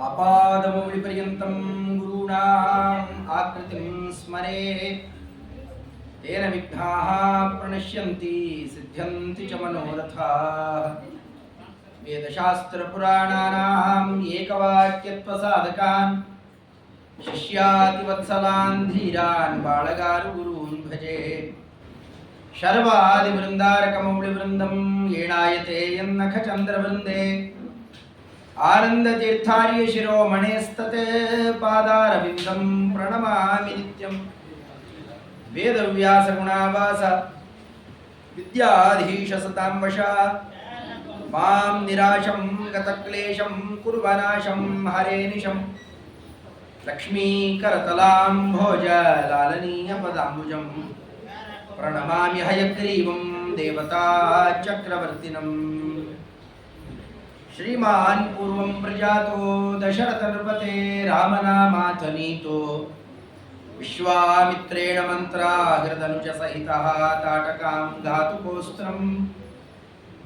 ಆಪಾದಮೌಳಿಪರ್ಯಂತಂ ಗುರುಣಾಂ ಆಕೃತಿಂ ಸ್ಮರೇತ್ ತೇನ ವಿಘ್ನಾಃ ಪ್ರಣಶ್ಯಂತಿ ಸಿದ್ಧ್ಯಂತಿ ಚ ಮನೋರಥಾಃ. ವೇದಶಾಸ್ತ್ರಪುರಾಣಾನಾಂ ಏಕವಾಕ್ಯತ್ವಸಾಧಕಾನ್ ಶಿಷ್ಯಾತಿವತ್ಸಲಾನ್ ಧೀರಾನ್ ಬಾಳಗಾರು ಗುರೂನ್ ಭಜೆ. ಶರ್ವಾದಿವೃಂದಾರಕಮೌಳಿವೃಂದಂ ಏಣಾಯತೆ ಯನ್ನಖಚಂದ್ರವೃಂದೇ ಆನಂದತೀರ್ಥಾರ್ಯ ಶಿರೋಮಣೇಸ್ತತೆ ಪಾದಾರವಿಂದಂ ಪ್ರಣಮಾಮಿ ನಿತ್ಯಂ. ವೇದವ್ಯಾಸಗುಣಾವಾಸ ವಿದ್ಯಾಧೀಶ ಸತಾಂ ವಶ ಮಾಂ ನಿರಾಶಂ ಗತಕ್ಲೇಶಂ ಕುರ್ವನಾಶಂ ಹರೇ ನಿಶಂ. ಲಕ್ಷ್ಮೀಕರತಲಾಂಭೋಜ ಲಾಲನೀಯ ಪದಾಂಬುಜಂ ಪ್ರಣಮಾಮಿ ಹಯಗ್ರೀವಂ ದೇವತಾ ಚಕ್ರವರ್ತಿನಂ. ಶ್ರೀಮಾನ್ ಪೂರ್ವಂ ಪ್ರಜಾತೋ ದಶರಥ ನೃಪತೆ ರಾಮನಾಮಾಥನೀತೋ ವಿಶ್ವಾಮಿತ್ರೇಣ ಮಂತ್ರಾಹೃದನುಜ ಸಹಿತಃ ತಾಟಕಾಂ ಧಾತುಕೋಸ್ತ್ರಂ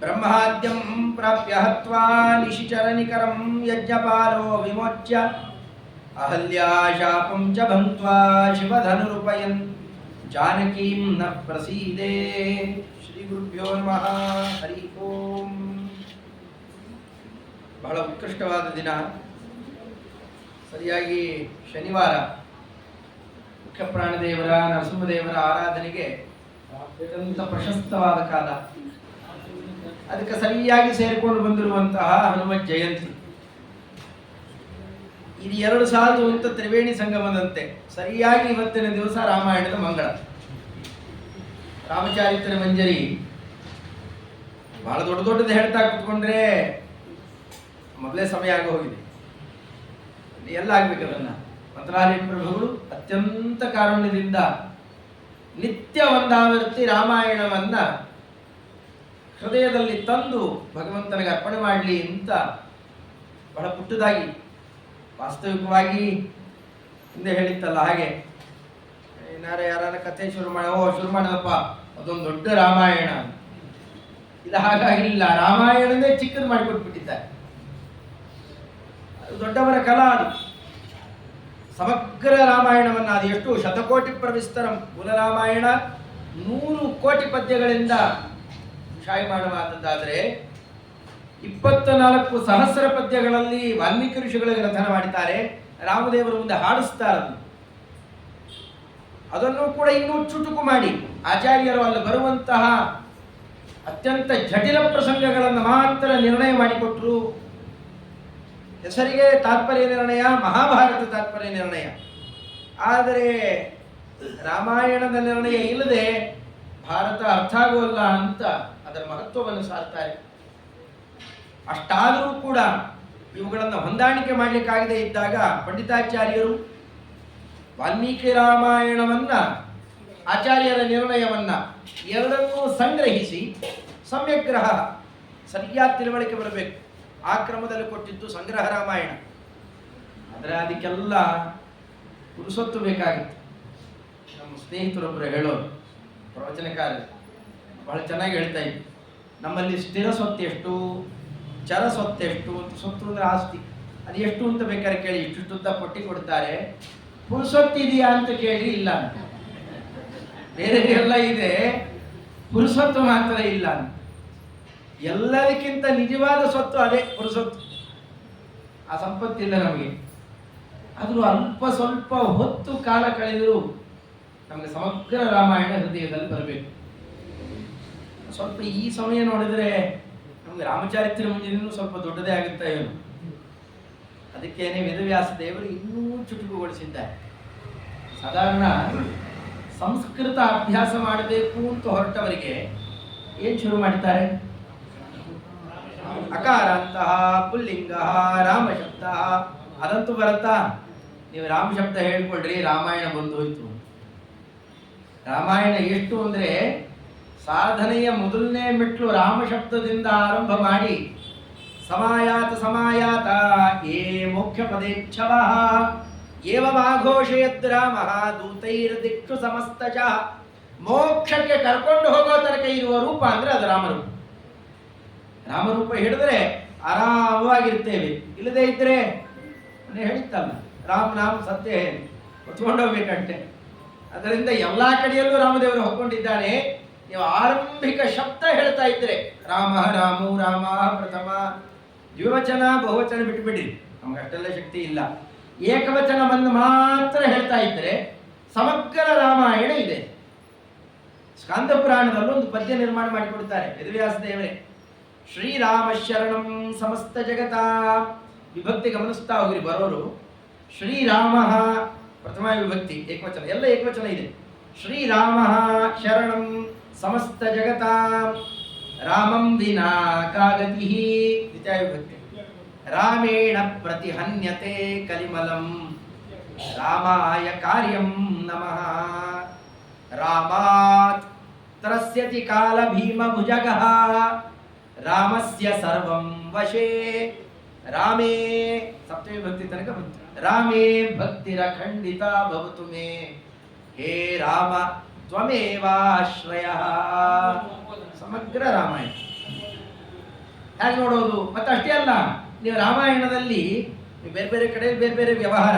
ಬ್ರಹ್ಮಾದ್ಯಂ ಪ್ರಾಪ್ಯ ಹತ್ವಾ ನಿಶಿಚರನಿಕರಂ ಯಜ್ಞಪಾಲೋ ವಿಮೋಚ್ಯ ಅಹಲ್ಯಾಶಾಪಂ ಚ ಭಂಕ್ತ್ವಾ ಶಿವಧನುರುಪಯನ್ ಜಾನಕೀಂ ನ ಪ್ರಸೀದೇ. ಶ್ರೀ ಗುರುಭ್ಯೋ ನಮಃ. ಹರಿ ಓಂ. ಬಹಳ ಉತ್ಕೃಷ್ಟವಾದ ದಿನ, ಸರಿಯಾಗಿ ಶನಿವಾರ. ಮುಖ್ಯ ಪ್ರಾಣದೇವರ ನರಸಿಂಹದೇವರ ಆರಾಧನೆಗೆ ಅತ್ಯಂತ ಪ್ರಶಸ್ತವಾದ ಕಾಲ. ಅದಕ್ಕೆ ಸರಿಯಾಗಿ ಸೇರಿಕೊಂಡು ಬಂದಿರುವಂತಹ ಹನುಮತ್ ಜಯಂತಿ. ಇದು 2 ಸಾಲದು ಅಂತ ತ್ರಿವೇಣಿ ಸಂಗಮದಂತೆ ಸರಿಯಾಗಿ ಇವತ್ತಿನ ದಿವಸ ರಾಮಾಯಣದ ಮಂಗಳ. ರಾಮಚಾರಿತ್ರ ಮಂಜರಿ ಬಹಳ ದೊಡ್ಡದು ಹೇಳ್ತಾ ಕೂತ್ಕೊಂಡ್ರೆ ಮೊದಲೇ ಸಮಯ ಆಗಿ ಹೋಗಿದೆ. ಎಲ್ಲ ಆಗ್ಬೇಕು. ಅದನ್ನ ಮಂತ್ರಾಲಯ ಪ್ರಭುಗಳು ಅತ್ಯಂತ ಕಾರುಣ್ಯದಿಂದ ನಿತ್ಯ ಒಂದಾವರ್ತಿ ರಾಮಾಯಣವನ್ನ ಹೃದಯದಲ್ಲಿ ತಂದು ಭಗವಂತನಿಗೆ ಅರ್ಪಣೆ ಮಾಡಲಿ ಅಂತ ಬಹಳ ಪುಟ್ಟದಾಗಿ, ವಾಸ್ತವಿಕವಾಗಿ ಹಿಂದೆ ಹೇಳಿತ್ತಲ್ಲ ಹಾಗೆ, ಯಾರ ಕಥೆ ಶುರು ಮಾಡಿದಪ್ಪ ಅದೊಂದು ದೊಡ್ಡ ರಾಮಾಯಣ. ಇದು ಹಾಗಾಗಿಲ್ಲ, ರಾಮಾಯಣನೇ ಚಿಕ್ಕದು ಮಾಡಿಕೊಟ್ಬಿಟ್ಟಿದ್ದಾರೆ. ದೊಡ್ಡವರ ಕಲಾ ಅದು. ಸಮಗ್ರ ರಾಮಾಯಣವನ್ನು ಅದು ಎಷ್ಟು ಶತಕೋಟಿ ಪ್ರವಿಸ್ತರಂ ಮೂಲ ರಾಮಾಯಣ 100 ಕೋಟಿ ಪದ್ಯಗಳಿಂದ ಶಾಯಿ ಮಾಡುವಂಥದ್ದಾದರೆ 24 ಸಹಸ್ರ ಪದ್ಯಗಳಲ್ಲಿ ವಾಲ್ಮೀಕಿ ಋಷಿಗಳಿಗೆ ರಚನೆ ಮಾಡಿದ್ದಾರೆ. ರಾಮದೇವರು ಮುಂದೆ ಹಾಡಿಸ್ತಾರೆ. ಅದನ್ನು ಕೂಡ ಇನ್ನೂ ಚುಟುಕು ಮಾಡಿ ಆಚಾರ್ಯರು ಅಲ್ಲಿ ಬರುವಂತಹ ಅತ್ಯಂತ ಜಟಿಲ ಪ್ರಸಂಗಗಳನ್ನು ಮಾತ್ರ ನಿರ್ಣಯ ಮಾಡಿಕೊಟ್ರು. ಹೆಸರಿಗೆ ತಾತ್ಪರ್ಯ ನಿರ್ಣಯ, ಮಹಾಭಾರತ ತಾತ್ಪರ್ಯ ನಿರ್ಣಯ. ಆದರೆ ರಾಮಾಯಣದ ನಿರ್ಣಯ ಇಲ್ಲದೆ ಭಾರತ ಅರ್ಥ ಆಗೋಲ್ಲ ಅಂತ ಅದರ ಮಹತ್ವವನ್ನು ಸಾರ್ತಾರೆ. ಅಷ್ಟಾದರೂ ಕೂಡ ಇವುಗಳನ್ನು ಹೊಂದಾಣಿಕೆ ಮಾಡಲಿಕ್ಕಾಗದೇ ಇದ್ದಾಗ ಪಂಡಿತಾಚಾರ್ಯರು ವಾಲ್ಮೀಕಿ ರಾಮಾಯಣವನ್ನ, ಆಚಾರ್ಯರ ನಿರ್ಣಯವನ್ನ ಎರಡನ್ನೂ ಸಂಗ್ರಹಿಸಿ ಸಮ್ಯಗ್ರಹ ಸರಿಯಾದ ತಿಳುವಳಿಕೆ ಬರಬೇಕು. ಆ ಕ್ರಮದಲ್ಲಿ ಕೊಟ್ಟಿದ್ದು ಸಂಗ್ರಹ ರಾಮಾಯಣ. ಆದರೆ ಅದಕ್ಕೆಲ್ಲ ಪುರುಸೊತ್ತು ಬೇಕಾಗಿತ್ತು. ನಮ್ಮ ಸ್ನೇಹಿತರೊಬ್ಬರು ಹೇಳೋರು, ಪ್ರವಚನಕಾರರು ಬಹಳ ಚೆನ್ನಾಗಿ ಹೇಳ್ತಾ ಇದ್ರು, ನಮ್ಮಲ್ಲಿ ಸ್ಥಿರ ಸೊತ್ತು ಎಷ್ಟು, ಚರ ಸೊತ್ತು ಎಷ್ಟು ಅಂತ. ಸೊತ್ತು ಅಂದರೆ ಆಸ್ತಿ, ಅದು ಎಷ್ಟು ಅಂತ ಬೇಕಾದ್ರೆ ಕೇಳಿ, ಇಷ್ಟುದ್ದ ಪಟ್ಟಿ ಕೊಡ್ತಾರೆ. ಪುರುಸೊತ್ತಿದೆಯಾ ಅಂತ ಕೇಳಿ, ಇಲ್ಲ ಅಂತ. ಬೇರೆ ಎಲ್ಲ ಇದೆ, ಪುರುಸೊತ್ತು ಮಾತ್ರ ಇಲ್ಲ ಅಂತ. ಎಲ್ಲದಕ್ಕಿಂತ ನಿಜವಾದ ಸ್ವತ್ತು ಅದೇ ಪುರುಸೊತ್ತು. ಆ ಸಂಪತ್ತಿಲ್ಲ ನಮಗೆ. ಆದರೂ ಅಲ್ಪ ಸ್ವಲ್ಪ ಹೊತ್ತು ಕಾಲ ಕಳೆದರೂ ನಮಗೆ ಸಮಗ್ರ ರಾಮಾಯಣ ಹೃದಯದಲ್ಲಿ ಬರಬೇಕು. ಸ್ವಲ್ಪ ಈ ಸಮಯ ನೋಡಿದರೆ ನಮಗೆ ರಾಮಚಾರಿತ್ರ ಮುಂಜಿನೂ ಸ್ವಲ್ಪ ದೊಡ್ಡದೇ ಆಗುತ್ತಾ ಏನು. ಅದಕ್ಕೇನೆ ವೇದವ್ಯಾಸ ದೇವರು ಇನ್ನೂ ಚುಟುಕುಗೊಳಿಸಿದ್ದಾರೆ. ಸಾಧಾರಣ ಸಂಸ್ಕೃತ ಅಭ್ಯಾಸ ಮಾಡಬೇಕು ಅಂತ ಹೊರಟವರಿಗೆ ಏನು ಶುರು ಮಾಡ್ತಾರೆ? ಅಕಾರ ಅಂತಹ ಪುಲ್ಲಿಂಗ ರಾಮ ಶಬ್ದ, ಅದಂತೂ ಬರುತ್ತಾ? ನೀವು ರಾಮ ಶಬ್ದ ಹೇಳ್ಕೊಳ್ರಿ, ರಾಮಾಯಣ ಬಂದು ಹೋಯ್ತು. ರಾಮಾಯಣ ಎಷ್ಟು ಅಂದ್ರೆ ಸಾಧನೆಯ ಮೊದಲನೇ ಮೆಟ್ಲು ರಾಮ ಶಬ್ದದಿಂದ ಆರಂಭ ಮಾಡಿ ಸಮಾಯಾತ ಸಮಾಯಾತ ಏ ಮೋಕ್ಷ ಪದೇಚ್ಛವಃ ಏವಮಾಘೋಷಯದ್ ರಾಮಃ ದೂತೈರ್ದಿಕ್ಷು ಸಮಸ್ತಜಃ ಮೋಕ್ಷಕ್ಕೆ ಕರ್ಕೊಂಡು ಹೋಗೋ ತನಕ ಇರುವ ರೂಪ ಅಂದ್ರೆ ಅದು ರಾಮರೂಪ. ರಾಮರೂಪ ಹಿಡಿದ್ರೆ ಆರಾಮವಾಗಿರ್ತೇವೆ, ಇಲ್ಲದೆ ಇದ್ರೆ ಹೇಳಿತ್ತಲ್ಲ ರಾಮ ನಾಮ ಸತ್ಯ ಹೊತ್ಕೊಂಡೋಗ್ಬೇಕಂತೆ. ಅದರಿಂದ ಎಲ್ಲಾ ಕಡೆಯಲ್ಲೂ ರಾಮದೇವರು ಹೊಕ್ಕೊಂಡಿದ್ದಾನೆ. ನೀವು ಆರಂಭಿಕ ಶಬ್ದ ಹೇಳ್ತಾ ಇದ್ರೆ ರಾಮ ರಾಮು ರಾಮ ಪ್ರಥಮ, ದ್ವಿವಚನ ಬಹುವಚನ ಬಿಟ್ಟುಬಿಡಿ, ನಮ್ಗೆ ಅಷ್ಟೆಲ್ಲ ಶಕ್ತಿ ಇಲ್ಲ. ಏಕವಚನವನ್ನು ಮಾತ್ರ ಹೇಳ್ತಾ ಇದ್ರೆ ಸಮಗ್ರ ರಾಮಾಯಣ ಇದೆ. ಸ್ಕಾಂದ ಪುರಾಣದಲ್ಲೂ ಒಂದು ಪದ್ಯ ನಿರ್ಮಾಣ ಮಾಡಿಕೊಡ್ತಾರೆ ವೇದವ್ಯಾಸ ದೇವರೇ. ಶ್ರೀರಾಮ ಶರಣಂ ಸಮಸ್ತ ಜಗತ, ವಿಭಕ್ತಿ ಗಮನಿಸ್ತಾ ಹೋಗ್ರಿ ಬರೋರು. ಶ್ರೀರಾಮ ಪ್ರಥಮ ವಿಭಕ್ತಿ ಏಕವಚನ, ಎಲ್ಲ ಏಕವಚನ ಇದೆ. ಶ್ರೀರಾಮ ಶರಣಂ ಸಮಸ್ತ ಜಗತ, ರಾಮಂ ವಿನಾ ಕಾಗತಿ ದ್ವಿತೀಯ ವಿಭಕ್ತಿ. ರಾಮೇಣ ಪ್ರತಿಹನ್ಯತೆ ಕಲಿಮಲಂ, ರಾಮಾಯ ಕಾರ್ಯಂ ನಮಃ. ರಾಮಾತ್ ತ್ರಸ್ಯತಿ ಕಾಲ ಭೀಮ ಭುಜಗಃ, ರಾಮಸ್ಯ ಸರ್ವಂ ವಶೇ. ರಾಮೇ ಸಪ್ತಮಿ ಭಕ್ತಿ ತನಕ ಬಂತು. ರಾಮೇ ಭಕ್ತಿರ ಖಂಡಿತ ಭವತು ಮೇ, ಹೇ ರಾಮ ತ್ವಮೇವಾಶ್ರಯ. ಸಮಗ್ರ ರಾಮಾಯಣ ಹೇಗೆ ನೋಡೋದು? ಮತ್ತೆ ಅಷ್ಟೇ ಅಲ್ಲ, ನೀವು ರಾಮಾಯಣದಲ್ಲಿ ಬೇರೆ ಬೇರೆ ಕಡೆ ಬೇರೆ ಬೇರೆ ವ್ಯವಹಾರ.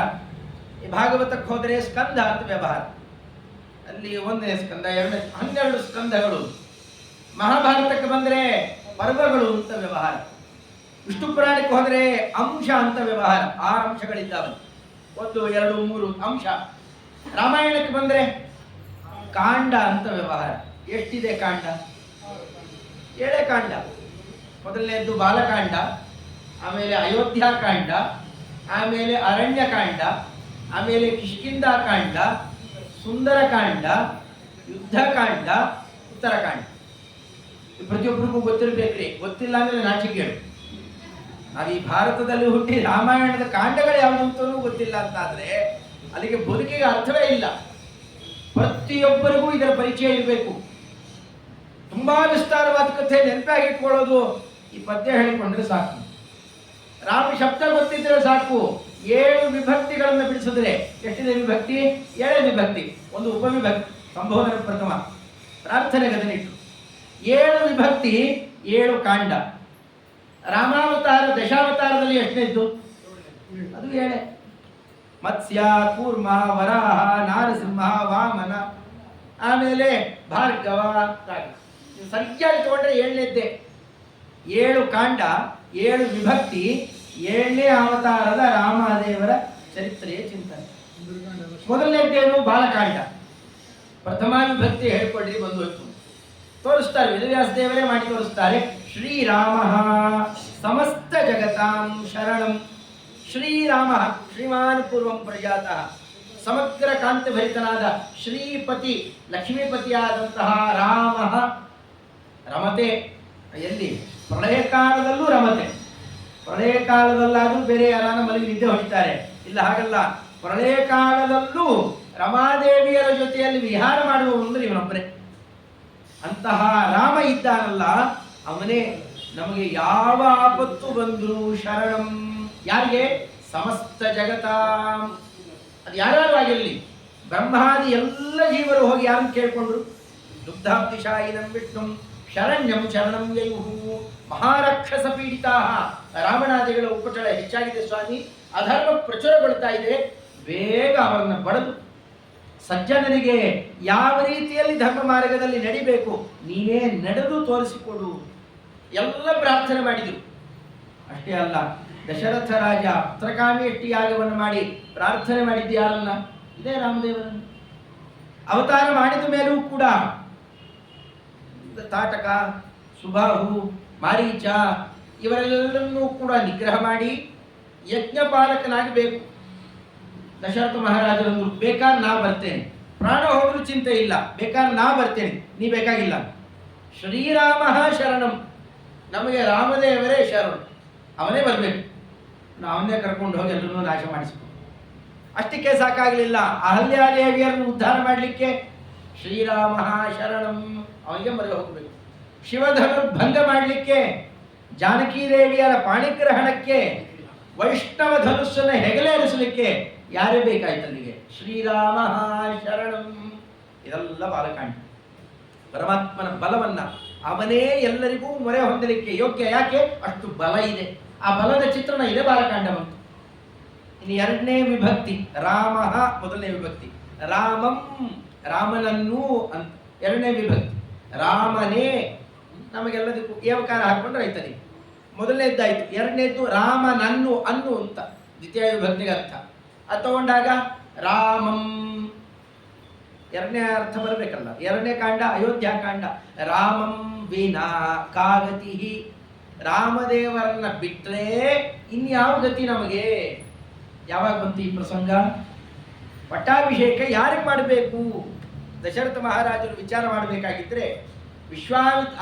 ಈ ಭಾಗವತಕ್ಕೆ ಹೋದರೆ ಸ್ಕಂದ ಅಂತ ವ್ಯವಹಾರ, ಅಲ್ಲಿ ಒಂದನೇ ಸ್ಕಂದ, 12 ಸ್ಕಂದಗಳು. ಮಹಾಭಾರತಕ್ಕೆ ಬಂದರೆ ಪರ್ವಗಳು ಅಂತ ವ್ಯವಹಾರ. ವಿಷ್ಣು ಪುರಾಣಕ್ಕೆ ಹೋದರೆ ಅಂಶ ಅಂತ ವ್ಯವಹಾರ, 6 ಅಂಶಗಳಿದ್ದಾವೆ, 1 2 3 ಅಂಶ. ರಾಮಾಯಣಕ್ಕೆ ಬಂದರೆ ಕಾಂಡ ಅಂತ ವ್ಯವಹಾರ. ಎಷ್ಟಿದೆ ಕಾಂಡ? 7 ಕಾಂಡ. ಮೊದಲನೇದ್ದು ಬಾಲಕಾಂಡ, ಆಮೇಲೆ ಅಯೋಧ್ಯಾಕಾಂಡ, ಆಮೇಲೆ ಅರಣ್ಯಕಾಂಡ, ಆಮೇಲೆ ಕಿಷ್ಕಿಂಧಾಕಾಂಡ, ಸುಂದರಕಾಂಡ, ಯುದ್ಧಕಾಂಡ, ಉತ್ತರಕಾಂಡ. ಪ್ರತಿಯೊಬ್ಬರಿಗೂ ಗೊತ್ತಿರಬೇಕ್ರಿ, ಗೊತ್ತಿಲ್ಲ ಅಂದ್ರೆ ನಾಚಿಕೆಗಳು. ನಾವು ಈ ಭಾರತದಲ್ಲಿ ಹುಟ್ಟಿ ರಾಮಾಯಣದ ಕಾಂಡಗಳು ಯಾವುದು ಅಂತಲೂ ಗೊತ್ತಿಲ್ಲ ಅಂತಾದ್ರೆ ಅಲ್ಲಿಗೆ ಬದುಕಿಗೆ ಅರ್ಥವೇ ಇಲ್ಲ. ಪ್ರತಿಯೊಬ್ಬರಿಗೂ ಇದರ ಪರಿಚಯ ಇರಬೇಕು. ತುಂಬಾ ವಿಸ್ತಾರವಾದ ಕಥೆ ನೆನಪಾಗಿಟ್ಕೊಳ್ಳೋದು ಈ ಪದ್ಯ ಹೇಳಿಕೊಂಡ್ರೆ ಸಾಕು. ರಾಮ ಶಬ್ದ ಗೊತ್ತಿದ್ರೆ ಸಾಕು. 7 ವಿಭಕ್ತಿಗಳನ್ನು ಬಿಡಿಸಿದ್ರೆ ಎಷ್ಟಿದೆ ವಿಭಕ್ತಿ? 7 ವಿಭಕ್ತಿ, ಒಂದು ಉಪವಿಭಕ್ತಿ, ಸಂಬೋಧನ ಪ್ರಥಮ, ಪ್ರಾರ್ಥನೆ ಗದನಿಟ್ಟು. 7 ವಿಭಕ್ತಿ, 7 ಕಾಂಡ. ರಾಮಾವತಾರ ದಶಾವತಾರದಲ್ಲಿ ಎಷ್ಟನೇದ್ದು? ಅದು 7. ಮತ್ಸ್ಯ, ಕೂರ್ಮ, ವರಾಹ, ನಾರಸಿಂಹ, ವಾಮನ, ಆಮೇಲೆ ಭಾರ್ಗವ. ಸರಿಯಾಗಿ ತಗೊಂಡ್ರೆ 7ನೇದ್ದೇ. 7 ಕಾಂಡ, 7 ವಿಭಕ್ತಿ, 7ನೇ ಅವತಾರದ ರಾಮದೇವರ ಚರಿತ್ರೆಯ ಚಿಂತನೆ. ಮೊದಲನೇದ್ದೇನು? ಬಾಲಕಾಂಡ. ಪ್ರಥಮ ವಿಭಕ್ತಿ ಹೇಳ್ಕೊಡ್ರಿ, ಬಂದು ಹೋಯ್ತು. ತೋರಿಸ್ತಾರೆ, ವೇದವ್ಯಾಸ ದೇವರೇ ಮಾಡಿ ತೋರಿಸ್ತಾರೆ. ಶ್ರೀರಾಮ ಸಮಸ್ತ ಜಗತಾಂ ಶರಣಂ. ಶ್ರೀರಾಮ ಶ್ರೀಮಾನ್ ಪೂರ್ವಂ ಪ್ರಜಾತಃ, ಸಮಗ್ರ ಕಾಂತಿ ಭರಿತನಾದ ಶ್ರೀಪತಿ ಲಕ್ಷ್ಮೀಪತಿಯಾದಂತಹ ರಾಮ. ರಮತೆ ಎಲ್ಲಿ? ಪ್ರಳಯ ಕಾಲದಲ್ಲೂ ರಮತೆ. ಪ್ರಳಯ ಕಾಲದಲ್ಲಾದರೂ ಬೇರೆ ಯಾರನ್ನ ಮಲಗಿ ನಿದ್ದೆ ಹೊಡಿತಾರೆ, ಇಲ್ಲ ಹಾಗಲ್ಲ. ಪ್ರಳಯ ಕಾಲದಲ್ಲೂ ರಮಾದೇವಿಯರ ಜೊತೆಯಲ್ಲಿ ವಿಹಾರ ಮಾಡುವವನು ಇವನೊಬ್ಬರೇ. ಅಂತಹ ರಾಮ ಇದ್ದಾನಲ್ಲ, ಅವನೇ ನಮಗೆ ಯಾವ ಆಪತ್ತು ಬಂದರೂ ಶರಣಂ. ಯಾರಿಗೆ? ಸಮಸ್ತ ಜಗತ. ಅದು ಯಾರು ಆಗಿರಲಿ, ಬ್ರಹ್ಮಾದಿ ಎಲ್ಲ ಜೀವರು ಹೋಗಿ ಯಾರನ್ನು ಕೇಳ್ಕೊಂಡ್ರು? ದುಗ್ಧಾಬ್ಧಿಶಾಯಿನಂ ವಿಷ್ಣುಂ ಶರಣ್ಯಂ ಶರಣಂ ಯಯುಹು. ಮಹಾರಾಕ್ಷಸ ಪೀಡಿತಾ, ರಾವಣಾದಿಗಳ ಉಪಟಳ ಹೆಚ್ಚಾಗಿದೆ ಸ್ವಾಮಿ, ಅಧರ್ಮ ಪ್ರಚುರಗೊಳ್ತಾ ಇದೆ, ಬೇಗ ಅವರನ್ನು ಬಡದು ಸಜ್ಜನರಿಗೆ ಯಾವ ರೀತಿಯಲ್ಲಿ ಧರ್ಮ ಮಾರ್ಗದಲ್ಲಿ ನಡಿಬೇಕು ನೀನೇ ನಡೆದು ತೋರಿಸಿಕೊಡು ಎಲ್ಲ ಪ್ರಾರ್ಥನೆ ಮಾಡಿದರು. ಅಷ್ಟೇ ಅಲ್ಲ, ದಶರಥ ರಾಜ ಪುತ್ರಕಾಮೇಷ್ಟಿ ಯಾಗವನ್ನು ಮಾಡಿ ಪ್ರಾರ್ಥನೆ ಮಾಡಿದ್ದು ಯಾರನ್ನ? ಇದೇ ರಾಮದೇವರನ್ನು. ಅವತಾರ ಮಾಡಿದ ಮೇಲೂ ಕೂಡ ತಾಟಕ, ಸುಬಾಹು, ಮಾರೀಚ ಇವರೆಲ್ಲರನ್ನೂ ಕೂಡ ನಿಗ್ರಹ ಮಾಡಿ ಯಜ್ಞಪಾಲಕನಾಗಬೇಕು. ದಶರಥ ಮಹಾರಾಜರಂದ್ರು, ಬೇಕಾದ್ರೆ ನಾ ಬರ್ತೇನೆ, ಪ್ರಾಣ ಹೋದ್ರೂ ಚಿಂತೆ ಇಲ್ಲ, ಬೇಕಾದ್ರೆ ನಾ ಬರ್ತೇನೆ, ನೀ ಬೇಕಾಗಿಲ್ಲ. ಶ್ರೀರಾಮ ಶರಣಂ, ನಮಗೆ ರಾಮದೇವರೇ ಶರಣು, ಅವನೇ ಬರಬೇಕು, ಅವನ್ನೇ ಕರ್ಕೊಂಡು ಹೋಗಿ ಎಲ್ಲರನ್ನೂ ನಾಶ ಮಾಡಿಸ್ಬೇಕು. ಅಷ್ಟಕ್ಕೆ ಸಾಕಾಗಲಿಲ್ಲ, ಅಹಲ್ಯಾದೇವಿಯರನ್ನು ಉದ್ಧಾರ ಮಾಡಲಿಕ್ಕೆ ಶ್ರೀರಾಮ ಶರಣಂ, ಅವನಿಗೆ ಮೊರೆ ಹೋಗಬೇಕು. ಶಿವಧನುರ್ಭಂಗ ಮಾಡಲಿಕ್ಕೆ, ಜಾನಕಿ ದೇವಿಯರ ಪಾಣಿಗ್ರಹಣಕ್ಕೆ, ವೈಷ್ಣವ ಧನುಸ್ಸನ್ನು ಹೆಗಲೇರಿಸಲಿಕ್ಕೆ ಯಾರೇ ಬೇಕಾಯ್ತು ಅಲ್ಲಿಗೆ? ಶ್ರೀರಾಮ ಶರಣಂ. ಇದೆಲ್ಲ ಬಾಲಕಾಂಡ. ಪರಮಾತ್ಮನ ಬಲವನ್ನ. ಅವನೇ ಎಲ್ಲರಿಗೂ ಮೊರೆ ಹೊಂದಲಿಕ್ಕೆ ಯೋಗ್ಯ. ಯಾಕೆ? ಅಷ್ಟು ಬಲ ಇದೆ. ಆ ಬಲದ ಚಿತ್ರಣ ಇದೆ ಬಾಲಕಾಂಡ ಬಂತು. ಇನ್ನು ಎರಡನೇ ವಿಭಕ್ತಿ ರಾಮ, ಮೊದಲನೇ ವಿಭಕ್ತಿ ರಾಮಂ, ರಾಮನನ್ನು ಅಂತ ಎರಡನೇ ವಿಭಕ್ತಿ. ರಾಮನೇ ನಮಗೆಲ್ಲದಕ್ಕೂ ಏವಕಾರ ಹಾಕೊಂಡ್ರೆ ಆಯ್ತದೆ. ಮೊದಲನೇದ್ದಾಯ್ತು. ಎರಡನೇದ್ದು ರಾಮನನ್ನು ಅನ್ನು ಅಂತ ದ್ವಿತೀಯ ವಿಭಕ್ತಿಗೆ ಅರ್ಥ. ಅದು ತಗೊಂಡಾಗ ರಾಮಂ ಎರಡನೇ ಅರ್ಥ ಬರಬೇಕಲ್ಲ. ಎರಡನೇ ಕಾಂಡ ಅಯೋಧ್ಯಾಕಾಂಡ. ರಾಮಂ ವಿನಾ ಕಾಗತಿ, ರಾಮದೇವರನ್ನ ಬಿಟ್ಟರೆ ಇನ್ಯಾವ ಗತಿ ನಮಗೆ? ಯಾವಾಗ ಬಂತು ಈ ಪ್ರಸಂಗ? ಪಟ್ಟಾಭಿಷೇಕ ಯಾರಿಗೆ ಮಾಡಬೇಕು? ದಶರಥ ಮಹಾರಾಜರು ವಿಚಾರ ಮಾಡಬೇಕಾಗಿದ್ರೆ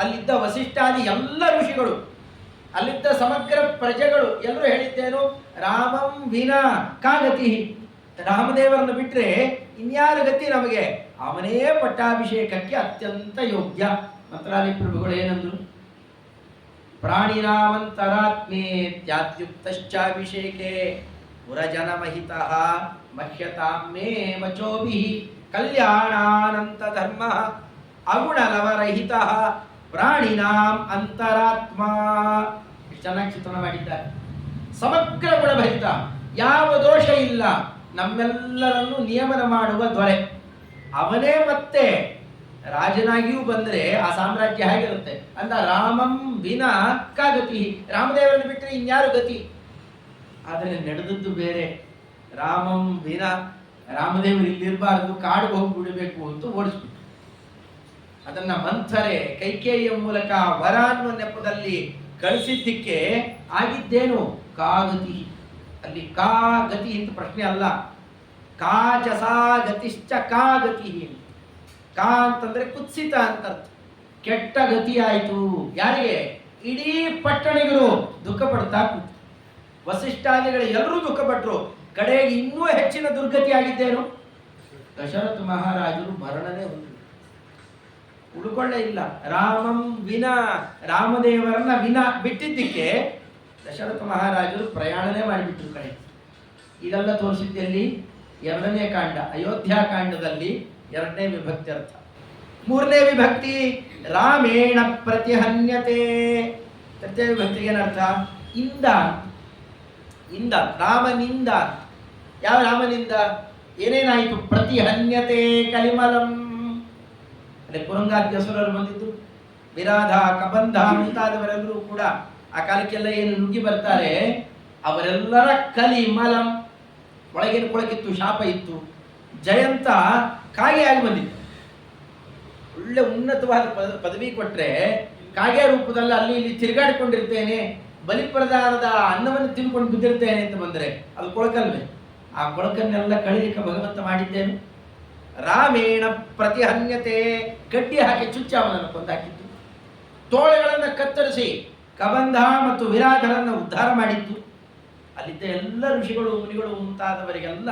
ಅಲ್ಲಿದ್ದ ವಸಿಷ್ಠಾದಿ ಎಲ್ಲ ಋಷಿಗಳು, ಅಲ್ಲಿದ್ದ ಸಮಗ್ರ ಪ್ರಜೆಗಳು ಎಲ್ಲರೂ ಹೇಳಿದ್ದೇನು? ರಾಮಂ ವಿನಾ ಕಾಗತಿ, ರಾಮದೇವರನ್ನು ಬಿಟ್ಟರೆ ಇನ್ಯಾರ ಗತಿ ನಮಗೆ? ಅವನೇ ಪಟ್ಟಾಭಿಷೇಕಕ್ಕೆ ಅತ್ಯಂತ ಯೋಗ್ಯ. ಮಂತ್ರಾಲಯ ಪ್ರಭುಗಳು ಏನಂದ್ರು? ಪ್ರಾಣಿನಾಮಂತರಾತ್ಮೇತ್ಯಾತ್ಯುಕ್ತಶ್ಚಾಭಿಷೇಕೆ ಪುರಜನಮಹಿತಃ ಮಹ್ಯತಾಮೇ ವಚೋಭಿ ಕಲ್ಯಾಣಾನಂತ ಧರ್ಮ ಅಗುಣಲವರಹಿತ ಪ್ರಾಣಿನಾಂ ಅಂತರಾತ್ಮ. ಚೆನ್ನಾಗಿ ಚಿತ್ರಣ ಮಾಡಿದ್ದಾರೆ. ಸಮಗ್ರ ಗುಣಭರಿತ, ಯಾವ ದೋಷ ಇಲ್ಲ, ನಮ್ಮೆಲ್ಲರನ್ನು ನಿಯಮನ ಮಾಡುವ ದೊರೆ ಅವನೇ. ಮತ್ತೆ ರಾಜನಾಗಿಯೂ ಬಂದರೆ ಆ ಸಾಮ್ರಾಜ್ಯ ಹೇಗಿರುತ್ತೆ ಅಂತ. ರಾಮಂ ವಿನಾ ಕಾಗತಿ, ರಾಮದೇವರನ್ನು ಬಿಟ್ಟರೆ ಇನ್ಯಾರು ಗತಿ? ಆದರೆ ನಡೆದದ್ದು ಬೇರೆ. ರಾಮಂ ವಿನಾ, ರಾಮದೇವರು ಇಲ್ಲಿರಬಾರದು, ಕಾಡಿಗೆ ಹೋಗಿ ಬಿಡಬೇಕು ಅಂತ ಓಡಿಸ್ಬಿಟ್ಟು ಅದನ್ನ ಮಂಥರೆ ಕೈಕೇಯಿಯ ಮೂಲಕ ವರ ಅನ್ನುವ ನೆಪದಲ್ಲಿ ಕಳಿಸಿದ್ದಕ್ಕೆ ಆಗಿದ್ದೇನು? ಕಾಗತಿ. ಅಲ್ಲಿ ಕಾ ಗತಿ ಅಂತ ಪ್ರಶ್ನೆ ಅಲ್ಲ. ಕಾಚಸಾ ಗತಿಶ್ಚ ಕಾಗತಿ. ಕಾ ಅಂತಂದ್ರೆ ಕುತ್ಸಿತ ಅಂತ ಅರ್ಥ. ಕೆಟ್ಟ ಗತಿ ಆಯಿತು. ಯಾರಿಗೆ? ಇಡೀ ಪಟ್ಟಣಿಗರು ದುಃಖ ಪಡ್ತಾ ಕೂತು. ವಸಿಷ್ಠಾದಿಗಳು ಎಲ್ಲರೂ ದುಃಖ ಪಟ್ಟರು. ಕಡೆಗೆ ಇನ್ನೂ ಹೆಚ್ಚಿನ ದುರ್ಗತಿ ಆಗಿದ್ದೇನು? ದಶರಥ ಮಹಾರಾಜರು ಮರಣನೇ ಹೊಂದಿದರು, ಉಳ್ಕೊಳ್ಳೇ ಇಲ್ಲ. ರಾಮಂ ವಿನಾ, ರಾಮದೇವರನ್ನ ವಿನಾ ಬಿಟ್ಟಿದ್ದಕ್ಕೆ ದಶರಥ ಮಹಾರಾಜರು ಪ್ರಯಾಣನೇ ಮಾಡಿಬಿಟ್ರು ಕಡೆ. ಇದೆಲ್ಲ ತೋರಿಸಿದ್ದಲ್ಲಿ ಎರಡನೇ ಕಾಂಡ ಅಯೋಧ್ಯಾಕಾಂಡದಲ್ಲಿ ಎರಡನೇ ವಿಭಕ್ತಿ ಅರ್ಥ. ಮೂರನೇ ವಿಭಕ್ತಿ ರಾಮೇಣ ಪ್ರತಿಹನ್ಯತೆ. ತೃತೀಯ ವಿಭಕ್ತಿಗೆ ಏನರ್ಥ? ಇಂದ, ಇಂದ, ರಾಮನಿಂದ. ಯಾವ ರಾಮನಿಂದ? ಏನೇನಾಯಿತು? ಪ್ರತಿಹನ್ಯತೆ ಕಲಿಮಲಂ. ಅಲ್ಲಿ ಪುರಂಗಾದ್ಯಸುರರು ಬಂದಿದ್ದು, ವಿರಾಧ ಕಬಂಧ ಮುಂತಾದವರೆಲ್ಲರೂ ಕೂಡ ಆ ಕಾಲಕ್ಕೆಲ್ಲ ಏನು ನುಗ್ಗಿ ಬರ್ತಾರೆ, ಅವರೆಲ್ಲರ ಕಲಿಮಲಂ, ಒಳಗಿನ ಕೊಳಕಿತ್ತು, ಶಾಪ ಇತ್ತು. ಜಯಂತ ಕಾಗೆಯಾಗಿ ಬಂದಿತ್ತು. ಒಳ್ಳೆ ಉನ್ನತವಾದ ಪದವಿ ಕೊಟ್ಟರೆ ಕಾಗೆ ರೂಪದಲ್ಲಿ ಅಲ್ಲಿ ಇಲ್ಲಿ ತಿರುಗಾಡಿಕೊಂಡಿರ್ತೇನೆ, ಬಲಿಪ್ರದಾನದ ಅನ್ನವನ್ನು ತಿನ್ಕೊಂಡು ಬಿದ್ದಿರ್ತೇನೆ ಅಂತ ಬಂದರೆ ಅದು ಕೊಳಕಲ್ವೇ? ಆ ಕೊಳಕನ್ನೆಲ್ಲ ಕಳಿಲಿಕ್ಕೆ ಭಗವಂತ ಮಾಡಿದ್ದೇನು? ರಾಮೇಣ ಪ್ರತಿಹನ್ಯತೆ, ಗಡ್ಡಿ ಹಾಕಿ ಚುಚ್ಚ ಅವನನ್ನು ಕೊಂದಾಕಿತ್ತು. ತೋಳೆಗಳನ್ನು ಕತ್ತರಿಸಿ ಕಬಂಧ ಮತ್ತು ವಿರಾಧರನ್ನು ಉದ್ಧಾರ ಮಾಡಿತ್ತು. ಅಲ್ಲಿದ್ದ ಎಲ್ಲ ಋಷಿಗಳು ಮುನಿಗಳು ಮುಂತಾದವರಿಗೆಲ್ಲ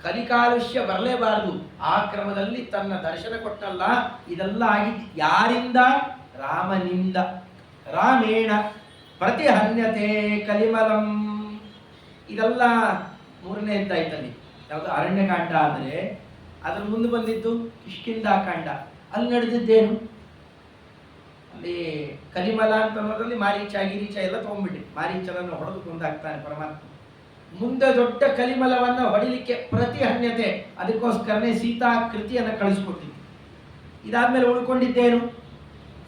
ಕಲಿಕಾಲುಷ್ಯ ಬರಲೇಬಾರದು ಆ ಕ್ರಮದಲ್ಲಿ ತನ್ನ ದರ್ಶನ ಕೊಟ್ಟಲ್ಲ. ಇದೆಲ್ಲ ಆಗಿದ್ದು ಯಾರಿಂದ? ರಾಮನಿಂದ. ರಾಮೇಣ ಪ್ರತಿಹನ್ಯತೆ ಕಲಿಮಲಂ. ಇದೆಲ್ಲ ಮೂರನೇದ್ದಾಯ್ತಲ್ಲಿ. ಯಾವುದು? ಅರಣ್ಯಕಾಂಡ. ಆದರೆ ಅದ್ರ ಮುಂದೆ ಬಂದಿದ್ದು ಕಿಷ್ಕಿಂಧಾಕಾಂಡ. ಅಲ್ಲಿ ನಡೆದಿದ್ದೇನು? ಅಲ್ಲಿ ಕಲಿಮಲ ಅಂತ ಅನ್ನೋದ್ರಲ್ಲಿ ಮಾರೀಚ ಗಿರೀಚ ಎಲ್ಲ ತಗೊಂಡ್ಬಿಟ್ಟು ಮಾರೀಚನನ್ನು ಹೊಡೆದು ಕೊಂದಾಗ್ತಾನೆ ಪರಮಾತ್ಮ. ಮುಂದೆ ದೊಡ್ಡ ಕಲಿಮಲವನ್ನು ಹೊಡಿಲಿಕ್ಕೆ ಪ್ರತಿಹನ್ಯತೆ, ಅದಕ್ಕೋಸ್ಕರನೇ ಸೀತಾ ಕೃತಿಯನ್ನು ಕಳಿಸ್ಕೊಟ್ಟಿದ್ದು. ಇದಾದ್ಮೇಲೆ ಉಳ್ಕೊಂಡಿದ್ದೇನು?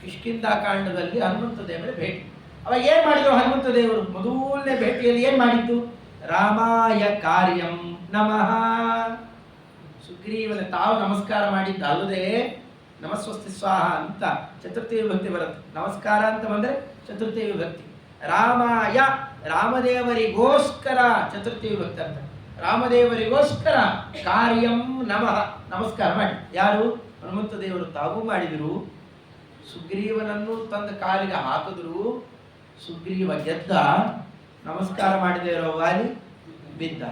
ಕಿಷ್ಕಿಂಧಾಕಾಂಡದಲ್ಲಿ ಹನುಮಂತ ದೇವರ ಭೇಟಿ. ಅವಾಗ ಏನ್ ಮಾಡಿದ್ರು ಹನುಮಂತ ದೇವರು? ಮೊದಲನೇ ಭೇಟಿಯಲ್ಲಿ ಏನ್ ಮಾಡಿದ್ದು? ರಾಮಾಯ ಕಾರ್ಯಂ ನಮಃ. ಸುಗ್ರೀವನ ತಾವು ನಮಸ್ಕಾರ ಮಾಡಿದ್ದ ಅಲ್ಲದೆ ನಮಸ್ವಸ್ತಿ ಸ್ವಾಹ ಅಂತ ಚತುರ್ಥಿ ವಿಭಕ್ತಿ ಬರುತ್ತೆ. ನಮಸ್ಕಾರ ಅಂತ ಬಂದ್ರೆ ಚತುರ್ಥಿ ವಿಭಕ್ತಿ. ರಾಮಾಯ, ರಾಮದೇವರಿಗೋಸ್ಕರ ಚತುರ್ಥಿ ವಿಭಕ್ತಿ ಅಂತ. ರಾಮದೇವರಿಗೋಸ್ಕರ ಕಾರ್ಯಂ ನಮಃ, ನಮಸ್ಕಾರ ಮಾಡಿ. ಯಾರು? ಹನುಮಂತ ದೇವರು ತಾವು ಮಾಡಿದರು. ಸುಗ್ರೀವನನ್ನು ತಂದ ಕಾಲಿಗೆ ಹಾಕಿದ್ರು. ಸುಗ್ರೀವ ಗೆದ್ದ. ನಮಸ್ಕಾರ ಮಾಡದೇ ಇರೋ ವಾಲಿ ಬಿದ್ದ.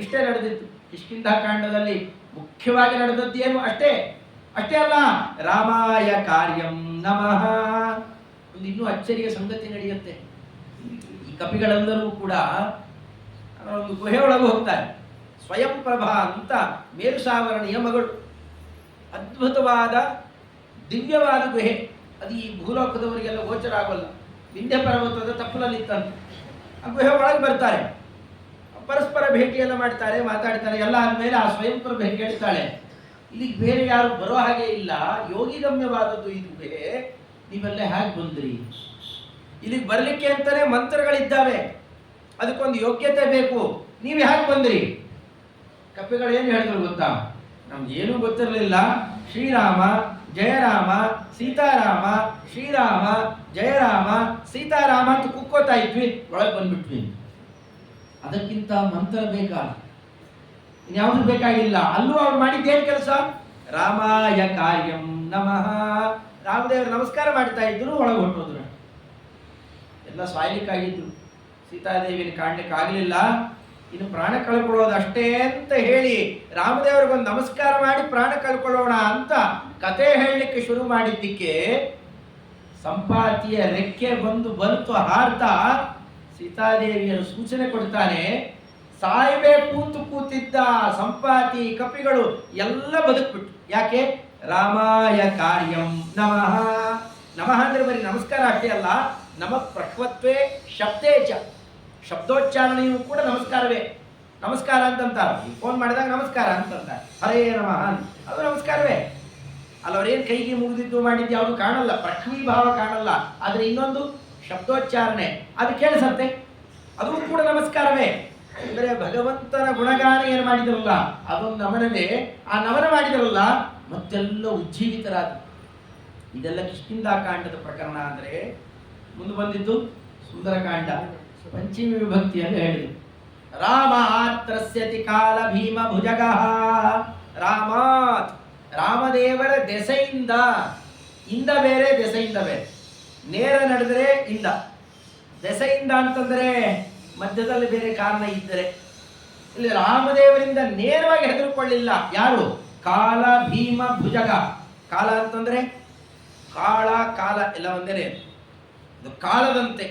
ಇಷ್ಟೇ ನಡೆದಿತ್ತು ಕಿಷ್ಕಿಂಧಾಕಾಂಡದಲ್ಲಿ. ಮುಖ್ಯವಾಗಿ ನಡೆದದ್ದು ಏನು? ಅಷ್ಟೇ ಅಲ್ಲ, ರಾಮಾಯ ಕಾರ್ಯಂ ನಮಃ. ಒಂದು ಇನ್ನೂ ಅಚ್ಚರಿಯ ಸಂಗತಿ ನಡೆಯುತ್ತೆ. ಈ ಕಪಿಗಳೆಲ್ಲರೂ ಕೂಡ ಒಂದು ಗುಹೆಯೊಳಗೆ ಹೋಗ್ತಾರೆ. ಸ್ವಯಂ ಪ್ರಭಾ ಅಂತ ಮೇರುಸಾವರಣಿಯ ಮಗಳು, ಅದ್ಭುತವಾದ ದಿವ್ಯವಾದ ಗುಹೆ. ಅದು ಈ ಭೂಲೋಕದವರಿಗೆಲ್ಲ ಗೋಚರ ಆಗೋಲ್ಲ. ವಿಂಧ್ಯ ಪರ್ವತದ ತಪ್ಪಲಲ್ಲಿತ್ತಂತೆ. ಆ ಗುಹೆ ಒಳಗೆ ಬರ್ತಾರೆ, ಪರಸ್ಪರ ಭೇಟಿಯೆಲ್ಲ ಮಾಡ್ತಾರೆ, ಮಾತಾಡ್ತಾರೆ. ಎಲ್ಲ ಆದ್ಮೇಲೆ ಆ ಸ್ವಯಂ ಪ್ರಭೆ ಹೇಳ್ತಾಳೆ, ಇಲ್ಲಿಗೆ ಬೇರೆ ಯಾರು ಬರೋ ಹಾಗೆ ಇಲ್ಲ, ಯೋಗಿಗಮ್ಯವಾದದ್ದು ಇದು ಗುಹೆ, ನೀವೆಲ್ಲ ಹೇಗೆ ಬಂದ್ರಿ? ಇಲ್ಲಿಗೆ ಬರ್ಲಿಕ್ಕೆ ಅಂತಾನೆ ಮಂತ್ರಗಳಿದ್ದಾವೆ, ಅದಕ್ಕೊಂದು ಯೋಗ್ಯತೆ ಬೇಕು, ನೀವು ಹೇಗೆ ಬಂದ್ರಿ? ಕಪಿಗಳು ಏನು ಹೇಳಿದ್ರು ಗೊತ್ತಾ? ನಮ್ಗೇನೂ ಗೊತ್ತಿರಲಿಲ್ಲ, ಶ್ರೀರಾಮ ಜಯರಾಮ ಸೀತಾರಾಮ ಶ್ರೀರಾಮ ಜಯರಾಮ ಸೀತಾರಾಮ ಅಂತ ಕುಕ್ಕೋತಾ ಇದ್ವಿ, ಒಳಗೆ ಬಂದ್ಬಿಟ್ವಿ. ಅದಕ್ಕಿಂತ ಮಂತ್ರ ಬೇಕಾ? ಇನ್ಯಾವುದು ಬೇಕಾಗಿಲ್ಲ. ಅಲ್ಲೂ ಅವ್ರು ಮಾಡಿದ್ದೇನು ಕೆಲಸ? ರಾಮಾಯ ಕಾರ್ಯಂ ನಮಃ. ರಾಮದೇವರು ನಮಸ್ಕಾರ ಮಾಡ್ತಾ ಇದ್ರು, ಒಳಗೆ ಹೊಟ್ಟೋದ್ರು. ಎಲ್ಲ ಸಾಯ್ಲಿಕ್ಕಾಗಿದ್ರು, ಸೀತಾದೇವಿನ ಕಾಣ್ಲಿಕ್ಕೆ ಆಗಲಿಲ್ಲ. ಇನ್ನು ಪ್ರಾಣ ಕಳ್ಕೊಳ್ಳೋದಷ್ಟೇ ಅಂತ ಹೇಳಿ ರಾಮದೇವರಿಗೊಂದು ನಮಸ್ಕಾರ ಮಾಡಿ ಪ್ರಾಣ ಕಳ್ಕೊಳ್ಳೋಣ ಅಂತ ಕತೆ ಹೇಳಲಿಕ್ಕೆ ಶುರು ಮಾಡಿದ್ದಕ್ಕೆ ಸಂಪಾತಿಯ ರೆಕ್ಕೆ ಬಂತು ಹಾರ್ತಾ ಸೀತಾದೇವಿಯನ್ನು ಸೂಚನೆ ಕೊಡ್ತಾನೆ. ಸಾಯಬೇಕು ಅಂತ ಕೂತಿದ್ದ ಸಂಪಾತಿ ಕಪಿಗಳು ಎಲ್ಲ ಬದುಕ್ಬಿಟ್ಟು. ಯಾಕೆ? ರಾಮಾಯ ಕಾರ್ಯಂ ನಮಃ. ನಮಃ ಅಂದ್ರೆ ಬರೀ ನಮಸ್ಕಾರ ಅಷ್ಟೇ ಅಲ್ಲ, ನಮ ಪ್ರಹ್ವತ್ವೇ ಶಬ್ದೇಚ, ಶಬ್ದೋಚ್ಚಾರಣೆಯೂ ಕೂಡ ನಮಸ್ಕಾರವೇ. ನಮಸ್ಕಾರ ಅಂತಂತಾರೆ, ಫೋನ್ ಮಾಡಿದಾಗ ನಮಸ್ಕಾರ ಅಂತಂತಾರೆ, ಹರೇ ನಮಃ, ಅದು ನಮಸ್ಕಾರವೇ. ಅಲ್ಲವರೇನು ಕೈಗೆ ಮುಗಿದಿದ್ದು ಮಾಡಿದ್ದು ಯಾವುದು ಕಾಣಲ್ಲ, ಪ್ರಕ್ವಿ ಭಾವ ಕಾಣಲ್ಲ, ಆದರೆ ಇನ್ನೊಂದು ಶಬ್ದೋಚ್ಚಾರಣೆ ಅದು ಕೇಳಿಸತ್ತೆ, ಅದು ಕೂಡ ನಮಸ್ಕಾರವೇ. ಅಂದರೆ ಭಗವಂತನ ಗುಣಗಾನ ಏನು ಮಾಡಿದರಲ್ಲ ಅದೊಂದು ನಮನವೇ. ಆ ನಮನ ಮಾಡಿದರಲ್ಲ ಮತ್ತೆಲ್ಲ ಉಜ್ಜೀವಿತರಾದ. ಇದೆಲ್ಲ ಕಿಷ್ಕಿಂಧಾಕಾಂಡದ ಪ್ರಕರಣ. ಅಂದರೆ ಮುಂದೆ ಬಂದಿದ್ದು ಸುಂದರಕಾಂಡ, ಪಂಚಮಿ ವಿಭಕ್ತಿಯಲ್ಲಿ ಹೇಳಿದರು. ರಾಮ ತ್ರಸ್ಯತಿ ಕಾಲ ಭೀಮ ಭುಜಗ. ರಾಮಾತ್, ರಾಮದೇವರ ದೆಸೆಯಿಂದ, ಇಂದ ಬೇರೆ ದೆಸೆಯಿಂದ ಬೇರೆ. ನೇರ ನಡೆದರೆ ಇಂದ, ದೆಸೆಯಿಂದ ಅಂತಂದರೆ ಮಧ್ಯದಲ್ಲಿ ಬೇರೆ ಕಾರಣ ಇದ್ದರೆ. ಇಲ್ಲಿ ರಾಮದೇವರಿಂದ ನೇರವಾಗಿ ಹೆದರಿಕೊಳ್ಳಿಲ್ಲ ಯಾರು? ಕಾಲ ಭೀಮ ಭುಜಗ. ಕಾಲ ಅಂತಂದ್ರೆ ಕಾಳ ಕಾಲ ಎಲ್ಲ ಒಂದೇನೆ. ಇದು ಕಾಲದಂತೆ,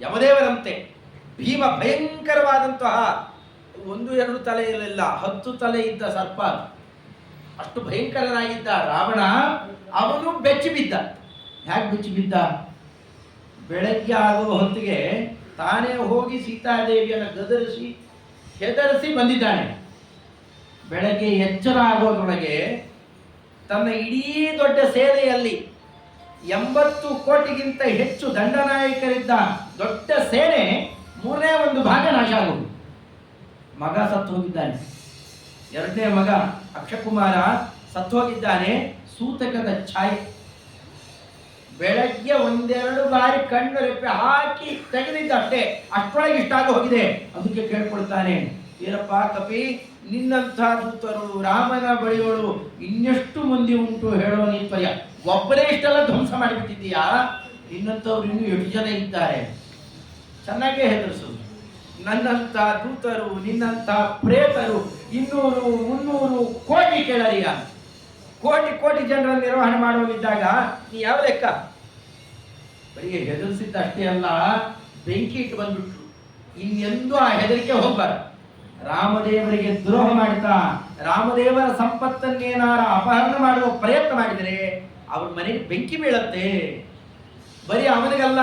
ಯಮದೇವರಂತೆ. ಭೀಮ ಭಯಂಕರವಾದಂತಹ, 1-2 ತಲೆ ಇರಲಿಲ್ಲ, 10 ತಲೆ ಇದ್ದ ಸರ್ಪ, ಅಷ್ಟು ಭಯಂಕರನಾಗಿದ್ದ ರಾವಣ. ಅವನು ಬೆಚ್ಚಿ ಬಿದ್ದ. ಯಾಕೆ ಬೆಚ್ಚಿ ಬಿದ್ದ? ಬೆಳಗ್ಗೆ ಆಗುವ ಹೊತ್ತಿಗೆ ತಾನೇ ಹೋಗಿ ಸೀತಾದೇವಿಯನ್ನು ಗದರಿಸಿ ಹೆದರಿಸಿ ಬಂದಿದ್ದಾನೆ. ಬೆಳಗ್ಗೆ ಎಚ್ಚರ ಆಗೋದ್ರೊಳಗೆ ತನ್ನ ಇಡೀ ದೊಡ್ಡ ಸೇನೆಯಲ್ಲಿ 80 ಕೋಟಿಗಿಂತ ಹೆಚ್ಚು ದಂಡನಾಯಕರಿದ್ದ ದೊಡ್ಡ ಸೇನೆ 1/3 ಭಾಗ ನಾಶ ಆಗೋದು. ಮಗ ಸತ್ತು ಹೋಗಿದ್ದಾನೆ, 2ನೇ ಮಗ ಅಕ್ಷಕುಮಾರ ಸತ್ತು ಹೋಗಿದ್ದಾನೆ. ಸೂತಕದ ಛಾಯೆ. ಬೆಳಗ್ಗೆ 1-2 ಬಾರಿ ಕಣ್ಣು ರೆಪ್ಪೆ ಹಾಕಿ ತೆಗೆದಿದ್ದಷ್ಟೇ, ಅಷ್ಟೊಳಗೆ ಇಷ್ಟಾಗ ಹೋಗಿದೆ. ಅದಕ್ಕೆ ಕೇಳ್ಕೊಳ್ತಾನೆ, ಏನಪ್ಪ ಕಪಿ, ನಿನ್ನಂಥ ದೂತರು ರಾಮನ ಬಳಿಯೋಳು ಇನ್ನೆಷ್ಟು ಮಂದಿ ಉಂಟು ಹೇಳೋ ನೀತ್ವಯ, ಒಬ್ಬರೇ ಇಷ್ಟೆಲ್ಲ ಧ್ವಂಸ ಮಾಡಿಬಿಟ್ಟಿದ್ದೀಯಾ? ನಿನ್ನಂಥವ್ರು ಇನ್ನೂ ಎಷ್ಟು ಜನ ಇದ್ದಾರೆ? ಚೆನ್ನಾಗೇ ಹೆದರಿಸೋದು. ನನ್ನಂಥ ದೂತರು, ನಿನ್ನಂಥ ಪ್ರೇತರು 200-300 ಕೋಟಿ ಕೇಳರಿಯ. ಕೋಟಿ ಜನರ ನಿರ್ವಹಣೆ ಮಾಡುವಲ್ಲಿದ್ದಾಗ ನೀ ಯಾವ ಲೆಕ್ಕ? ಬರೀ ಹೆದರಿಸಿದ್ದಷ್ಟೇ ಅಲ್ಲ, ಬೆಂಕಿ ಇಟ್ಟು ಬಂದ್ಬಿಟ್ರು. ಇನ್ನೆಂದೂ ಆ ಹೆದರಿಕೆ ಹೋಗ್ಬಾರ್ದು. ರಾಮದೇವರಿಗೆ ದ್ರೋಹ ಮಾಡ್ತಾ ರಾಮದೇವರ ಸಂಪತ್ತನ್ನೇನಾರ ಅಪಹರಣ ಮಾಡುವ ಪ್ರಯತ್ನ ಮಾಡಿದರೆ ಅವ್ರ ಮನೆಗೆ ಬೆಂಕಿ ಬೀಳತ್ತೆ. ಬರೀ ಅವನಿಗಲ್ಲ,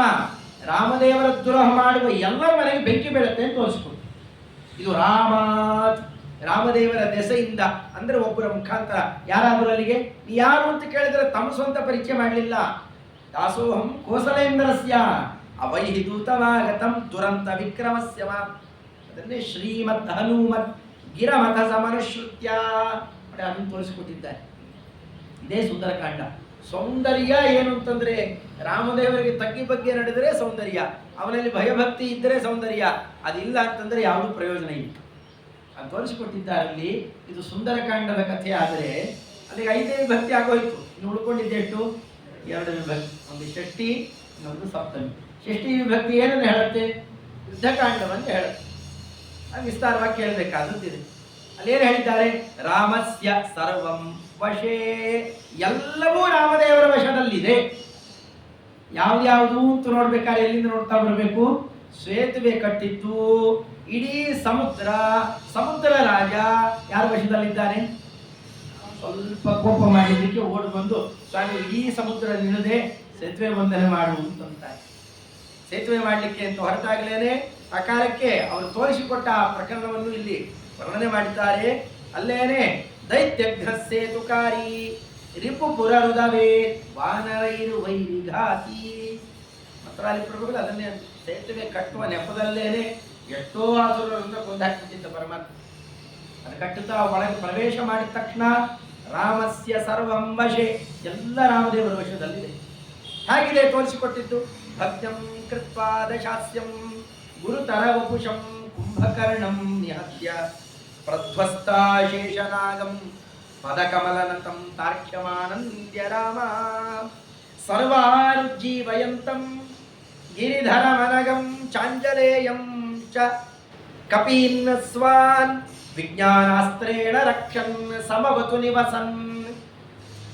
ರಾಮದೇವರ ದ್ರೋಹ ಮಾಡುವ ಎಲ್ಲರ ಮನೆಗೆ ಬೆಂಕಿ ಬೀಳತ್ತೆ ಅಂತ ತೋರಿಸ್ಕೊಡು. ಇದು ರಾಮದೇವರ ದೆಸೆಯಿಂದ. ಅಂದ್ರೆ ಒಬ್ಬರ ಮುಖಾಂತರ. ಯಾರಾದರೂ ಅಲ್ಲಿಗೆ ಯಾರು ಅಂತ ಕೇಳಿದ್ರೆ ತಮ್ಮ ಸ್ವಂತ ಪರಿಚಯ ಮಾಡಲಿಲ್ಲ. ದಾಸೋಹಂ ಕೋಸಲೇಂದ್ರಸ್ಯ ಅವೈಹಿ ದೂತವಾಗತಂ ದುರಂತ ವಿಕ್ರಮಸ್ಯ. ಅದನ್ನೇ ಶ್ರೀಮದ್ ಹನುಮತ್ ಗಿರಮಥ ಸಮನುಶ್ರುತ್ಯ ಅದನ್ನು ತೋರಿಸಿಕೊಟ್ಟಿದ್ದಾರೆ. ಇದೇ ಸುಂದರಕಾಂಡ. ಸೌಂದರ್ಯ ಏನು ಅಂತಂದ್ರೆ ರಾಮದೇವರಿಗೆ ತಗ್ಗಿ ಬಗ್ಗೆ ನಡೆದರೆ ಸೌಂದರ್ಯ, ಅವನಲ್ಲಿ ಭಯಭಕ್ತಿ ಇದ್ದರೆ ಸೌಂದರ್ಯ, ಅದಿಲ್ಲ ಅಂತಂದ್ರೆ ಯಾವುದೂ ಪ್ರಯೋಜನ ಇಲ್ಲ. ಅದು ತೋರಿಸಿಕೊಟ್ಟಿದ್ದಾರೆ ಅಲ್ಲಿ. ಇದು ಸುಂದರಕಾಂಡದ ಕಥೆ. ಆದರೆ ಅಲ್ಲಿಗೆ 5 ವಿಭಕ್ತಿ ಆಗೋಯ್ತು. ಇನ್ನು ಉಳ್ಕೊಂಡಿದ್ದೆಷ್ಟು? 2 ವಿಭಕ್ತಿ. ಒಂದು ಷಷ್ಠಿ, ಇನ್ನೊಂದು ಸಪ್ತಮಿ. ಷಷ್ಠಿ ವಿಭಕ್ತಿ ಏನನ್ನು ಹೇಳುತ್ತೆ? ಯುದ್ಧಕಾಂಡವಂತ ಹೇಳುತ್ತೆ. ಅದು ವಿಸ್ತಾರವಾಗಿ ಕೇಳಬೇಕಾದದ್ದಿದೆ. ಅಲ್ಲೇನು ಹೇಳಿದ್ದಾರೆ? ರಾಮಸ್ಯ ಸರ್ವಂ ವಶೇ. ಎಲ್ಲವೂ ರಾಮದೇವರ ವಶದಲ್ಲಿದೆ. ಯಾವ್ದ್ಯಾವುದು ಅಂತ ನೋಡ್ಬೇಕಾದ್ರೆ ಎಲ್ಲಿಂದ ನೋಡ್ತಾ ಬರಬೇಕು? ಸೇತುವೆ ಕಟ್ಟಿದ್ದು ಇಡೀ ಸಮುದ್ರ ರಾಜ ಯಾರ ವಶದಲ್ಲಿದ್ದಾನೆ? ಸ್ವಲ್ಪ ಕೋಪ ಮಾಡಿದ್ದಕ್ಕೆ ಓಡಿ ಬಂದು ಸ್ವಾಮಿ ಇಡೀ ಸಮುದ್ರ ನಿಲ್ಲದೆ ಸೇತುವೆ ವಂದನೆ ಮಾಡು ಅಂತಾರೆ. ಸೇತುವೆ ಮಾಡಲಿಕ್ಕೆ ಅಂತ ಹೊರಟಾಗಲೇನೆ ಆ ಕಾಲಕ್ಕೆ ಅವರು ತೋರಿಸಿಕೊಟ್ಟ ಆ ಪ್ರಕರಣವನ್ನು ಇಲ್ಲಿ ವರ್ಣನೆ ಮಾಡಿದ್ದಾರೆ. ಅಲ್ಲೇನೆ ದೈತ್ಯಘ್ನ ಸೇತುಕಾರಿ ರಿಪುಪುರ ಹೃದವೇ ವಾನರೈರು ವೈರಿಘಾತಿ. ಮಂತ್ರಾಲಿ ಪ್ರಭುಗಳು ಅದನ್ನೇ ಸೇತುವೆ ಕಟ್ಟುವ ನೆಪದಲ್ಲೇನೆ ಎಷ್ಟೋ ಆಸುರರನ್ನ ಕೊಂದಾಕ್ಬಿಟ್ಟಿದ್ದ ಪರಮಾತ್ಮ. ಅದು ಕಟ್ಟುತ್ತಾ ಒಳಗೆ ಪ್ರವೇಶ ಮಾಡಿದ ತಕ್ಷಣ ರಾಮಸ್ಯ ಸರ್ವಂ ವಶೆ, ಎಲ್ಲ ರಾಮದೇವರ ವಶದಲ್ಲಿದೆ. ಹೇಗಿದೆ ತೋರಿಸಿಕೊಟ್ಟಿದ್ದು? ಭಕ್ತಂ ಕೃತ್ವಾ ದಶಾಸ್ಯಂ ಗುರುತರ ವಪುಷಂ ಕುಂಭಕರ್ಣಂ ನಿಹತ್ಯ ಪ್ರಧ್ವಸ್ತಾ ಶೇಷನಾಗಂ ಪದಕಮಲನತಂ ತಾರ್ಕ್ಯಮಾನಂದ್ಯ ರಾಮ ಸರ್ವಾರುಜ್ಜೀವಯಂತಂ ಗಿರಿಧರಮನಗಂ ಚಾಂಜಲೇಯಂ ಚ ಕಪೀನ್ ಸ್ವಾನ್ ವಿಜ್ಞಾನಾಸ್ತ್ರೇಣ ರಕ್ಷನ್ ಸಮವತು ನಿವಸನ್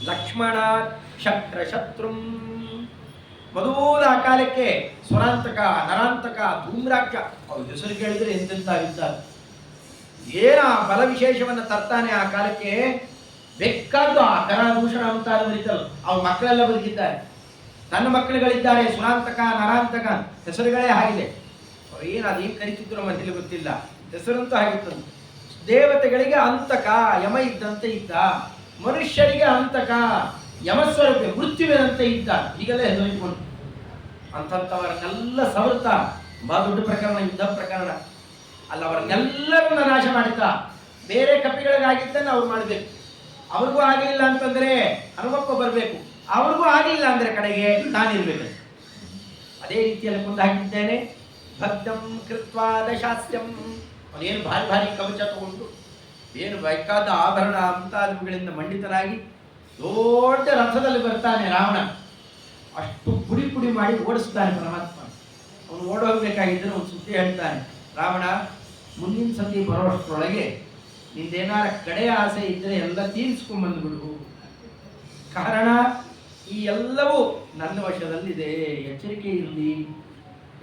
ಲಕ್ಷ್ಮಣ ಶಕ್ರಶತ್ರುಂ. ಮೊದಲ ಕಾಲಕ್ಕೆ ಸ್ವರಾಂತಕ, ನರಾಂತಕ, ಧೂಮ್ರಾಕ್ಷ ಅವ್ರ ಹೆಸರು ಕೇಳಿದ್ರೆ ಎಂತೆಂತ ಇದ್ದಾರೆ. ಏನ ಬಲ ವಿಶೇಷವನ್ನು ತರ್ತಾನೆ ಆ ಕಾಲಕ್ಕೆ. ಬೇಕಾದ್ದು ಆ ಕರಾದೂಷಣ ಅಂತ ಬರೀತಲ್ಲ, ಅವ್ರ ಮಕ್ಕಳೆಲ್ಲ ಬದುಕಿದ್ದಾರೆ, ತನ್ನ ಮಕ್ಕಳುಗಳಿದ್ದಾರೆ. ಸುರಾಂತಕ, ನರಾಂತಕ ಹೆಸರುಗಳೇ ಆಗಿದೆ. ಏನು ಅದೇನು ಕರಿತಿದ್ರು ಮನೇಲಿ ಗೊತ್ತಿಲ್ಲ, ಹೆಸರಂತೂ ಆಗಿತ್ತು. ದೇವತೆಗಳಿಗೆ ಅಂತಕ ಯಮ ಇದ್ದಂತೆ ಇದ್ದ, ಮನುಷ್ಯರಿಗೆ ಅಂತಕ ಯಮಸ್ವರೂಪ ಮೃತ್ಯುವಿನಂತೆ ಇದ್ದ. ಈಗೆಲ್ಲ ಹೆಸರಿಕೊಂಡು ಅಂತವರನ್ನೆಲ್ಲ ಸವರ್ತ ಬಹಳ ದೊಡ್ಡ ಪ್ರಕರಣ, ಯುದ್ಧ ಪ್ರಕರಣ ಅಲ್ಲ. ಅವರನ್ನೆಲ್ಲರನ್ನ ನಾಶ ಮಾಡುತ್ತಾ ಬೇರೆ ಕಪಿಗಳಿಗಾಗಿದ್ದನ್ನು ಅವ್ರು ಮಾಡಬೇಕು. ಅವ್ರಿಗೂ ಆಗಲಿಲ್ಲ ಅಂತಂದ್ರೆ ಹನುಮಪ್ಪ ಬರಬೇಕು, ಅವ್ರಿಗೂ ಆಗಲಿಲ್ಲ ಅಂದ್ರೆ ಕಡೆಗೆ ನಾನಿರ್ಬೇಕು. ಅದೇ ರೀತಿಯಲ್ಲಿ ಮುಂದೆ ಹಾಕಿದ್ದೇನೆ. ಭಕ್ತಂ ಕೃತ್ವಾ ದಶಾಸ್ಯಂ, ಅವನೇನು ಭಾರಿ ಭಾರಿ ಕವಚ ತಗೊಂಡು ಏನು ಬೇಕಾದ ಆಭರಣ ಮುಂತಾದವುಗಳಿಂದ ಮಂಡಿತನಾಗಿ ದೊಡ್ಡ ರಥದಲ್ಲಿ ಬರ್ತಾನೆ ರಾವಣ. ಅಷ್ಟು ಪುಡಿ ಪುಡಿ ಮಾಡಿ ಓಡಿಸ್ತಾನೆ ಪರಮಾತ್ಮ. ಅವನು ಓಡೋಗ್ಬೇಕಾಗಿದ್ದರೆ ಒಂದು ಸುದ್ದಿ ಹೇಳ್ತಾನೆ. ರಾವಣ, ಮುಂದಿನ ಸತಿ ಬರೋಷ್ಟರೊಳಗೆ ನಿಂದೇನಾರ ಕಡೆ ಆಸೆ ಇದ್ದರೆ ಎಲ್ಲ ತೀರಿಸ್ಕೊಂಡ್ಬಂದ್ಬಿಡು. ಕಾರಣ ಈ ಎಲ್ಲವೂ ನನ್ನ ವಶದಲ್ಲಿದೆ, ಎಚ್ಚರಿಕೆ ಇರಲಿ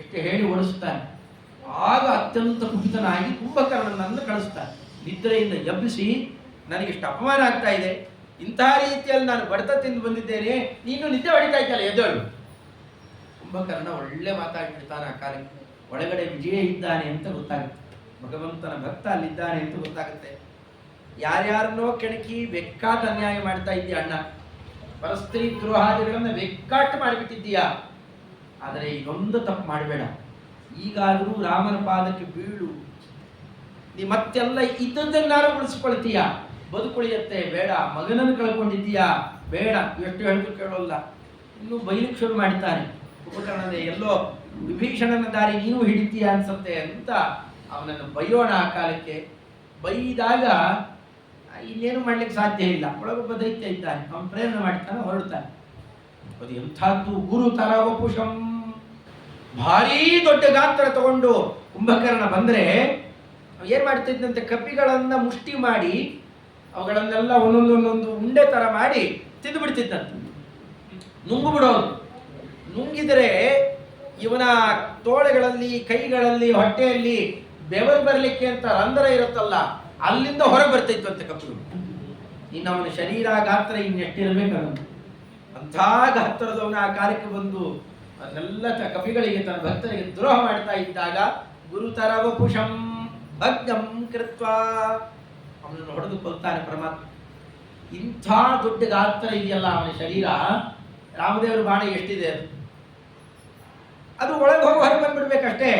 ಎಷ್ಟು ಹೇಳಿ ಓಡಿಸ್ತಾನೆ. ಆಗ ಅತ್ಯಂತ ಕುಪಿತನಾಗಿ ಕುಂಭಕರ್ಣನನ್ನು ಕಳಿಸ್ತಾನೆ. ನಿದ್ರೆಯಿಂದ ಎಬ್ಬಿಸಿ, ನನಗಿಷ್ಟು ಅಪಮಾನ ಆಗ್ತಾ ಇದೆ, ಇಂತಹ ರೀತಿಯಲ್ಲಿ ನಾನು ಬಡತ ತಿಂದು ಬಂದಿದ್ದೇನೆ, ನೀನು ನಿದ್ದೆ ಹೊಡಿತಾ ಇದ್ದಲ್ಲ, ಎದ್ದೇಳು. ಕುಂಭಕರ್ಣ ಒಳ್ಳೆ ಮಾತಾಡ್ಬಿಡ್ತಾನೆ. ಆ ಕಾಲಕ್ಕೆ ಒಳಗಡೆ ವಿಜಯ ಇದ್ದಾನೆ ಅಂತ ಗೊತ್ತಾಗುತ್ತೆ, ಭಗವಂತನ ಭಕ್ತ ಅಲ್ಲಿದ್ದಾನೆ ಅಂತ ಗೊತ್ತಾಗುತ್ತೆ. ಯಾರ್ಯಾರನ್ನೋ ಕೆಣಕಿ ಬೆಕ್ಕಾಟ ಅನ್ಯಾಯ ಮಾಡ್ತಾ ಇದ್ದೀಯ ಅಣ್ಣ, ಪರಸ್ತ್ರೀ ದ್ರೋಹಾದಿಗಳನ್ನ ಬೆಕ್ಕಾಟ ಮಾಡಿಬಿಟ್ಟಿದ್ದೀಯಾ. ಆದರೆ ಇದೊಂದು ತಪ್ಪು ಮಾಡಬೇಡ, ಈಗಾದರೂ ರಾಮನ ಪಾದಕ್ಕೆ ಬೀಳು. ನೀ ಮತ್ತೆಲ್ಲ ಇದ್ದದ್ದನ್ನಾರು ಉಳಿಸ್ಕೊಳ್ತೀಯ, ಬದುಕುಳಿಯತ್ತೆ ಬೇಡ. ಮಗನನ್ನು ಕಳ್ಕೊಂಡಿದ್ದೀಯಾ ಬೇಡ, ಎಷ್ಟು ಹೇಳಿದ್ರು ಕೇಳೋಲ್ಲ. ಇನ್ನು ಬೈಲಿಕ್ಕೆ ಶುರು ಮಾಡ್ತಾನೆ. ಕುಂಭಕರ್ಣನೇ ಎಲ್ಲೋ ವಿಭೀಷಣನ ದಾರಿ ನೀವು ಹಿಡಿತೀಯ ಅನ್ಸುತ್ತೆ ಅಂತ ಅವನನ್ನು ಬೈಯೋಣ. ಆ ಕಾಲಕ್ಕೆ ಬೈದಾಗ ಇನ್ನೇನು ಮಾಡ್ಲಿಕ್ಕೆ ಸಾಧ್ಯ ಇಲ್ಲ. ಒಳಗೊಬ್ಬ ದೈತ್ಯ ಇದ್ದಾನೆ, ಅವನು ಪ್ರೇರಣೆ ಮಾಡ್ತಾನೆ, ಹೊರಡ್ತಾನೆ. ಅದು ಎಂಥದ್ದು ಗುರು ತರ ವಪುಷಂ, ಭಾರೀ ದೊಡ್ಡ ಗಾತ್ರ ತಗೊಂಡು ಕುಂಭಕರ್ಣ ಬಂದ್ರೆ ಏನ್ ಮಾಡ್ತಿದ್ದಂತೆ, ಕಪಿಗಳನ್ನ ಮುಷ್ಟಿ ಮಾಡಿ ಅವುಗಳನ್ನೆಲ್ಲ ಒಂದೊಂದೊಂದೊಂದು ಉಂಡೆ ತರ ಮಾಡಿ ತಿಂದು ಬಿಡ್ತಿದ್ದಂತೆ, ನುಂಗು ಬಿಡೋದು. ನುಂಗಿದರೆ ಇವನ ತೋಳೆಗಳಲ್ಲಿ, ಕೈಗಳಲ್ಲಿ, ಹೊಟ್ಟೆಯಲ್ಲಿ ಬೆವರು ಬರಲಿಕ್ಕೆ ಅಂತ ರಂಧ್ರ ಇರುತ್ತಲ್ಲ, ಅಲ್ಲಿಂದ ಹೊರ ಬರ್ತಿದ್ವಂತೆ ಕಪಿಗಳು. ಇನ್ನು ಅವನ ಶರೀರ ಗಾತ್ರ ಇನ್ನೆಷ್ಟಿರಬೇಕಂತ ಅಂಥ ಗಾತ್ರದವನ ಆ ಕಾಲಕ್ಕೆ ಬಂದು ಅದನ್ನೆಲ್ಲ ಕಪಿಗಳಿಗೆ, ತನ್ನ ಭಕ್ತರಿಗೆ ದ್ರೋಹ ಮಾಡ್ತಾ ಇದ್ದಾಗ ಗುರುತರ ವಪುಷಂ ಭಗ್ನಂ ಕೃತ್ವಾ ಅವನನ್ನು ಹೊಡೆದು ಕೊಲ್ತಾನೆ ಪರಮಾತ್ಮ. ಇಂಥ ದೊಡ್ಡ ಗಾತ್ರ ಇದೆಯಲ್ಲ ಅವನ ಶರೀರ. ರಾಮದೇವರ ಬಾಣ ಎಷ್ಟಿದೆ, ಅದು ಒಳಗೆ ಹೋಗಿ ಹೊರಗೆ ಬಂದ್ಬಿಡ್ಬೇಕಷ್ಟೇ.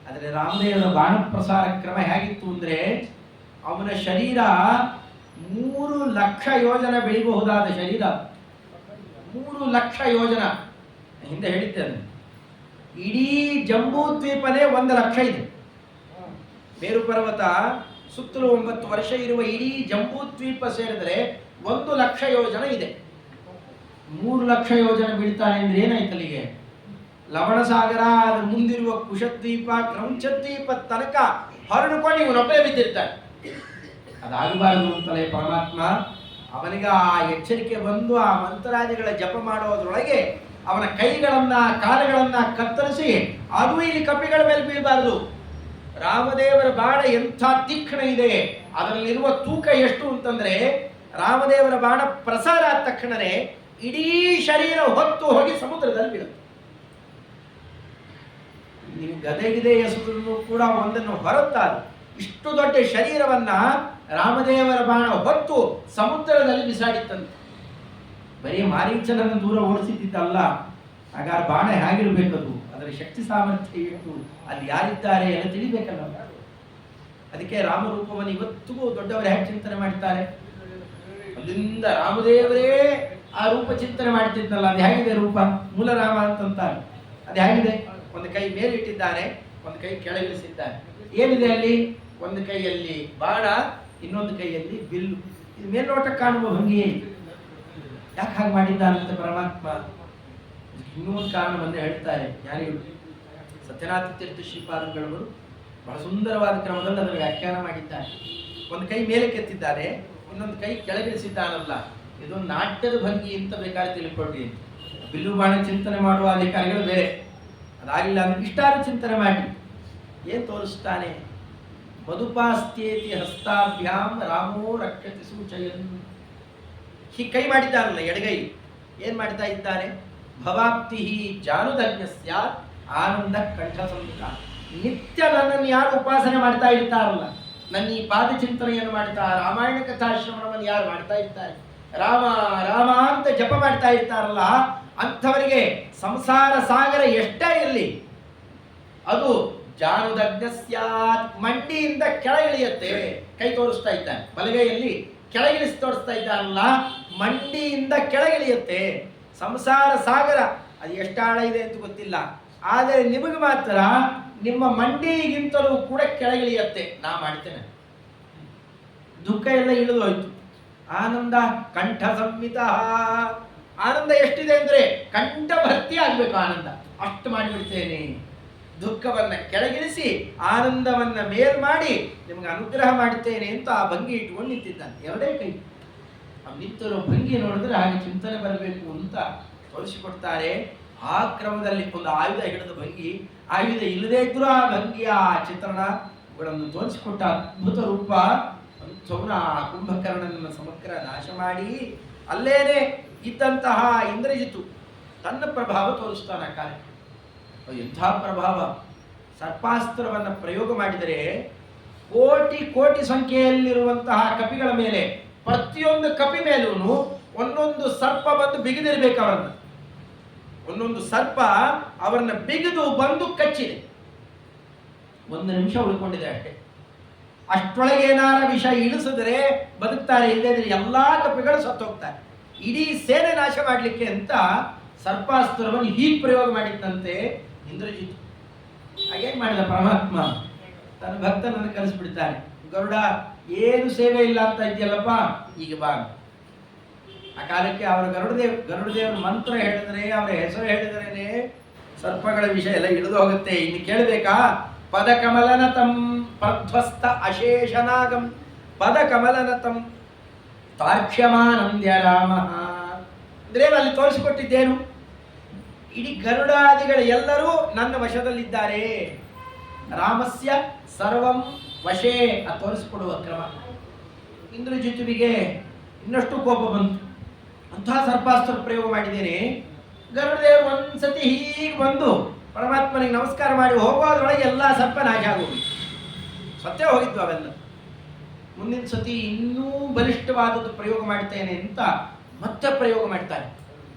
ಆದರೆ ರಾಮದೇವರ ಬಾಣ ಪ್ರಸಾರ ಕ್ರಮ ಹೇಗಿತ್ತು ಅಂದ್ರೆ, ಅವನ ಶರೀರ 3 ಲಕ್ಷ ಯೋಜನ ಬೆಳಿಬಹುದಾದ ಶರೀರ. 3 ಲಕ್ಷ ಯೋಜನ ಹಿಂದೆ ಹೇಳಿದ್ದೇನೆ. ಇಡೀ ಜಂಬೂ ದ್ವೀಪನೇ 1 ಲಕ್ಷ ಇದೆ. ಮೇರು ಪರ್ವತ ಸುತ್ತಲೂ 9 ವರ್ಷ ಇರುವ ಇಡೀ ಜಂಬೂ ದ್ವೀಪ ಸೇರಿದ್ರೆ 1 ಲಕ್ಷ ಯೋಜನ ಇದೆ. 3 ಲಕ್ಷ ಯೋಜನ ಬೀಳ್ತಾನೆ ಅಂದ್ರೆ ಏನಾಯ್ತು ಅಲ್ಲಿಗೆ? ಲವಣ ಸಾಗರ, ಅದ್ರ ಮುಂದಿರುವ ಕುಶದ್ವೀಪ, ಕ್ರೌಂಚದ್ವೀಪ ತನಕ ಹೊರಡ್ಕೊಂಡು ಇವನೊಬ್ಬೇ ಬಿದ್ದಿರ್ತಾನೆ. ಅದಾಗಬಾರದು ಅಂತಲೇ ಪರಮಾತ್ಮ ಅವನಿಗೆ ಆ ಎಚ್ಚರಿಕೆ ಬಂದು ಆ ಮಂತ್ರಾದಿಗಳ ಜಪ ಮಾಡೋದ್ರೊಳಗೆ ಅವನ ಕೈಗಳನ್ನ ಕಾಲುಗಳನ್ನ ಕತ್ತರಿಸಿ ಅದು ಇಲ್ಲಿ ಕಪಿಗಳ ಮೇಲೆ ಬೀಳಬಾರದು. ರಾಮದೇವರ ಬಾಣ ಎಂಥ ತೀಕ್ಷ್ಣ ಇದೆ, ಅದರಲ್ಲಿರುವ ತೂಕ ಎಷ್ಟು ಅಂತಂದ್ರೆ ರಾಮದೇವರ ಬಾಣ ಪ್ರಸಾರ ಆದ ತಕ್ಷಣವೇ ಇಡೀ ಶರೀರ ಹೊತ್ತು ಹೋಗಿ ಸಮುದ್ರದಲ್ಲಿ ಬೀಳುತ್ತೆ. ನೀವು ಗದೆಗಿದೆ ಎಸೆದ್ರು ಕೂಡ ಒಂದನ್ನು ಹೊರತಾರೆ. ಇಷ್ಟು ದೊಡ್ಡ ಶರೀರವನ್ನ ರಾಮದೇವರ ಬಾಣ ಹೊತ್ತು ಸಮುದ್ರದಲ್ಲಿ ಬಿಸಾಡಿತ್ತಂತೆ. ಬರೀ ಮಾರೀಚನನ್ನು ದೂರ ಓಡಿಸಿದ್ದಲ್ಲ, ಹಾಗಾದ್ರೆ ಬಾಣ ಹೇಗಿರ್ಬೇಕದು, ಅದರ ಶಕ್ತಿ ಸಾಮರ್ಥ್ಯ ಎಷ್ಟು, ಅಲ್ಲಿ ಯಾರಿದ್ದಾರೆ ಎಲ್ಲ ತಿಳಿಬೇಕಲ್ಲ. ಅದಕ್ಕೆ ರಾಮರೂಪವನ್ನು ಇವತ್ತಿಗೂ ದೊಡ್ಡವರು ಹೇಗೆ ಚಿಂತನೆ ಮಾಡ್ತಾರೆ. ಅಲ್ಲಿಂದ ರಾಮದೇವರೇ ಆ ರೂಪ ಚಿಂತನೆ ಮಾಡ್ತಿದ್ನಲ್ಲ, ಅದು ಹೇಗಿದೆ ರೂಪ, ಮೂಲ ರಾಮ ಅಂತಂತಾರೆ. ಅದು ಹೇಗಿದೆ, ಒಂದು ಕೈ ಮೇಲಿಟ್ಟಿದ್ದಾನೆ, ಒಂದು ಕೈ ಕೆಳಗಿಳಿಸಿದ್ದಾನೆ. ಏನಿದೆ ಅಲ್ಲಿ, ಒಂದು ಕೈಯಲ್ಲಿ ಬಾಣ, ಇನ್ನೊಂದು ಕೈಯಲ್ಲಿ ಬಿಲ್ಲು. ಇದು ಮೇಲ್ನೋಟಕ್ಕೆ ಕಾಣುವ ಭಂಗಿ. ಯಾಕೆ ಹಾಗೆ ಮಾಡಿದ್ದಾನಂತೆ ಪರಮಾತ್ಮ? ಇನ್ನೊಂದು ಕಾರಣವನ್ನು ಹೇಳ್ತಾರೆ ಯಾರಿಗೂ. ಸತ್ಯನಾಥ ತೀರ್ಥ ಶ್ರೀಪಾದಂಗಳವರು ಬಹಳ ಸುಂದರವಾದ ಕ್ರಮದಲ್ಲಿ ಅದನ್ನು ವ್ಯಾಖ್ಯಾನ ಮಾಡಿದ್ದಾರೆ. ಒಂದು ಕೈ ಮೇಲೆ ಕೆತ್ತಿದ್ದಾರೆ, ಇನ್ನೊಂದು ಕೈ ಕೆಳಗಿಳಿಸಿದ್ದಾನಲ್ಲ, ಇದೊಂದು ನಾಟ್ಯದ ಭಂಗಿ ಅಂತ ಬೇಕಾದ್ರೆ ತಿಳ್ಕೊಳ್ಳಿ. ಬಿಲ್ಲು ಬಾಣ ಚಿಂತನೆ ಮಾಡುವ ಅಧಿಕಾರಿಗಳು ಬೇರೆ, ಅದಾಗಿಲ್ಲ ಅಂದ್ರೆ ಇಷ್ಟಾರು ಚಿಂತನೆ ಮಾಡಿ ಏನ್ ತೋರಿಸ್ತಾನೆ. ಮಧುಪಾಸ್ತ್ಯೇತಿ ಹಸ್ತಾಭ್ಯಾಂ ರಾಮೋ ರಕ್ಷತಿ ಸೂಚಯನ್. ಹೀಗೆ ಕೈ ಮಾಡಿದ್ದಾನಲ್ಲ ಎಡಗೈ, ಏನ್ ಮಾಡ್ತಾ ಇದ್ದಾನೆ, ಭವಾಪ್ತಿ ಜಾನುದಜ್ಞ ಸ್ಯಾತ್ ಆನಂದ ಕಂಠ ಸಂಹಿತ. ನಿತ್ಯ ನನ್ನನ್ನು ಯಾರು ಉಪಾಸನೆ ಮಾಡ್ತಾ ಇರ್ತಾರಲ್ಲ, ನನ್ನ ಈ ಪಾದ ಚಿಂತನೆಯನ್ನು ಮಾಡ್ತಾ, ರಾಮಾಯಣ ಕಥಾಶ್ರವಣವನ್ನು ಯಾರು ಮಾಡ್ತಾ ಇರ್ತಾರೆ, ರಾಮ ರಾಮ ಅಂತ ಜಪ ಮಾಡ್ತಾ ಇರ್ತಾರಲ್ಲ, ಅಂಥವರಿಗೆ ಸಂಸಾರ ಸಾಗರ ಎಷ್ಟೇ ಇರಲಿ ಅದು ಜಾನುದಗ್ನ ಸ್ಯಾತ್, ಮಂಡಿಯಿಂದ ಕೆಳಗಿಳಿಯುತ್ತೆ. ಕೈ ತೋರಿಸ್ತಾ ಇದ್ದಾನೆ, ಬಲಗೈಯಲ್ಲಿ ಕೆಳಗಿಳಿಸಿ ತೋರಿಸ್ತಾ ಇದ್ದಾನಲ್ಲ, ಮಂಡಿಯಿಂದ ಕೆಳಗಿಳಿಯುತ್ತೆ. ಸಂಸಾರ ಸಾಗರ ಅದು ಎಷ್ಟು ಆಳ ಇದೆ ಅಂತ ಗೊತ್ತಿಲ್ಲ, ಆದರೆ ನಿಮಗೆ ಮಾತ್ರ ನಿಮ್ಮ ಮಂಡಿಗಿಂತಲೂ ಕೂಡ ಕೆಳಗಿಳಿಯುತ್ತೆ. ನಾ ಮಾಡ್ತೇನೆ. ದುಃಖ ಎಲ್ಲ ಇಳಿದು ಹೋಯ್ತು. ಆನಂದ ಕಂಠ ಸಂಹಿತ. ಆನಂದ ಎಷ್ಟಿದೆ ಅಂದ್ರೆ ಕಂಠ ಭರ್ತಿ ಆಗ್ಬೇಕು ಆನಂದ, ಅಷ್ಟು ಮಾಡಿಬಿಡ್ತೇನೆ. ದುಃಖವನ್ನ ಕೆಳಗಿಳಿಸಿ ಆನಂದವನ್ನ ಮೇಲ್ ಮಾಡಿ ನಿಮ್ಗೆ ಅನುಗ್ರಹ ಮಾಡುತ್ತೇನೆ ಅಂತ ಆ ಭಂಗಿ ಇಟ್ಕೊಂಡು ನಿಂತಿದ್ದಾನೆ. ಎರಡೇ ಕೈ. ಆ ನಿಂತಿರೋ ಭಂಗಿ ನೋಡಿದ್ರೆ ಹಾಗೆ ಚಿಂತನೆ ಬರಬೇಕು ಅಂತ ತೋರಿಸಿಕೊಡ್ತಾರೆ. ಆ ಕ್ರಮದಲ್ಲಿ ಒಂದು ಆಯುಧ ಹಿಡಿದ ಭಂಗಿ, ಆಯುಧ ಇಲ್ಲದೇ ಇದ್ರೂ ಆ ಭಂಗಿಯ ಚಿತ್ರಣಗಳನ್ನು ತೋರಿಸಿಕೊಟ್ಟ ಅದ್ಭುತ ರೂಪ. ಸೌನ ಕುಂಭಕರ್ಣನನ್ನು ಸಮಗ್ರ ನಾಶ ಮಾಡಿ ಅಲ್ಲೇನೆ ಇದ್ದಂತಹ ಇಂದ್ರಜಿತು ತನ್ನ ಪ್ರಭಾವ ತೋರಿಸ್ತಾನೆ. ಕಾಲ ಎಂಥ ಪ್ರಭಾವ! ಸರ್ಪಾಸ್ತ್ರವನ್ನು ಪ್ರಯೋಗ ಮಾಡಿದರೆ ಕೋಟಿ ಕೋಟಿ ಸಂಖ್ಯೆಯಲ್ಲಿರುವಂತಹ ಕಪಿಗಳ ಮೇಲೆ, ಪ್ರತಿಯೊಂದು ಕಪಿ ಮೇಲೂ ಒಂದೊಂದು ಸರ್ಪ ಬಂದು ಬಿಗಿದಿರ್ಬೇಕು. ಅವರನ್ನ ಒಂದೊಂದು ಸರ್ಪ ಅವರನ್ನ ಬಿಗಿದು ಬಂದು ಕಚ್ಚಿದೆ. 1 ನಿಮಿಷ ಉಳ್ಕೊಂಡಿದೆ ಅಷ್ಟೇ. ಅಷ್ಟೊಳಗೆ ಏನಾರ ವಿಷ ಇಳಿಸಿದ್ರೆ ಬದುಕ್ತಾರೆ, ಇಲ್ಲದ್ರೆ ಎಲ್ಲಾ ಕಪಿಗಳು ಸತ್ತೋಗ್ತಾರೆ. ಇಡೀ ಸೇನೆ ನಾಶ ಮಾಡಲಿಕ್ಕೆ ಅಂತ ಸರ್ಪಾಸ್ತ್ರವನ್ನು ಹೀಗೆ ಪ್ರಯೋಗ ಮಾಡಿದ್ದಂತೆ ಇಂದ್ರಜಿತ್. ಹಾಗೇನ್ ಮಾಡಿದ ಪರಮಾತ್ಮ, ತನ್ನ ಭಕ್ತನನ್ನು ಕಲಿಸ್ಬಿಡ್ತಾನೆ. ಗರುಡ, ಏನು ಸೇವೆ ಇಲ್ಲ ಅಂತ ಇದೆಯಲ್ಲಪ್ಪ, ಈಗ ಬಾ. ಆ ಕಾಲಕ್ಕೆ ಅವರ ಗರುಡದೇವರ ಮಂತ್ರ ಹೇಳಿದ್ರೆ, ಅವರ ಹೆಸರು ಹೇಳಿದ್ರೇನೆ ಸರ್ಪಗಳ ವಿಷಯ ಎಲ್ಲ ಇಳಿದು ಹೋಗುತ್ತೆ. ಇನ್ನು ಕೇಳಬೇಕಾ? ಪದಕಮಲನತಂ ಪ್ರಧ್ವಸ್ತ ಅಶೇಷನಾಗಂ ಪದಕಮಲನತಂ ತಾರ್ಕ್ಷ್ಯಮಾನಂದ್ಯ ರಾಮ ಅಂದ್ರೆ ಅಲ್ಲಿ ತೋರಿಸಿಕೊಟ್ಟಿದ್ದೇನು? ಇಡೀ ಗರುಡಾದಿಗಳು ಎಲ್ಲರೂ ನನ್ನ ವಶದಲ್ಲಿದ್ದಾರೆ. ರಾಮಸ್ಯ ಸರ್ವಂ ವಶೇ ಅದು ತೋರಿಸಿಕೊಡುವ ಕ್ರಮ. ಇಂದ್ರಜಿತುವಿಗೆ ಇನ್ನಷ್ಟು ಕೋಪ ಬಂತು. ಅಂತಹ ಸರ್ಪಾಸ್ತ್ರ ಪ್ರಯೋಗ ಮಾಡಿದ್ದೇನೆ. ಗರುಡದೇವರು ಒಂದ್ಸತಿ ಹೀಗೆ ಬಂದು ಪರಮಾತ್ಮನಿಗೆ ನಮಸ್ಕಾರ ಮಾಡಿ ಹೋಗೋದ್ರೊಳಗೆ ಎಲ್ಲ ಸರ್ಪ ನಾಶ ಆಗೋಗಿ ಸತ್ಯ ಹೋಗಿದ್ವು ಅವೆಲ್ಲ. ಮುಂದಿನ ಸತಿ ಇನ್ನೂ ಬಲಿಷ್ಠವಾದದ್ದು ಪ್ರಯೋಗ ಮಾಡ್ತೇನೆ ಅಂತ ಮತ್ತೆ ಪ್ರಯೋಗ ಮಾಡ್ತಾರೆ.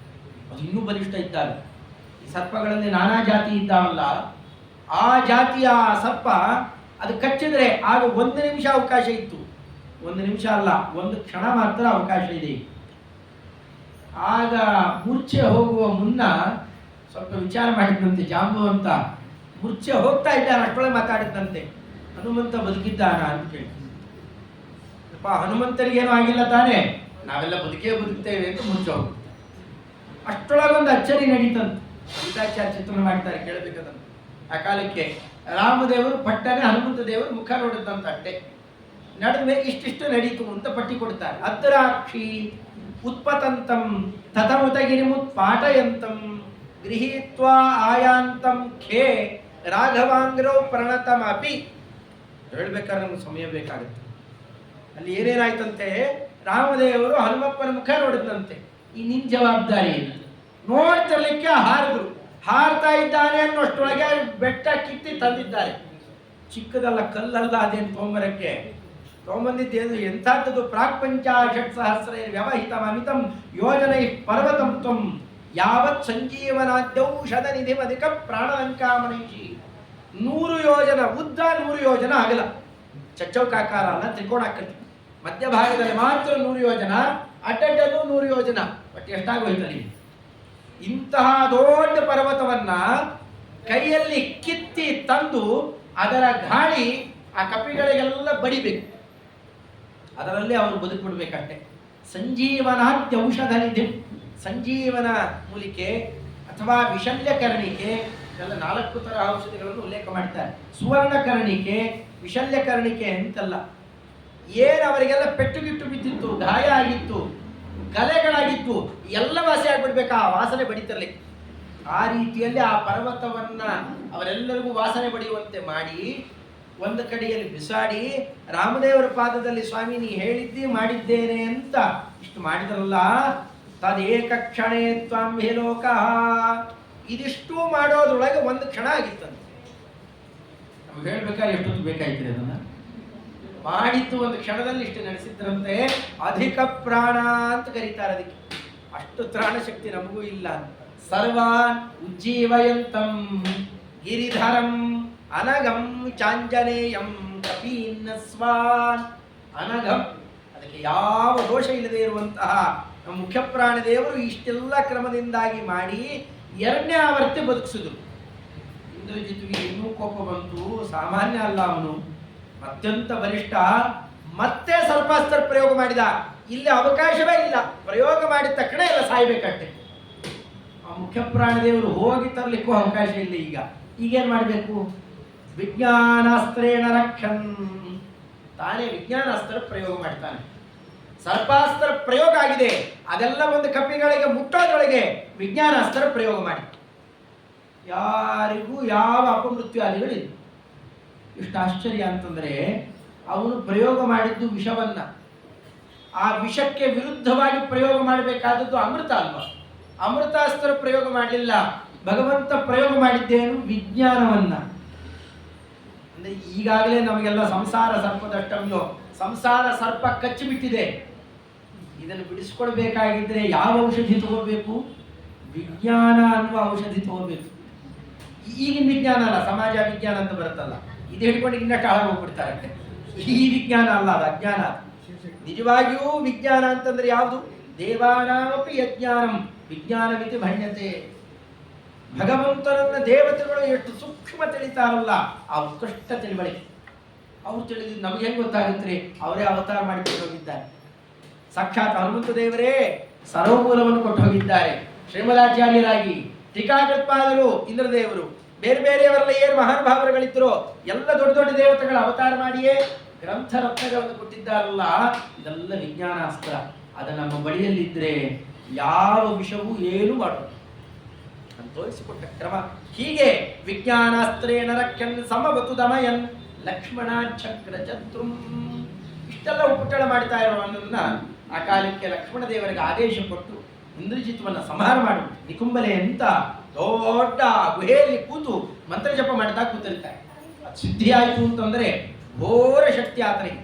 ಅದು ಇನ್ನೂ ಬಲಿಷ್ಠ ಇದ್ದಾರೆ. ಈ ಸರ್ಪಗಳಲ್ಲಿ ನಾನಾ ಜಾತಿ ಇದ್ದಾವಲ್ಲ, ಆ ಜಾತಿಯ ಸರ್ಪ ಅದು ಕಚ್ಚಿದ್ರೆ ಆಗ 1 ನಿಮಿಷ ಅವಕಾಶ ಇತ್ತು. 1 ನಿಮಿಷ ಅಲ್ಲ, 1 ಕ್ಷಣ ಮಾತ್ರ ಅವಕಾಶ ಇದೆ. ಆಗ ಮೂರ್ಛೆ ಹೋಗುವ ಮುನ್ನ ಸ್ವಲ್ಪ ವಿಚಾರ ಮಾಡಿದಂತೆ ಜಾಂಬುವಂತ. ಮೂರ್ಛೆ ಹೋಗ್ತಾ ಇದ್ದಾನೆ, ಅಷ್ಟೊಳಗೆ ಮಾತಾಡಿದಂತೆ, ಹನುಮಂತ ಬದುಕಿದ್ದಾನ ಅಂತ ಕೇಳಿ. ಹನುಮಂತನಿಗೇನು ಆಗಿಲ್ಲ ತಾನೇ, ನಾವೆಲ್ಲ ಬದುಕ್ತೇವೆ ಅಂತ ಮುಂಚೆ ಹೋಗುತ್ತೆ. ಅಷ್ಟೊಳಗೊಂದು ಅಚ್ಚರಿ ನಡೀತಂತೆ. ಗೀತಾಚಾರ್ಯ ಚಿತ್ರಣ ಮಾಡ್ತಾರೆ, ಕೇಳಬೇಕಂತ. ಆ ಕಾಲಕ್ಕೆ ರಾಮದೇವರು ಪಟ್ಟನೆ ಹನುಮಂತ ದೇವರು ಮುಖ ನೋಡಿದಂತ ಅಟ್ಟೆ ನಡೆದ ಮೇಲೆ ಇಷ್ಟಿಷ್ಟು ನಡೀತು ಅಂತ ಪಟ್ಟಿ ಕೊಡ್ತಾರೆ. ಅದ್ರಾಕ್ಷಿ ಉತ್ಪತಂತಂ ತತಮುತಗಿರಿಮುತ್ ಪಾಠಯಂತಂ ಗೃಹೀತ್ವಾ ಆಯಾಂತಂ ಖೇ ರಾಘವಾಂಗ್ರೌ ಪ್ರಣತಮಪಿ. ಹೇಳ್ಬೇಕಾದ್ರೆ ನಮ್ಗೆ ಸಮಯ ಬೇಕಾಗುತ್ತೆ. ಅಲ್ಲಿ ಏನೇನಾಯ್ತಂತೆ, ರಾಮದೇವರು ಹನುಮಪ್ಪನ ಮುಖ ನೋಡಿದಂತೆ, ಈ ನಿನ್ ಜವಾಬ್ದಾರಿ ಏನು? ನೋಡ್ತಿರ್ಲಿಕ್ಕೆ ಹಾರಿದ್ರು. ಹಾರ್ತಾ ಇದ್ದಾನೆ ಅನ್ನೋಷ್ಟೊಳಗೆ ಬೆಟ್ಟ ಕಿತ್ತಿ ತಂದಿದ್ದಾರೆ. ಚಿಕ್ಕದಲ್ಲ, ಕಲ್ಲಲ್ಲ, ಅದೇನು ತೊಂಬರಕ್ಕೆ ತೊಂಬಂದಿದ್ದೇನು ಎಂಥದ್ದು? ಪ್ರಾಕ್ಪಂಚಾಷಟ್ ಸಹಸ್ರ ವ್ಯವಹಿತ ಅಮಿತಂ ಯೋಜನೈ ಪರ್ವತಂ ತ್ವಂ ಯಾವತ್ ಸಂಜೀವನಾದ್ಯೌಷಧ ನಿಧಿ ಅಧಿಕ ಪ್ರಾಣಲಂಕಾಮನೈಷಿ. 100 ಯೋಜನ ಉದ್ದ, 100 ಯೋಜನ ಅಗಲ, ಚಚ್ಚೌಕಾಕಾರ ಅಲ್ಲ, ತ್ರಿಕೋಣಾಕೃತಿ. ಮಧ್ಯಭಾಗದಲ್ಲಿ ಮಾತ್ರ 100 ಯೋಜನ, ಅಡ್ಡಡ್ಡಲ್ಲೂ 100 ಯೋಜನ. ಬಟ್ ಎಷ್ಟಾಗೋಯ್ತಲ್ಲಿ? ಇಂತಹ ದೊಡ್ಡ ಪರ್ವತವನ್ನ ಕೈಯಲ್ಲಿ ಕಿತ್ತಿ ತಂದು ಅದರ ಗಾಳಿ ಆ ಕಪಿಗಳಿಗೆಲ್ಲ ಬಡಿಬೇಕು. ಅದರಲ್ಲಿ ಅವರು ಬದುಕ್ಬಿಡ್ಬೇಕಷ್ಟೆ. ಸಂಜೀವನಾದ್ಯೌಷಧ ನಿಧಿ, ಸಂಜೀವನ ಮೂಲಿಕೆ ಅಥವಾ ವಿಶಲ್ಯಕರ್ಣಿಕೆ, ಎಲ್ಲ 4 ಥರ ಔಷಧಿಗಳನ್ನು ಉಲ್ಲೇಖ ಮಾಡ್ತಾರೆ. ಸುವರ್ಣಕರ್ಣಿಕೆ, ವಿಶಲ್ಯಕರ್ಣಿಕೆ ಅಂತಲ್ಲ. ಏನು ಅವರಿಗೆಲ್ಲ ಪೆಟ್ಟುಗಿಟ್ಟು ಬಿದ್ದಿತ್ತು, ಗಾಯ ಆಗಿತ್ತು, ಕಲೆಗಳಾಗಿತ್ತು, ಎಲ್ಲ ವಾಸಿ ಆಗ್ಬಿಡ್ಬೇಕಾ ಆ ವಾಸನೆ ಬಡಿತಿರ್ಲಿ. ಆ ರೀತಿಯಲ್ಲಿ ಆ ಪರ್ವತವನ್ನ ಅವರೆಲ್ಲರಿಗೂ ವಾಸನೆ ಬಡಿಯುವಂತೆ ಮಾಡಿ ಒಂದು ಕಡೆಯಲ್ಲಿ ಬಿಸಾಡಿ ರಾಮದೇವರ ಪಾದದಲ್ಲಿ ಸ್ವಾಮಿ ನೀ ಹೇಳಿದ್ದಿ ಮಾಡಿದ್ದೇನೆ ಅಂತ ಇಷ್ಟು ಮಾಡಿದ್ರಲ್ಲ, ತದೇಕ ಕ್ಷಣೇ ತ್ವಾಂ ಹಿ ಲೋಕ. ಇದಿಷ್ಟು ಮಾಡೋದ್ರೊಳಗೆ ಒಂದು ಕ್ಷಣ ಆಗಿತ್ತಂತೆ. ನಮ್ಗೆ ಹೇಳ್ಬೇಕಾದ್ರೆ ಎಷ್ಟೊತ್ತು ಬೇಕಾಯ್ತಿದೆ ಅದನ್ನ ಮಾಡಿದ್ದು ಒಂದು ಕ್ಷಣದಲ್ಲಿ ಇಷ್ಟು ನಡೆಸಿದ್ರಂತೆ. ಅಧಿಕ ಪ್ರಾಣ ಅಂತ ಕರೀತಾರೆ ಅದಕ್ಕೆ. ಅಷ್ಟು ತ್ರಾಣ ಶಕ್ತಿ ನಮಗೂ ಇಲ್ಲ. ಸರ್ವಾನ್ ಉಜ್ಜೀವಯಂತಂ ಗಿರಿಧರಂ ಅನಗಂ ಚಾಂಜನೇಯಂ ಕಪೀನ್ನ ಸ್ವಾನ್. ಅನಗಂ, ಅದಕ್ಕೆ ಯಾವ ದೋಷ ಇಲ್ಲದೆ ಇರುವಂತಹ ನಮ್ಮ ಮುಖ್ಯ ಪ್ರಾಣದೇವರು ಇಷ್ಟೆಲ್ಲ ಕ್ರಮದಿಂದಾಗಿ ಮಾಡಿ 2ನೇ ಆವರ್ತಿ ಬದುಕಿಸಿದ್ರು. ಇಂದ್ರಜಿತ್ಗೆ ಇನ್ನೂ ಕೋಪ ಬಂತು. ಸಾಮಾನ್ಯ ಅಲ್ಲ ಅವನು, ಅತ್ಯಂತ ಬಲಿಷ್ಠ. ಮತ್ತೆ ಸರ್ಪಾಸ್ತ್ರ ಪ್ರಯೋಗ ಮಾಡಿದ. ಇಲ್ಲಿ ಅವಕಾಶವೇ ಇಲ್ಲ. ಪ್ರಯೋಗ ಮಾಡಿದ ತಕ್ಷಣ ಎಲ್ಲ ಸಾಯ್ಬೇಕಷ್ಟೆ. ಆ ಮುಖ್ಯ ಪ್ರಾಣದೇವರು ಹೋಗಿ ತರಲಿಕ್ಕೂ ಅವಕಾಶ ಇಲ್ಲ. ಈಗೇನ್ ಮಾಡಬೇಕು? ವಿಜ್ಞಾನಾಸ್ತ್ರೇಣ ರಕ್ಷನ್. ತಾನೇ ವಿಜ್ಞಾನಾಸ್ತ್ರ ಪ್ರಯೋಗ ಮಾಡ್ತಾನೆ. ಸರ್ಪಾಸ್ತ್ರ ಪ್ರಯೋಗ ಆಗಿದೆ, ಅದೆಲ್ಲ ಒಂದು ಕಪಿಗಳಿಗೆ ಮುಟ್ಟೋದ್ರೊಳಗೆ ವಿಜ್ಞಾನಾಸ್ತ್ರ ಪ್ರಯೋಗ ಮಾಡಿ ಯಾರಿಗೂ ಯಾವ ಅಪಮೃತ್ಯು ಆದಿಗಳಿಲ್ಲ. ಇಷ್ಟು ಆಶ್ಚರ್ಯ ಅಂತಂದ್ರೆ, ಅವನು ಪ್ರಯೋಗ ಮಾಡಿದ್ದು ವಿಷವನ್ನ. ಆ ವಿಷಕ್ಕೆ ವಿರುದ್ಧವಾಗಿ ಪ್ರಯೋಗ ಮಾಡಬೇಕಾದದ್ದು ಅಮೃತ ಅಲ್ವಾ? ಅಮೃತಾಸ್ತ್ರ ಪ್ರಯೋಗ ಮಾಡಲಿಲ್ಲ. ಭಗವಂತ ಪ್ರಯೋಗ ಮಾಡಿದ್ದೇನು? ವಿಜ್ಞಾನವನ್ನ. ಅಂದ್ರೆ ಈಗಾಗಲೇ ನಮಗೆಲ್ಲ ಸಂಸಾರ ಸರ್ಪದಷ್ಟಮ್ಯೋ, ಸಂಸಾರ ಸರ್ಪ ಕಚ್ಚಿಬಿಟ್ಟಿದೆ. ಇದನ್ನು ಬಿಡಿಸ್ಕೊಳ್ಬೇಕಾಗಿದ್ರೆ ಯಾವ ಔಷಧಿ ತಗೋಬೇಕು? ವಿಜ್ಞಾನ ಅನ್ನುವ ಔಷಧಿ ತಗೋಬೇಕು. ಈಗಿನ ವಿಜ್ಞಾನ ಅಲ್ಲ, ಸಮಾಜ ವಿಜ್ಞಾನ ಅಂತ ಬರುತ್ತಲ್ಲ, ಇದು ಹಿಡ್ಕೊಂಡು ಇನ್ನಷ್ಟು ಹಾಳಾಗೋಗ್ಬಿಡ್ತಾರೆ. ಈ ವಿಜ್ಞಾನ ಅಲ್ಲ, ಅದು ಅಜ್ಞಾನ. ನಿಜವಾಗಿಯೂ ವಿಜ್ಞಾನ ಅಂತಂದ್ರೆ ಯಾವುದು? ದೇವಾನಾಮಪಿ ಯಜ್ಞಾನಂ ವಿಜ್ಞಾನವಿತಿ ಭಣ್ಯತೆ. ಭಗವಂತನನ್ನ ದೇವತೆಗಳು ಎಷ್ಟು ಸೂಕ್ಷ್ಮ ತಿಳಿತಾರಲ್ಲ, ಆ ಉತ್ಕೃಷ್ಟ ತಿಳುವಳಿಕೆ. ಅವ್ರು ತಿಳಿದಿದ್ದು ನಮ್ಗೆ ಹೆಂಗೆ ಗೊತ್ತಾಗುತ್ತೆ? ಅವರೇ ಅವತಾರ ಮಾಡಿಕೊಂಡು ಹೋಗಿದ್ದಾರೆ. ಸಾಕ್ಷಾತ್ ಹನುಮಂತ ದೇವರೇ ಸರ್ವಮೂಲವನ್ನು ಕೊಟ್ಟು ಹೋಗಿದ್ದಾರೆ. ಶ್ರೀಮದಾಚಾರ್ಯರಾಗಿ ಟೀಕಾಕೃತ್ಪಾದರು, ಇಂದ್ರದೇವರು, ಬೇರೆ ಬೇರೆಯವರೆಲ್ಲ ಏನು ಮಹಾನುಭಾವರುಗಳಿದ್ದರೋ ಎಲ್ಲ ದೊಡ್ಡ ದೊಡ್ಡ ದೇವತೆಗಳ ಅವತಾರ ಮಾಡಿಯೇ ಗ್ರಂಥ ರತ್ನಗಳನ್ನು ಕೊಟ್ಟಿದ್ದಾರಲ್ಲ. ಇದೆಲ್ಲ ವಿಜ್ಞಾನಾಸ್ತ್ರ. ಅದು ನಮ್ಮ ಬಳಿಯಲ್ಲಿದ್ದರೆ ಯಾವ ವಿಷವೂ ಏನು ಮಾಡೋದು ಅಂತ ತೋರಿಸಿಕೊಟ್ಟ ಕ್ರಮ. ಹೀಗೆ ವಿಜ್ಞಾನಾಸ್ತ್ರೇಣ ರಕ್ಷನ್ ಸಮವತು ದಮಯನ್ ಲಕ್ಷ್ಮಣ ಚಕ್ರ ಚತುಂ. ಇಷ್ಟೆಲ್ಲ ಉಪಟಳ ಮಾಡ್ತಾ ಇರೋವನ್ನ ಆ ಕಾಲಕ್ಕೆ ಲಕ್ಷ್ಮಣ ದೇವರಿಗೆ ಆದೇಶ ಕೊಟ್ಟು ಇಂದ್ರಜಿತ್ವನ್ನ ಸಂಹಾರ ಮಾಡಿ ನಿಕುಂಬಲೆ ಅಂತ ದೊಡ್ಡ ಗುಹೆಯಲ್ಲಿ ಕೂತು ಮಂತ್ರ ಜಪ ಮಾಡ್ತಾ ಕೂತಿರ್ತಾರೆ. ಅದು ಸಿದ್ಧಿ ಆಯಿತು ಅಂತಂದ್ರೆ ಘೋರ ಶಕ್ತಿ ಆತನಿಗೆ.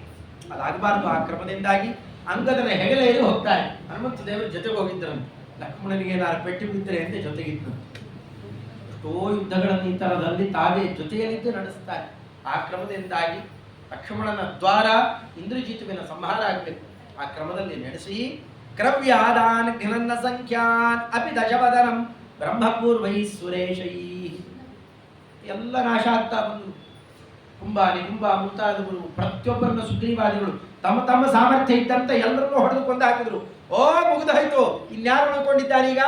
ಅದಾಗಬಾರ್ದು. ಆ ಕ್ರಮದಿಂದಾಗಿ ಅಂಗದನ ಹೆಗಲೆಯಲ್ಲಿ ಹೋಗ್ತಾರೆ. ಹನುಮಂತ ದೇವರು ಜೊತೆಗೆ ಹೋಗಿದ್ದರು. ಲಕ್ಷ್ಮಣನಿಗೆ ಏನಾದ್ರು ಪೆಟ್ಟು ಬಿದ್ದರೆ ಅಂತ ಜೊತೆಗಿದ್ರು. ಎಷ್ಟೋ ಯುದ್ಧಗಳನ್ನು ಈ ಥರದಲ್ಲಿ ತಾವೇ ಜೊತೆಯಲ್ಲಿದ್ದು ನಡೆಸ್ತಾರೆ. ಆ ಕ್ರಮದಿಂದಾಗಿ ಲಕ್ಷ್ಮಣನ ದ್ವಾರ ಇಂದ್ರಜಿತುವಿನ ಸಂಹಾರ ಆಗಬೇಕು. ಆ ಕ್ರಮದಲ್ಲಿ ನಡೆಸಿ ಕ್ರವ್ಯಾದಾನ್ ಘನನ್ನ ಸಂಖ್ಯಾನ್ ಅಪಿ ದಶವದನಂ ಬ್ರಹ್ಮಪೂರ್ವೈ ಸುರೇಶೈ ಎಲ್ಲ ನಾಶ ಆಗ್ತಾ ಬಂದರು. ಕುಂಭ ನಿಕುಂಭ ಮುಂತಾದವರು ಪ್ರತಿಯೊಬ್ಬರನ್ನ ಸುಗ್ರೀವಾದಿಗಳು ತಮ್ಮ ತಮ್ಮ ಸಾಮರ್ಥ್ಯ ಇದ್ದಂತ ಎಲ್ಲರನ್ನೂ ಹೊಡೆದು ಕೊಂದು ಹಾಕಿದ್ರು. ಓ ಮುಗಿದಾಯ್ತು, ಇನ್ಯಾರು ಉಳ್ಕೊಂಡಿದ್ದಾರೀಗ?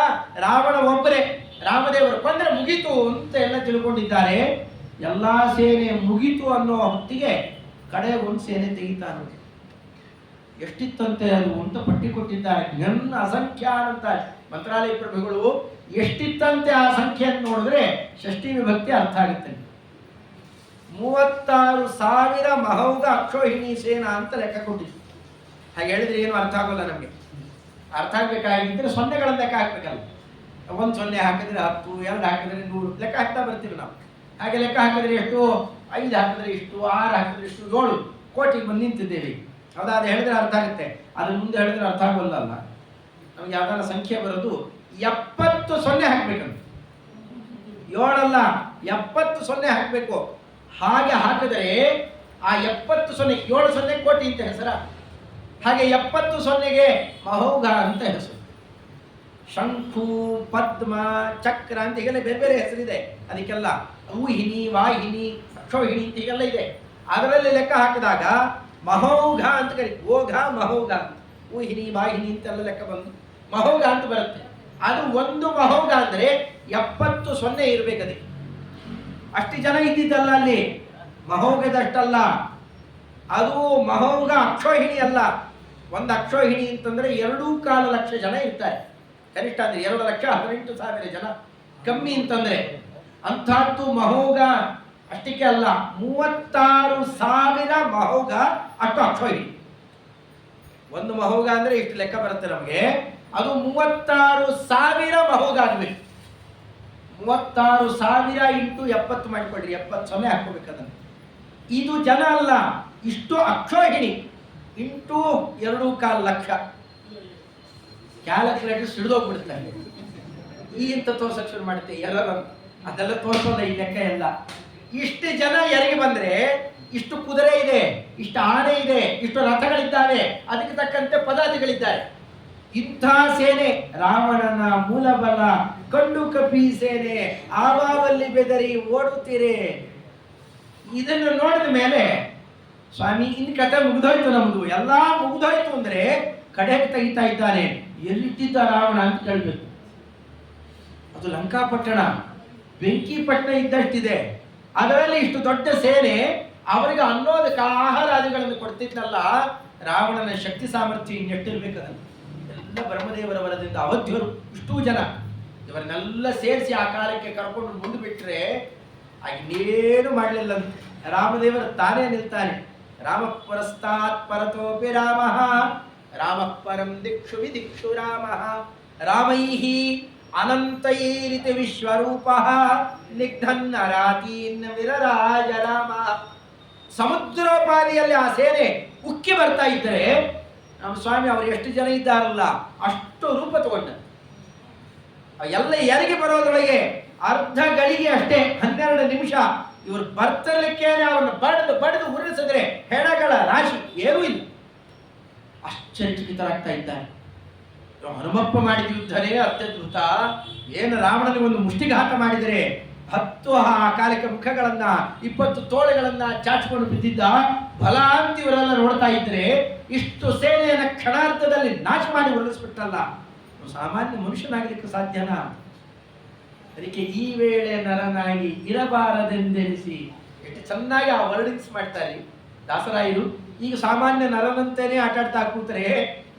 ರಾವಣ ಒಬ್ಬರೇ. ರಾಮದೇವರು ಕೊಂದ್ರೆ ಮುಗೀತು ಅಂತ ಎಲ್ಲ ತಿಳ್ಕೊಂಡಿದ್ದಾರೆ. ಎಲ್ಲಾ ಸೇನೆ ಮುಗೀತು ಅನ್ನೋ ಹೊತ್ತಿಗೆ ಕಡೆ ಒಂದು ಸೇನೆ ತೆಗಿತಾನೆ. ಎಷ್ಟಿತ್ತಂತೆ ಅದು ಅಂತ ಪಟ್ಟಿ ಕೊಟ್ಟಿದ್ದಾರೆ. ನನ್ನ ಅಸಂಖ್ಯಾನ ಅಂತ ಮಂತ್ರಾಲಯ ಪ್ರಭುಗಳು ಎಷ್ಟಿತ್ತಂತೆ ಆ ಸಂಖ್ಯೆಯನ್ನು ನೋಡಿದ್ರೆ ಷಷ್ಠಿ ವಿಭಕ್ತಿ ಅರ್ಥ ಆಗುತ್ತೆ. 36,000 ಮಹೌಗ ಅಕ್ಷೋಹಿಣಿ ಸೇನಾ ಅಂತ ಲೆಕ್ಕ ಕೊಟ್ಟಿದ್ರು. ಹಾಗೆ ಹೇಳಿದ್ರೆ ಏನು ಅರ್ಥ ಆಗೋಲ್ಲ ನಮಗೆ. ಅರ್ಥ ಆಗ್ಬೇಕಾಗಿದ್ದರೆ ಸೊನ್ನೆಗಳನ್ನು ಲೆಕ್ಕ ಹಾಕ್ಬೇಕಲ್ಲ. 1 0 ಹಾಕಿದ್ರೆ 10, 2 ಹಾಕಿದ್ರೆ 100 ಲೆಕ್ಕ ಹಾಕ್ತಾ ಬರ್ತೀವಿ ನಾವು. ಹಾಗೆ ಲೆಕ್ಕ ಹಾಕಿದ್ರೆ ಎಷ್ಟು, 5 ಹಾಕಿದ್ರೆ ಇಷ್ಟು, 6 ಹಾಕಿದ್ರೆ ಇಷ್ಟು, 7 ಕೋಟಿಗೆ ಬಂದು ನಿಂತಿದ್ದೇವೆ. ಹೌದಾ? ಅದು ಹೇಳಿದ್ರೆ ಅರ್ಥ ಆಗುತ್ತೆ, ಅದ್ರ ಮುಂದೆ ಹೇಳಿದ್ರೆ ಅರ್ಥ ಆಗೋಲ್ಲ. ನಮ್ಗೆ ಯಾವ್ದಾರ ಸಂಖ್ಯೆ ಬರೋದು 70 0 ಹಾಕ್ಬೇಕಂತ, 7 ಅಲ್ಲ 70 0 ಹಾಕಬೇಕು. ಹಾಗೆ ಹಾಕಿದರೆ ಆ 70 0, 7 0 ಕೋಟಿ ಅಂತ ಹೆಸರ. ಹಾಗೆ 70 0ಗೆ ಮಹೌಘ ಅಂತ ಹೆಸರು. ಶಂಖು, ಪದ್ಮ, ಚಕ್ರ ಅಂತ ಹೀಗೆಲ್ಲ ಬೇರೆ ಬೇರೆ ಹೆಸರಿದೆ ಅದಕ್ಕೆಲ್ಲ. ಊಹಿಣಿ, ವಾಹಿನಿ, ಅಕ್ಷೋಹಿಣಿ ಅಂತ ಹೀಗೆಲ್ಲ ಇದೆ. ಅದರಲ್ಲಿ ಲೆಕ್ಕ ಹಾಕಿದಾಗ ಮಹೌಘ ಅಂತ ಕರಿ, ಓಘ ಮಹೌಘ, ಊಹಿಣಿ ವಾಹಿನಿ ಅಂತೆಲ್ಲ ಲೆಕ್ಕ ಬಂದು ಮಹೌಘ ಅಂತ ಬರುತ್ತೆ. ಅದು ಒಂದು ಮಹೌಘ ಅಂದರೆ 70 0 ಇರಬೇಕು. ಅದಕ್ಕೆ ಅಷ್ಟು ಜನ ಇದ್ದಿದ್ದಲ್ಲ ಅಲ್ಲಿ, ಮಹೌಘದಷ್ಟಲ್ಲ ಅದು. ಮಹೌಘ ಅಕ್ಷೋಹಿಣಿ ಅಲ್ಲ. ಒಂದು ಅಕ್ಷೋಹಿಣಿ ಅಂತಂದ್ರೆ 2.25 ಲಕ್ಷ ಜನ ಇರ್ತಾರೆ ಕನಿಷ್ಠ. ಅಂದ್ರೆ 2,18,000 ಜನ ಕಮ್ಮಿ ಅಂತಂದ್ರೆ. ಅಂಥದ್ದು ಮಹೌಘ ಅಷ್ಟಕ್ಕೆ ಅಲ್ಲ, 36,000 ಮಹೌಘ ಅಷ್ಟು ಅಕ್ಷೋಹಿಣಿ. ಒಂದು ಮಹೌಘ ಅಂದ್ರೆ ಇಷ್ಟು ಲೆಕ್ಕ ಬರುತ್ತೆ ನಮಗೆ. ಅದು 36,000 ಮಹೌಘ ಆಗಬೇಕು. 36,000 ಇಂಟು 70 ಮಾಡಿಕೊಡ್ರಿ, 70 0 ಹಾಕೋಬೇಕು ಅದನ್ನು. ಇದು ಜನ ಅಲ್ಲ, ಇಷ್ಟು ಅಕ್ಷೋಹಿಣಿ ಇಂಟು 2.25 ಲಕ್ಷ. ಕ್ಯಾಲ್ಕುಲೇಟರ್ ಸಿಡಿದೋಗ್ಬಿಡುತ್ತೆ. ಈ ಇಂತ ತೋರ್ಸಕ್ಕೆ ಶುರು ಮಾಡುತ್ತೆ ಎಲ್ಲರೂ. ಅದೆಲ್ಲ ತೋರಿಸೋಲ್ಲ ಈ ಲೆಕ್ಕ ಎಲ್ಲ. ಇಷ್ಟು ಜನ ಯಾರಿಗೆ ಬಂದ್ರೆ ಇಷ್ಟು ಕುದುರೆ ಇದೆ, ಇಷ್ಟು ಆನೆ ಇದೆ, ಇಷ್ಟು ರಥಗಳಿದ್ದಾವೆ, ಅದಕ್ಕೆ ತಕ್ಕಂತೆ ಪದಾತಿಗಳಿದ್ದಾರೆ. ಇಂಥ ಸೇನೆ, ರಾವಣನ ಮೂಲಬಲ ಕಂಡು ಕಪಿ ಸೇನೆ, ಆವಾವಲ್ಲಿ ಬೆದರಿ ಓಡುತ್ತೀರಿ. ಇದನ್ನು ನೋಡಿದ ಮೇಲೆ ಸ್ವಾಮಿ ಇನ್ನು ಕಥೆ ಮುಗಿದೋಯ್ತು, ನಮ್ದು ಎಲ್ಲ ಮುಗಿದೋಯ್ತು ಅಂದ್ರೆ ಕಡೆಗೆ ತೆಗಿತಾ ಇದ್ದಾನೆ. ಎಲ್ಲಿಟ್ಟಿದ್ದ ರಾವಣ ಅಂತ ಕೇಳಬೇಕು. ಅದು ಲಂಕಾಪಟ್ಟಣ, ಬೆಂಕಿಪಟ್ಟಣ ಇದ್ದಷ್ಟಿದೆ. ಅದರಲ್ಲಿ ಇಷ್ಟು ದೊಡ್ಡ ಸೇನೆ, ಅವರಿಗೆ ಅನ್ನೋದಕ್ಕೆ ಆಹಾರಾದಿಗಳನ್ನು ಕೊಡ್ತಿದ್ನಲ್ಲ. ರಾವಣನ ಶಕ್ತಿ ಸಾಮರ್ಥ್ಯ ಇನ್ನೆಷ್ಟಿರ್ಬೇಕದನ್ನು. ಎಲ್ಲ ಬ್ರಹ್ಮದೇವರ ವರದಿಂದ ಅವಧ್ಯರು ಇಷ್ಟೂ ಜನ ಇವರನ್ನೆಲ್ಲ ಸೇರಿಸಿ ಆ ಕಾಲಕ್ಕೆ ಕರ್ಕೊಂಡು ಮುಂದೆ ಬಿಟ್ಟರೆ ಇನ್ನೇನು ಮಾಡಲಿಲ್ಲ. ರಾಮದೇವರು ತಾನೇ ನಿಲ್ತಾನೆ. ರಾಮ ಪರಸ್ತಾತ್ ಪರತೋಪಿ ರಾಮ, ರಾಮ ಪರಂ ದಿಕ್ಷು ವಿದಿಕ್ಷು ರಾಮ, ರಾಮೈಹಿ ಅನಂತೈರಿತಿ ವಿಶ್ವರೂಪ ನಿಗ್ಧನ್ನರಾತೀನ್ ವಿರರಾಜ ರಾಮ. ಸಮುದ್ರೋಪಾದಿಯಲ್ಲಿ ಆ ಸೇನೆ ಉಕ್ಕಿ ಬರ್ತಾ ಇದ್ದರೆ ನಮ್ಮ ಸ್ವಾಮಿ ಅವರು ಎಷ್ಟು ಜನ ಇದ್ದಾರಲ್ಲ ಅಷ್ಟು ರೂಪ ತಗೊಂಡ. ಎಲ್ಲ ಯಾರಿಗೆ ಬರೋದ್ರೊಳಗೆ ಅರ್ಧ ಗಳಿಗೆ ಅಷ್ಟೇ, 12 ನಿಮಿಷ. ಇವರು ಬರ್ತಲಿಕ್ಕೇನೆ ಅವ್ರನ್ನ ಬಡಿದು ಉರುಳಿಸಿದ್ರೆ ಹೆಣಗಳ ರಾಶಿ ಏನೂ ಇಲ್ಲ. ಆಶ್ಚರ್ಯಚಕಿತರಾಗ್ತಾ ಇದ್ದಾರೆ. ಹನುಮಪ್ಪ ಮಾಡಿದ ಯುದ್ಧನೇ ಅತ್ಯದ್ಭುತ. ಏನು ರಾವಣನಿಗೆ ಒಂದು ಮುಷ್ಟಿಘಾತ ಮಾಡಿದರೆ 10 ಆ ಕಾಲಕ್ಕೆ ಮುಖಗಳನ್ನ 20 ತೋಳುಗಳನ್ನ ಚಾಚಿಕೊಂಡು ಬಿದ್ದಿದ್ದ ಬಲ ಅಂತ ಇವರೆಲ್ಲ ನೋಡ್ತಾ ಇದ್ರೆ ಇಷ್ಟು ಸೇನೆಯನ್ನ ಕ್ಷಣಾರ್ಧದಲ್ಲಿ ನಾಶ ಮಾಡಿ ಉರುಳಿಸ್ಬಿಟ್ಟಲ್ಲ. ಸಾಮಾನ್ಯ ಮನುಷ್ಯನಾಗಲಿಕ್ಕೆ ಸಾಧ್ಯನಾ? ಅದಕ್ಕೆ ಈ ವೇಳೆ ನರನಾಗಿ ಇರಬಾರದೆಂದೆನಿಸಿ ಎಷ್ಟು ಚೆನ್ನಾಗಿ ಆ ವರ್ಡಿಂಗ್ಸ್ ಮಾಡ್ತಾರೆ ದಾಸರಾಯರು. ಈಗ ಸಾಮಾನ್ಯ ನರನಂತೆಯೇ ಆಟಾಡ್ತಾ ಕೂತ್ರೆ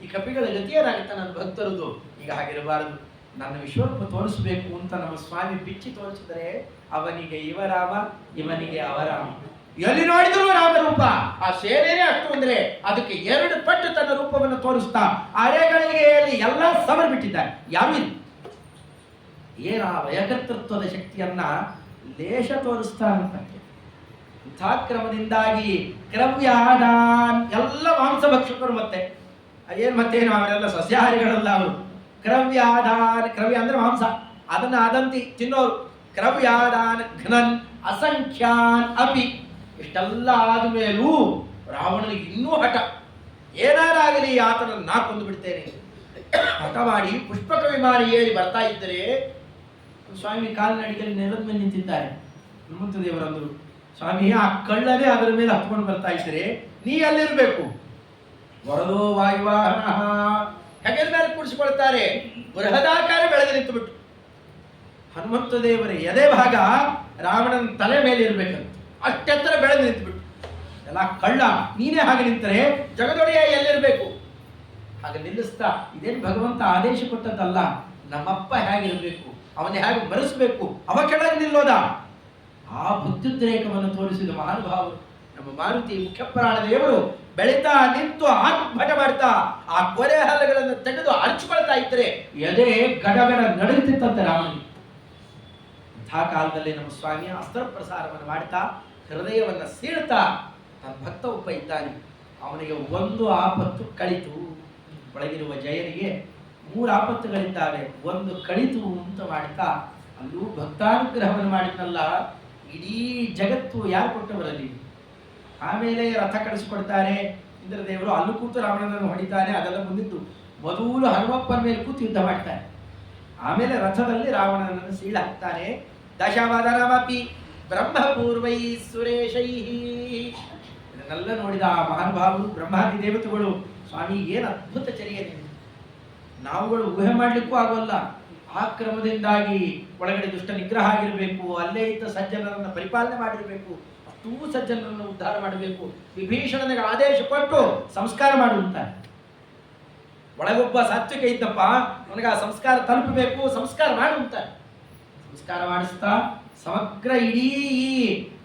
ಈ ಕಪಿಗಳ ಗತಿಯೇನಾಗುತ್ತೆ ನನ್ನ ಭಕ್ತರದು. ಈಗ ಹಾಗಿರಬಾರದು, ನನ್ನ ವಿಶ್ವರೂಪ ತೋರಿಸಬೇಕು ಅಂತ ನಮ್ಮ ಸ್ವಾಮಿ ಬಿಚ್ಚಿ ತೋರಿಸಿದರೆ ಅವನಿಗೆ ಇವರಾಮ, ಇವನಿಗೆ ಅವರಾಮ. ಎಲ್ಲಿ ನೋಡಿದ್ರು ರಾಮರೂಪ. ಆ ಸೇನೆನೇ ಅಷ್ಟು ಅಂದ್ರೆ ಅದಕ್ಕೆ 2 ಪಟ್ಟು ತನ್ನ ರೂಪವನ್ನು ತೋರಿಸ್ತಾ ಅರೆಗಳಿಗೆ ಎಲ್ಲ ಸಮರ್ ಬಿಟ್ಟಿದ್ದಾರೆ. ಯಾರು ಇಲ್ಲ. ಏನ ವಯಕರ್ತೃತ್ವದ ಶಕ್ತಿಯನ್ನ ಲೇಷ ತೋರಿಸ್ತಾ ಅಂತ. ಇಂಥ ಕ್ರಮದಿಂದಾಗಿ ಕ್ರವ್ಯಾದಾನ್ ಎಲ್ಲ ಮಾಂಸಭಕ್ಷಕರು. ಮತ್ತೆ ಮತ್ತೇನು ಅವರೆಲ್ಲ ಸಸ್ಯಾಹಾರಿಗಳಲ್ಲ ಅವರು. ಕ್ರವ್ಯಾದಾನ್, ಕ್ರವ್ಯ ಅಂದ್ರೆ ಮಾಂಸ, ಅದನ್ನ ಅದಂತಿ ತಿನ್ನೋರು. ಕ್ರವ್ಯಾದಾನ್ ಘ್ನನ್ ಅಸಂಖ್ಯಾನ್ ಅಪಿ. ಇಷ್ಟೆಲ್ಲ ಆದ್ಮೇಲೂ ರಾವಣನಿಗೆ ಇನ್ನೂ ಹಠ. ಏನಾರಾಗಲಿ ಆತನನ್ನು ನಾ ಕೊಂದು ಬಿಡ್ತೇನೆ ಹಠ ಮಾಡಿ ಪುಷ್ಪಕ ವಿಮಾನ ಏರಿ ಬರ್ತಾ ಇದ್ದರೆ ಸ್ವಾಮಿ ಕಾಲ್ನಡಿಗೆಯಲ್ಲಿ ನೆಲದ ಮೇಲೆ ನಿಂತಿದ್ದಾರೆ. ಹನುಮಂತ ದೇವರಂದರು, ಸ್ವಾಮಿ ಆ ಕಳ್ಳನೇ ಅದರ ಮೇಲೆ ಹತ್ಕೊಂಡು ಬರ್ತಾ ಇದ್ರೆ ನೀ ಅಲ್ಲಿರ್ಬೇಕು. ವರದೋ ವಾಯುವಾಹನ ಹೆಗಲ ಮೇಲೆ ಕೂಡಿಸಿಕೊಳ್ತಾರೆ. ಬೃಹದಾಕಾರ ಬೆಳೆದು ನಿಂತು ಬಿಟ್ಟು ಹನುಮಂತ ದೇವರ ಎದೆ ಭಾಗ ರಾವಣನ ತಲೆ ಮೇಲೆ ಇರ್ಬೇಕಂತ ಅಷ್ಟೆತ್ತರ ಬೆಳೆದು ನಿಂತು ಬಿಟ್ಟು. ಎಲ್ಲ ಕಳ್ಳ ನೀನೇ ಹಾಗೆ ನಿಂತರೆ ಜಗದೊಡೆಯ ಎಲ್ಲಿರ್ಬೇಕು? ಹಾಗೆ ನಿಲ್ಲಿಸ್ತಾ ಇದೇನು ಭಗವಂತ ಆದೇಶ ಕೊಟ್ಟದ್ದಲ್ಲ, ನಮ್ಮಪ್ಪ ಹೇಗಿರ್ಬೇಕು, ಅವನ್ನ ಹೇಗೆ ಮರೆಸಬೇಕು, ಅವ ಕೆಳಗೆ ನಿಲ್ಲೋದ. ಆ ಭಕ್ತ್ಯುದ್ರೇಕವನ್ನು ತೋರಿಸಿದ ಮಹಾನುಭಾವರು ನಮ್ಮ ಮಾರುತಿ ಮುಖ್ಯಪ್ರಾಣ ದೇವರು ಬೆಳೀತಾ ನಿಂತು ಆರ್ಭಟ ಮಾಡ್ತಾ ಆ ಕೊರೆ ಹಲಗಳನ್ನು ತೆಗೆದು ಹಂಚ್ಕೊಳ್ತಾ ಇದ್ರೆ ಎದೆ ಗಡಗಡ ನಡುಗುತ್ತಿತ್ತಂತೆ ರಾಮನಿಗೆ. ಇಂಥ ಕಾಲದಲ್ಲಿ ನಮ್ಮ ಸ್ವಾಮಿ ಅಸ್ತ್ರ ಪ್ರಸಾರವನ್ನು ಮಾಡ್ತಾ ಹೃದಯವನ್ನು ಸೀಳ್ತಾ ತನ್ನ ಭಕ್ತ ಒಬ್ಬ ಇದ್ದಾನೆ, ಅವನಿಗೆ ಒಂದು ಆಪತ್ತು ಕಳಿತು. ಒಳಗಿರುವ ಜಯನಿಗೆ 3 ಆಪತ್ತುಗಳಿದ್ದಾವೆ, ಒಂದು ಕಳಿತು ಅಂತ ಮಾಡ್ತಾ ಅಲ್ಲೂ ಭಕ್ತಾನುಗ್ರಹವನ್ನು ಮಾಡಿದ್ನಲ್ಲ, ಇಡೀ ಜಗತ್ತು ಯಾರು ಕೊಟ್ಟವರಲ್ಲಿ. ಆಮೇಲೆ ರಥ ಕಳಿಸ್ಕೊಡ್ತಾರೆ ಇಂದ್ರದೇವರು, ಅಲ್ಲೂ ಕೂತು ರಾವಣನನ್ನು ಹೊಡಿತಾನೆ. ಅದೆಲ್ಲ ಮುಂದಿದ್ದು ಮೊದಲು ಹನುಮಪ್ಪನ ಮೇಲೆ ಕೂತು ಯುದ್ಧ ಮಾಡ್ತಾನೆ. ಆಮೇಲೆ ರಥದಲ್ಲಿ ರಾವಣನನ್ನು ಸೀಳಾಕ್ತಾನೆ. ದಶವದನಮಪಿ ಬ್ರಹ್ಮಪೂರ್ವೈ ಸುರೇಶೈ. ಇದನ್ನೆಲ್ಲ ನೋಡಿದ ಆ ಮಹಾನುಭಾವರು ಬ್ರಹ್ಮಾದಿ ದೇವತೆಗಳು, ಸ್ವಾಮಿ ಏನು ಅದ್ಭುತ ಚರ್ಯೆ ನಿಮಗೆ, ನಾವುಗಳು ಊಹೆ ಮಾಡಲಿಕ್ಕೂ ಆಗೋಲ್ಲ. ಆ ಕ್ರಮದಿಂದಾಗಿ ಒಳಗಡೆ ದುಷ್ಟ ನಿಗ್ರಹ ಆಗಿರಬೇಕು, ಅಲ್ಲೇ ಇದ್ದ ಸಜ್ಜನರನ್ನು ಪರಿಪಾಲನೆ ಮಾಡಿರಬೇಕು, ಅಷ್ಟೂ ಸಜ್ಜನರನ್ನು ಉದ್ಧಾರ ಮಾಡಬೇಕು. ವಿಭೀಷಣನಿಗೆ ಆದೇಶ ಕೊಟ್ಟು ಸಂಸ್ಕಾರ ಮಾಡುವಂತಾರೆ. ಒಳಗೊಬ್ಬ ಸಾತ್ವಿಕ ಇದ್ದಪ್ಪ, ನನಗೆ ಆ ಸಂಸ್ಕಾರ ತಲುಪಬೇಕು, ಸಂಸ್ಕಾರ ಮಾಡುವಂತಾರೆ. ಸಂಸ್ಕಾರ ಮಾಡಿಸ್ತಾ ಸಮಗ್ರ ಇಡೀ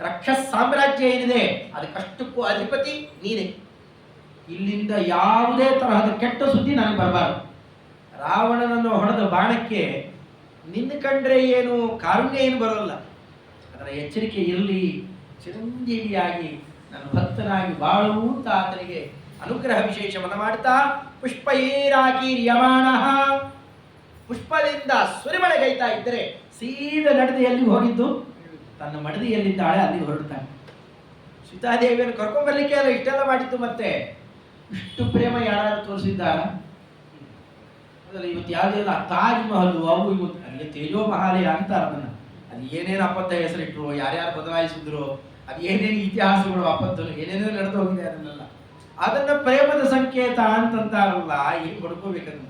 ರಾಕ್ಷಸ ಸಾಮ್ರಾಜ್ಯ ಏನಿದೆ ಅದಕ್ಕಷ್ಟಕ್ಕೂ ಅಧಿಪತಿ ನೀನೇ. ಇಲ್ಲಿಂದ ಯಾವುದೇ ತರಹದ ಕೆಟ್ಟ ಸುದ್ದಿ ನನಗೆ ಬರಬಾರದು. ರಾವಣನನ್ನು ಹೊಡೆದ ಬಾಣಕ್ಕೆ ನಿನ್ನ ಕಂಡ್ರೆ ಏನು ಕಾರುಣ್ಯ ಏನು ಬರೋಲ್ಲ, ಅದರ ಎಚ್ಚರಿಕೆ ಇರಲಿ. ಚಿರಂಜೀವಿಯಾಗಿ ನನ್ನ ಭಕ್ತನಾಗಿ ಬಾಳು ಅಂತ ಆತನಿಗೆ ಅನುಗ್ರಹ ವಿಶೇಷವನ್ನು ಮಾಡ್ತಾ ಪುಷ್ಪೈರಾಕೀರ್ಯಮಾಣ, ಪುಷ್ಪದಿಂದ ಸುರಿಮಳೆಗೈತಾ ಇದ್ದರೆ ಸೀದ ನಡೆದು ಎಲ್ಲಿಗೆ ಹೋಗಿದ್ದು, ತನ್ನ ಮಡದಿಯಲ್ಲಿದ್ದಾಳೆ ಅಲ್ಲಿಗೆ ಹೊರಡ್ತಾನೆ. ಸೀತಾದೇವಿಯನ್ನು ಕರ್ಕೊಂಡ್ಬರ್ಲಿಕ್ಕೆ ಅಲ್ಲ ಇಷ್ಟೆಲ್ಲ ಮಾಡಿದ್ದು. ಮತ್ತೆ ಇಷ್ಟು ಪ್ರೇಮ ಯಾರು ತೋರಿಸಿದ್ದಾರ? ಇವತ್ತು ಯಾವುದೆಲ್ಲ ತಾಜ್ ಮಹಲ್ ಅವು ಇವು ಅಲ್ಲಿ ತೇಜೋ ಮಹಾಲಯ ಅಂತಾರ. ಅದನ್ನ ಅದು ಏನೇನು ಅಪಥ ಹೆಸರಿಟ್ರು, ಯಾರ್ಯಾರು ಬದಲಾಯಿಸಿದ್ರು, ಅದು ಏನೇನು ಇತಿಹಾಸಗಳು ಅಪತ್ತು ಏನೇನೋ ನಡೆದು ಹೋಗಿದೆ, ಅದನ್ನ ಪ್ರೇಮದ ಸಂಕೇತ ಅಂತಂತಾರಲ್ಲ. ಏನು ಬಡ್ಕೋಬೇಕಂತ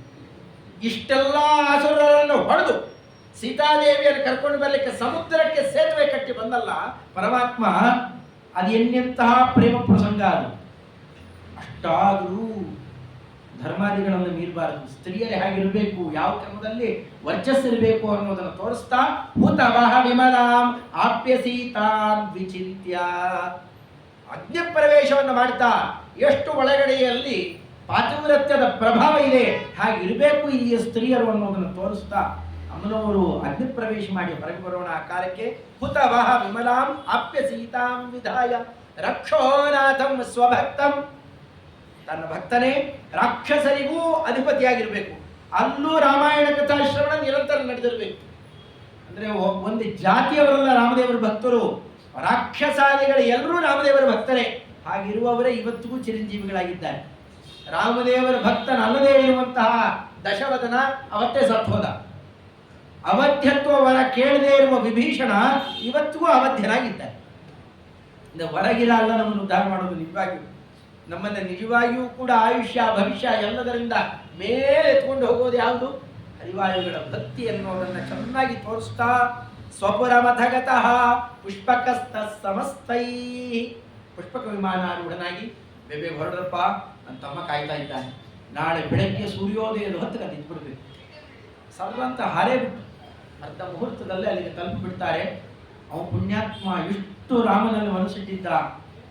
ಇಷ್ಟೆಲ್ಲ ಆಸುರರನ್ನು ಹೊಡೆದು ಸೀತಾದೇವಿಯನ್ನು ಕರ್ಕೊಂಡು ಬರಲಿಕ್ಕೆ ಸಮುದ್ರಕ್ಕೆ ಸೇತುವೆ ಕಟ್ಟಿ ಬಂದಲ್ಲ ಪರಮಾತ್ಮ. ಅದು ಎನ್ನೆಂತಹ ಪ್ರೇಮ ಪ್ರಸಂಗ ಅದು. ಅಷ್ಟಾದರೂ ಧರ್ಮಾದಿಗಳನ್ನು ಮೀರಬಾರದು. ಸ್ತ್ರೀಯರೇ ಹಾಗಿರಬೇಕು, ಯಾವ ಕ್ರಮದಲ್ಲಿ ವರ್ಚಸ್ಸಿರಬೇಕು ಅನ್ನೋದನ್ನು ತೋರಿಸ್ತಾ ಭೂತವಹ ವಿಮಲಾಂ ಆಪ್ಯ ಸೀತಾಂ ವಿಚಿತ್ಯ ಅಗ್ನಿ ಪ್ರವೇಶವನ್ನು ಮಾಡ್ತಾ ಎಷ್ಟು ಒಳಗಡೆಯಲ್ಲಿ ಪಾತಿವ್ರತ್ಯದ ಪ್ರಭಾವ ಇದೆ, ಹಾಗಿರಬೇಕು ಇಲ್ಲಿಯ ಸ್ತ್ರೀಯರು ಅನ್ನೋದನ್ನು ತೋರಿಸ್ತಾ ಅಮ್ಮನವರು ಅಗ್ನಿ ಪ್ರವೇಶ ಮಾಡಿ ಹೊರಗೆ ಬರೋಣ. ಆ ಕಾಲಕ್ಕೆ ಹುತವಹ ವಿಮಲಾಂ ಆಪ್ಯ ಸೀತಾಂ ವಿಧಾಯ ರಕ್ಷೋನಾಥಂ ಸ್ವಭಕ್ತಂ. ತನ್ನ ಭಕ್ತನೇ ರಾಕ್ಷಸರಿಗೂ ಅಧಿಪತಿಯಾಗಿರ್ಬೇಕು. ಅಲ್ಲೂ ರಾಮಾಯಣ ಕಥಾಶ್ರವಣ ನಿರಂತರ ನಡೆದಿರಬೇಕು. ಅಂದ್ರೆ ಒಂದು ಜಾತಿಯವರಲ್ಲ ರಾಮದೇವರ ಭಕ್ತರು, ರಾಕ್ಷಸಾದಿಗಳು ಎಲ್ಲರೂ ರಾಮದೇವರ ಭಕ್ತರೇ. ಹಾಗಿರುವವರೇ ಇವತ್ತಿಗೂ ಚಿರಂಜೀವಿಗಳಾಗಿದ್ದಾರೆ. ರಾಮದೇವರ ಭಕ್ತನಲ್ಲದೇ ಇರುವಂತಹ ದಶವದನ ಅವತ್ತೇ ಸತ್ತು ಹೋದ. ಅವಧ್ಯತ್ವವರ ಕೇಳದೇ ಇರುವ ವಿಭೀಷಣ ಇವತ್ತಿಗೂ ಅವಧ್ಯನಾಗಿದ್ದಾರೆ. ಹೊರಗಿಲ್ಲ ಅಲ್ಲ ನಮ್ಮನ್ನು ಉದ್ಧಾರ ಮಾಡೋದು. ನಿಜವಾಗಿಯೂ ನಮ್ಮನ್ನು ನಿಜವಾಗಿಯೂ ಕೂಡ ಆಯುಷ್ಯ ಭವಿಷ್ಯ ಎಲ್ಲದರಿಂದ ಮೇಲೆ ಎತ್ಕೊಂಡು ಹೋಗೋದು ಯಾವುದು? ಹರಿವಾಯುಗಳ ಭಕ್ತಿ ಅನ್ನೋದನ್ನು ಚೆನ್ನಾಗಿ ತೋರಿಸ್ತಾ ಸ್ವಪುರಮಥಗತಃ ಪುಷ್ಪಕಸ್ತ ಸಮಸ್ತೈ. ಪುಷ್ಪಕ ವಿಮಾನಾರೂಢನಾಗಿ ಬೇಬೆ ಹೊರಡ್ರಪ್ಪ, ನನ್ನ ತಮ್ಮ ಕಾಯ್ತಾ ಇದ್ದಾನೆ, ನಾಳೆ ಬೆಳಗ್ಗೆ ಸೂರ್ಯೋದಯದ ಹೊತ್ತಿಗೆ ಅದು ಇದ್ಬಿಡ್ಬೇಕು. ಸರ್ವಂತ ಹಾರೇ ಬಿಟ್ಟು ಅರ್ಧ ಮುಹೂರ್ತದಲ್ಲೇ ಅಲ್ಲಿಗೆ ತಲುಪಿ ಬಿಡ್ತಾರೆ. ಅವನು ಪುಣ್ಯಾತ್ಮ ಇಷ್ಟು ರಾಮನಲ್ಲಿ ಮನಸ್ಸಿಟ್ಟಿದ್ದ,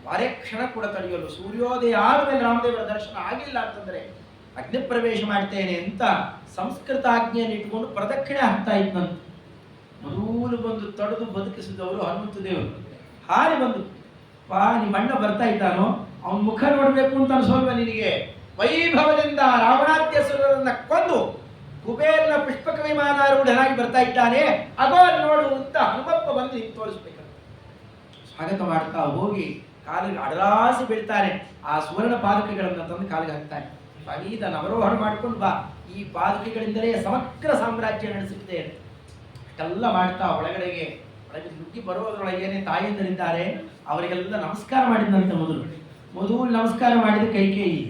ವಾರೇ ಕ್ಷಣ ಕೂಡ ತಡೆಯಲು. ಸೂರ್ಯೋದಯ ಆದಮೇಲೆ ರಾಮದೇವರ ದರ್ಶನ ಆಗಿಲ್ಲ ಅಂತಂದ್ರೆ ಅಗ್ನಿ ಪ್ರವೇಶ ಮಾಡ್ತೇನೆ ಅಂತ ಸಂಸ್ಕೃತ ಆಜ್ಞೆಯನ್ನು ಇಟ್ಕೊಂಡು ಪ್ರದಕ್ಷಿಣೆ ಹಾಕ್ತಾ ಇದ್ದಂತೆ. ಮೊದಲು ಬಂದು ತಡೆದು ಬದುಕಿಸಿದವರು ಹನುಮಂತ ದೇವರು. ಹಾರಿ ಬಂದು, ಪಾ ನಿಮ್ಮ ಅಣ್ಣ ಬರ್ತಾ ಇದ್ದಾನೋ, ಅವನ ಮುಖ ನೋಡ್ಬೇಕು ಅಂತ ಅನ್ಸೋಲ್ವ ನಿನಗೆ? ವೈಭವದಿಂದ ರಾವಣಾದ್ಯಸುರರನ್ನ ಕೊಂದು ಕುಬೇರನ ಪುಷ್ಪಕ ವಿಮಾನಾರೂಢನಾಗಿ ಬರ್ತಾ ಇದ್ದಾನೆ, ಅದೋ ನೋಡು ಅಂತ ಹನುಮಪ್ಪ ಬಂದು ನಿಂತು ತೋರಿಸ್ಬೇಕಂತ ಸ್ವಾಗತ ಮಾಡ್ತಾ ಹೋಗಿ ಕಾಲಿಗೆ ಅಡಲಾಸಿ ಬೀಳ್ತಾರೆ. ಆ ಸುವರ್ಣ ಪಾದಕೆಗಳನ್ನು ತಂದು ಕಾಲಿಗೆ ಹಾಕ್ತಾರೆ. ಇದನ್ನು ಅವರೋಹಣ ಮಾಡ್ಕೊಂಡು ಬಾ, ಈ ಪಾದಕೆಗಳಿಂದಲೇ ಸಮಗ್ರ ಸಾಮ್ರಾಜ್ಯ ನಡೆಸುತ್ತೇನೆ. ಅಷ್ಟೆಲ್ಲ ಮಾಡ್ತಾ ಒಳಗೆ ನುಗ್ಗಿ ಬರೋದ್ರೊಳಗೇನೆ ತಾಯಿಯಂದರಿದ್ದಾರೆ, ಅವರಿಗೆಲ್ಲ ನಮಸ್ಕಾರ ಮಾಡಿದಂತೆ. ಮೊದಲು ನಮಸ್ಕಾರ ಮಾಡಿದ ಕೈಕೇಯಿ.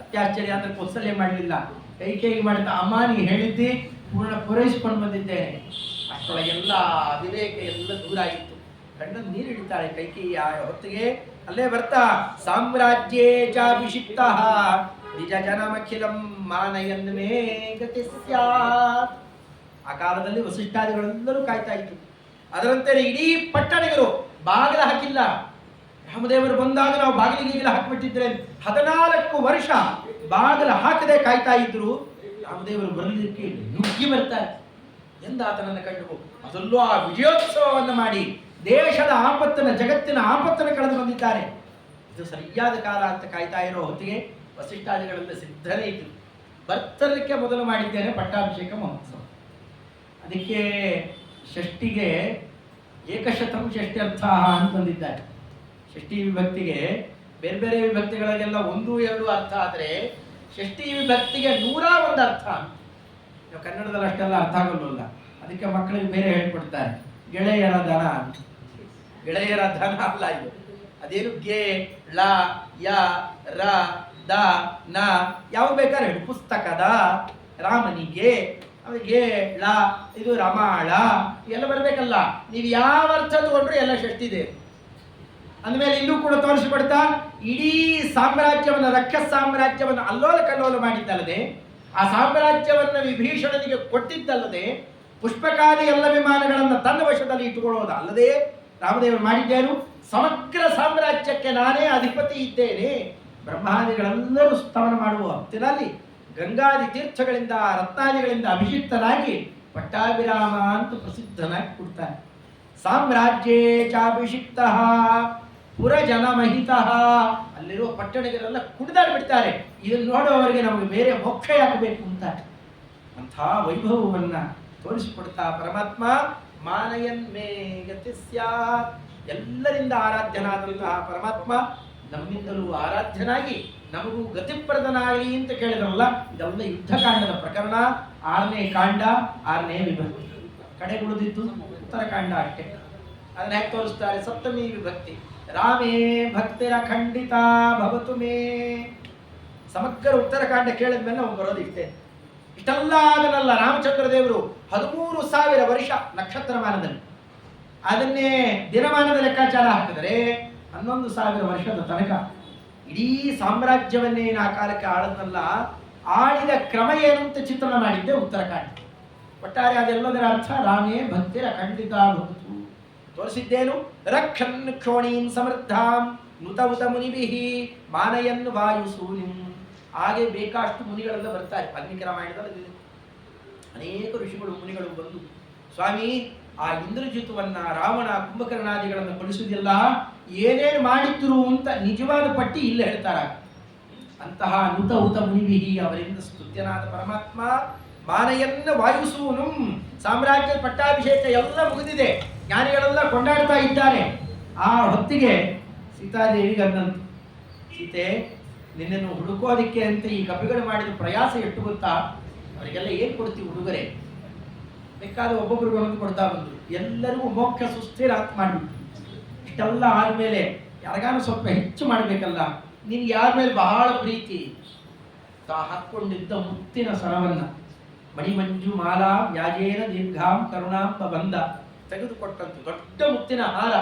ಅತ್ಯಾಶ್ಚರ್ಯ ಅಂದ್ರೆ ಕೌಸಲ್ಯ ಮಾಡಲಿಲ್ಲ, ಕೈಕೇಯಿ ಮಾಡಿದ. ಅಮ್ಮ ನೀ ಹೇಳಿದ್ದೆ ಪೂರ್ಣ ಪೂರೈಸಿಕೊಂಡು ಬಂದಿದ್ದೇನೆ. ಅಷ್ಟೊಳಗೆಲ್ಲ ಅವಿವೇಕ ಎಲ್ಲ ದೂರ ಆಗಿತ್ತು. ಕಣ್ಣನ್ನು ನೀರು ಹಿಡಿತಾಳೆ ಕೈಕೇಯಿ. ಆ ಹೊತ್ತಿಗೆ ಅಲ್ಲೇ ಬರ್ತಾ ಸಾಮ್ರಾಜ್ಯೇ ಚಾಭಿಷಿಕ್ತ ನಿಜ ಜನಮಖಿಲಂ ಮಾನಯನ್ ಮೇ ಗತಿ ಸ್ಯಾತ್. ಆ ಕಾಲದಲ್ಲಿ ವಸಿಷ್ಠಾದಿಗಳೆಲ್ಲರೂ ಕಾಯ್ತಾ ಇತ್ತು. ಅದರಂತೆ ಇಡೀ ಪಟ್ಟಣಿಗರು ಬಾಗಿಲ ಹಾಕಿಲ್ಲ, ರಾಮದೇವರು ಬಂದಾಗ ನಾವು ಬಾಗಿಲಿಗೆ ಹಾಕಿಬಿಟ್ಟಿದ್ರೆ 14 ವರ್ಷ ಬಾಗಿಲು ಹಾಕದೆ ಕಾಯ್ತಾ ಇದ್ರು. ರಾಮದೇವರು ಬರಲಿಕ್ಕೆ ನುಗ್ಗಿ ಬರ್ತಾರೆ ಎಂದು ಆತನನ್ನು ಕಂಡು ಅದರಲ್ಲೂ ಆ ವಿಜಯೋತ್ಸವವನ್ನು ಮಾಡಿ ದೇಶದ ಆಪತ್ತನ್ನು, ಜಗತ್ತಿನ ಆಪತ್ತನ್ನು ಕಳೆದು ಬಂದಿದ್ದಾರೆ. ಇದು ಸರಿಯಾದ ಕಾಲ ಅಂತ ಕಾಯ್ತಾ ಇರೋ ಹೊತ್ತಿಗೆ ವಸಿಷ್ಠಾದಿಗಳೆಲ್ಲ ಸಿದ್ಧನೇ ಇದ್ರು. ಬರ್ತಲಿಕ್ಕೆ ಮೊದಲು ಮಾಡಿದ್ದೇನೆ ಪಟ್ಟಾಭಿಷೇಕ ಮಹೋತ್ಸವ. ಅದಕ್ಕೆ ಷಷ್ಠಿಗೆ ಏಕಶತಂ ಷಷ್ಠ್ಯರ್ಥ ಅಂತಂದಿದ್ದಾರೆ. ಷಷ್ಠಿ ವಿಭಕ್ತಿಗೆ ಬೇರೆ ಬೇರೆ ವಿಭಕ್ತಿಗಳಿಗೆಲ್ಲ 1, 2 ಅರ್ಥ ಆದರೆ ಷಷ್ಠಿ ವಿಭಕ್ತಿಗೆ 101 ಅರ್ಥ. ನಾವು ಕನ್ನಡದಲ್ಲಿ ಅಷ್ಟೆಲ್ಲ ಅರ್ಥ ಆಗೋಲ್ಲ. ಅದಕ್ಕೆ ಮಕ್ಕಳಿಗೆ ಬೇರೆ ಹೇಳ್ಕೊಡ್ತಾರೆ. ಗೆಳೆಯರ ಧನ, ಗೆಳೆಯರ ಧನ ಅಲ್ಲ ಇದು. ಅದೇನು ಗೆ ಳ ಯ ರ ದ ನ ಯಾವ ಬೇಕಾದ್ರೆ ಹೇಳಿ. ಪುಸ್ತಕದ, ರಾಮನಿಗೆ, ಗೆ ಳ ಇದು ರಮಾಳ ಎಲ್ಲ ಬರಬೇಕಲ್ಲ. ನೀವು ಯಾವ ಅರ್ಥ ತಗೊಂಡ್ರು ಎಲ್ಲ ಷಷ್ಠಿದೆ. ಅಂದಮೇಲೆ ಇಲ್ಲೂ ಕೂಡ ತೋರಿಸಿಕೊಡ್ತಾ ಇಡೀ ಸಾಮ್ರಾಜ್ಯವನ್ನು, ರಕ್ಷಸ್ ಸಾಮ್ರಾಜ್ಯವನ್ನು ಅಲ್ಲೋಲ ಕಲ್ಲೋಲ ಮಾಡಿದ್ದಲ್ಲದೆ, ಆ ಸಾಮ್ರಾಜ್ಯವನ್ನು ವಿಭೀಷಣನಿಗೆ ಕೊಟ್ಟಿದ್ದಲ್ಲದೆ, ಪುಷ್ಪಕಾದಿ ಎಲ್ಲ ವಿಮಾನಗಳನ್ನು ತನ್ನ ವಶದಲ್ಲಿ ಇಟ್ಟುಕೊಳ್ಳೋದಲ್ಲದೆ ರಾಮದೇವರು ಮಾಡಿದ್ದೇನು, ಸಮಗ್ರ ಸಾಮ್ರಾಜ್ಯಕ್ಕೆ ನಾನೇ ಅಧಿಪತಿ ಇದ್ದೇನೆ. ಬ್ರಹ್ಮಾದಿಗಳೆಲ್ಲರೂ ಸ್ತವನ ಮಾಡುವ ಹೊತ್ತಿನಲ್ಲಿ ಗಂಗಾದಿ ತೀರ್ಥಗಳಿಂದ, ರತ್ನಾದಿಗಳಿಂದ ಅಭಿಷಿಕ್ತನಾಗಿ ಪಟ್ಟಾಭಿರಾಮ ಅಂತ ಪ್ರಸಿದ್ಧನಾಗಿ ಕೊಡ್ತಾನೆ. ಸಾಮ್ರಾಜ್ಯೇ ಚಾಭಿಷಿಕ್ತ ಪುರಜನಮಹಿತ. ಅಲ್ಲಿರುವ ಪಟ್ಟಣಗಳೆಲ್ಲ ಕುಣಿದಾಡಿ ಬಿಡ್ತಾರೆ. ಇದನ್ನು ನೋಡುವವರಿಗೆ ನಮಗೆ ಬೇರೆ ಮೋಕ್ಷ ಯಾಕಬೇಕು ಅಂತ ಅಂಥ ವೈಭವವನ್ನ ತೋರಿಸಿಕೊಡ್ತಾ ಪರಮಾತ್ಮ ಮಾನಯನ್ ಮೇ ಗತಿ ಸ್ಯಾತ್. ಎಲ್ಲರಿಂದ ಆರಾಧ್ಯನಾದಂತಹ ಪರಮಾತ್ಮ ನಮ್ಮಿಂದಲೂ ಆರಾಧ್ಯನಾಗಿ ನಮಗೂ ಗತಿಪ್ರದನಾಗಲಿ ಅಂತ ಕೇಳಿದ್ರಲ್ಲ. ಇದೆಲ್ಲ ಯುದ್ಧಕಾಂಡದ ಪ್ರಕರಣ. 6ನೇ ಕಾಂಡ, 6ನೇ ವಿಭಕ್ತಿ. ಕಡೆಗುಳಿದಿತ್ತು ಉತ್ತರಕಾಂಡ ಅಷ್ಟೇ. ಅದನ್ನ ಹೇಗೆ ತೋರಿಸ್ತಾರೆ? ಸಪ್ತಮಿ ವಿಭಕ್ತಿ. ರಾಮೇ ಭಕ್ತಿರ ಖಂಡಿತ ಭವತು ಮೇ. ಸಮಗ್ರ ಉತ್ತರಕಾಂಡ ಕೇಳಿದ್ಮೇಲೆ ನಾವು ಬರೋದಿಷ್ಟೇ. ಇಷ್ಟೆಲ್ಲ ಅದನ್ನಲ್ಲ ರಾಮಚಂದ್ರ ದೇವರು 13,000 ವರ್ಷ ನಕ್ಷತ್ರಮಾನದಲ್ಲಿ, ಅದನ್ನೇ ದಿನಮಾನದ ಲೆಕ್ಕಾಚಾರ ಹಾಕಿದರೆ 11,000 ವರ್ಷದ ತನಕ ಇಡೀ ಸಾಮ್ರಾಜ್ಯವನ್ನೇನು ಆ ಕಾಲಕ್ಕೆ ಆಳದಲ್ಲ, ಆಳಿದ ಕ್ರಮ ಏನು ಅಂತ ಚಿತ್ರಣ ಮಾಡಿದ್ದೆ ಉತ್ತರಕಾಂಡ. ಒಟ್ಟಾರೆ ಅದೆಲ್ಲದರ ಅರ್ಥ ರಾಮೇ ಭಕ್ತಿರ ಖಂಡಿತ ಭವತು. ತೋರಿಸಿದ್ದೇನು? ರಕ್ಷನ್ ಕ್ಷೋಣೀನ್ ಸಮೃದ್ಧಾಂ ನುತ ಉತ ಮುನಿಭಿಹಿ ಮಾನಯನ್ ವಾಯುಸೂನಿಂ. ಹಾಗೆ ಬೇಕಾಷ್ಟು ಮುನಿಗಳೆಲ್ಲ ಬರ್ತಾರೆ. ವಾಲ್ಮೀಕಿ ರಾಮಾಯಣದಲ್ಲಿ ಅನೇಕ ಋಷಿಗಳು, ಮುನಿಗಳು ಬಂದು, ಸ್ವಾಮಿ ಆ ಇಂದ್ರಜಿತುವನ್ನ, ರಾವಣ, ಕುಂಭಕರ್ಣಾದಿಗಳನ್ನು ಕೊಲಿಸುವುದಿಲ್ಲ, ಏನೇನು ಮಾಡಿದ್ರು ಅಂತ ನಿಜವಾದ ಪಟ್ಟಿ ಇಲ್ಲಿ ಹೇಳ್ತಾರ. ಅಂತಹ ನುತ ಉತ ಮುನಿಭಿಹಿ ಅವರಿಂದ ಸ್ತುತ್ಯನಾದ ಪರಮಾತ್ಮ ಮಾನಯನ್ನ ವಾಯುಸೂನು. ಸಾಮ್ರಾಜ್ಯದ ಪಟ್ಟಾಭಿಷೇಕ ಎಲ್ಲ ಮುಗಿದಿದೆ, ಜ್ಞಾನಿಗಳೆಲ್ಲ ಕೊಂಡಾಡ್ತಾ ಇದ್ದಾರೆ. ಆ ಹೊತ್ತಿಗೆ ಸೀತಾದೇವಿಗೆ ಅಂದಂತು, ಸೀತೆ ನಿನ್ನನ್ನು ಹುಡುಕೋದಿಕ್ಕೆ ಅಂತ ಈ ಕಪಿಗಳು ಮಾಡಿದ ಪ್ರಯಾಸ ಎಷ್ಟು ಗೊತ್ತಾ? ಅವರಿಗೆಲ್ಲ ಏನು ಕೊಡ್ತೀವಿ ಉಡುಗೊರೆ? ಬೇಕಾದ ಒಬ್ಬೊಬ್ರಿಗೆ ಒಂದೊಂದು ಕೊಡ್ತಾ ಬಂದರು. ಎಲ್ಲರಿಗೂ ಮೋಕ್ಷ ಸುಸ್ಥಿರ ಅಂತ ಮಾಡಿಬಿಟ್ಟು ಇಷ್ಟೆಲ್ಲ ಆದಮೇಲೆ ಯಾರಿಗಾನು ಸ್ವಲ್ಪ ಹೆಚ್ಚು ಮಾಡಬೇಕಲ್ಲ. ನಿನ್ಗೆ ಯಾರ ಮೇಲೆ ಬಹಳ ಪ್ರೀತಿ, ಹಾಕ್ಕೊಂಡಿದ್ದ ಮುತ್ತಿನ ಸರವನ್ನ ಮಣಿಮಂಜು ಮಾಲಾ ವ್ಯಾಜೇನ ದೀರ್ಘಾಂ ಕರುಣಾಂಬ ಬಂದ ತೆಗೆದುಕೊಟ್ಟಂತು ದೊಡ್ಡ ಮುತ್ತಿನ ಹಾರ.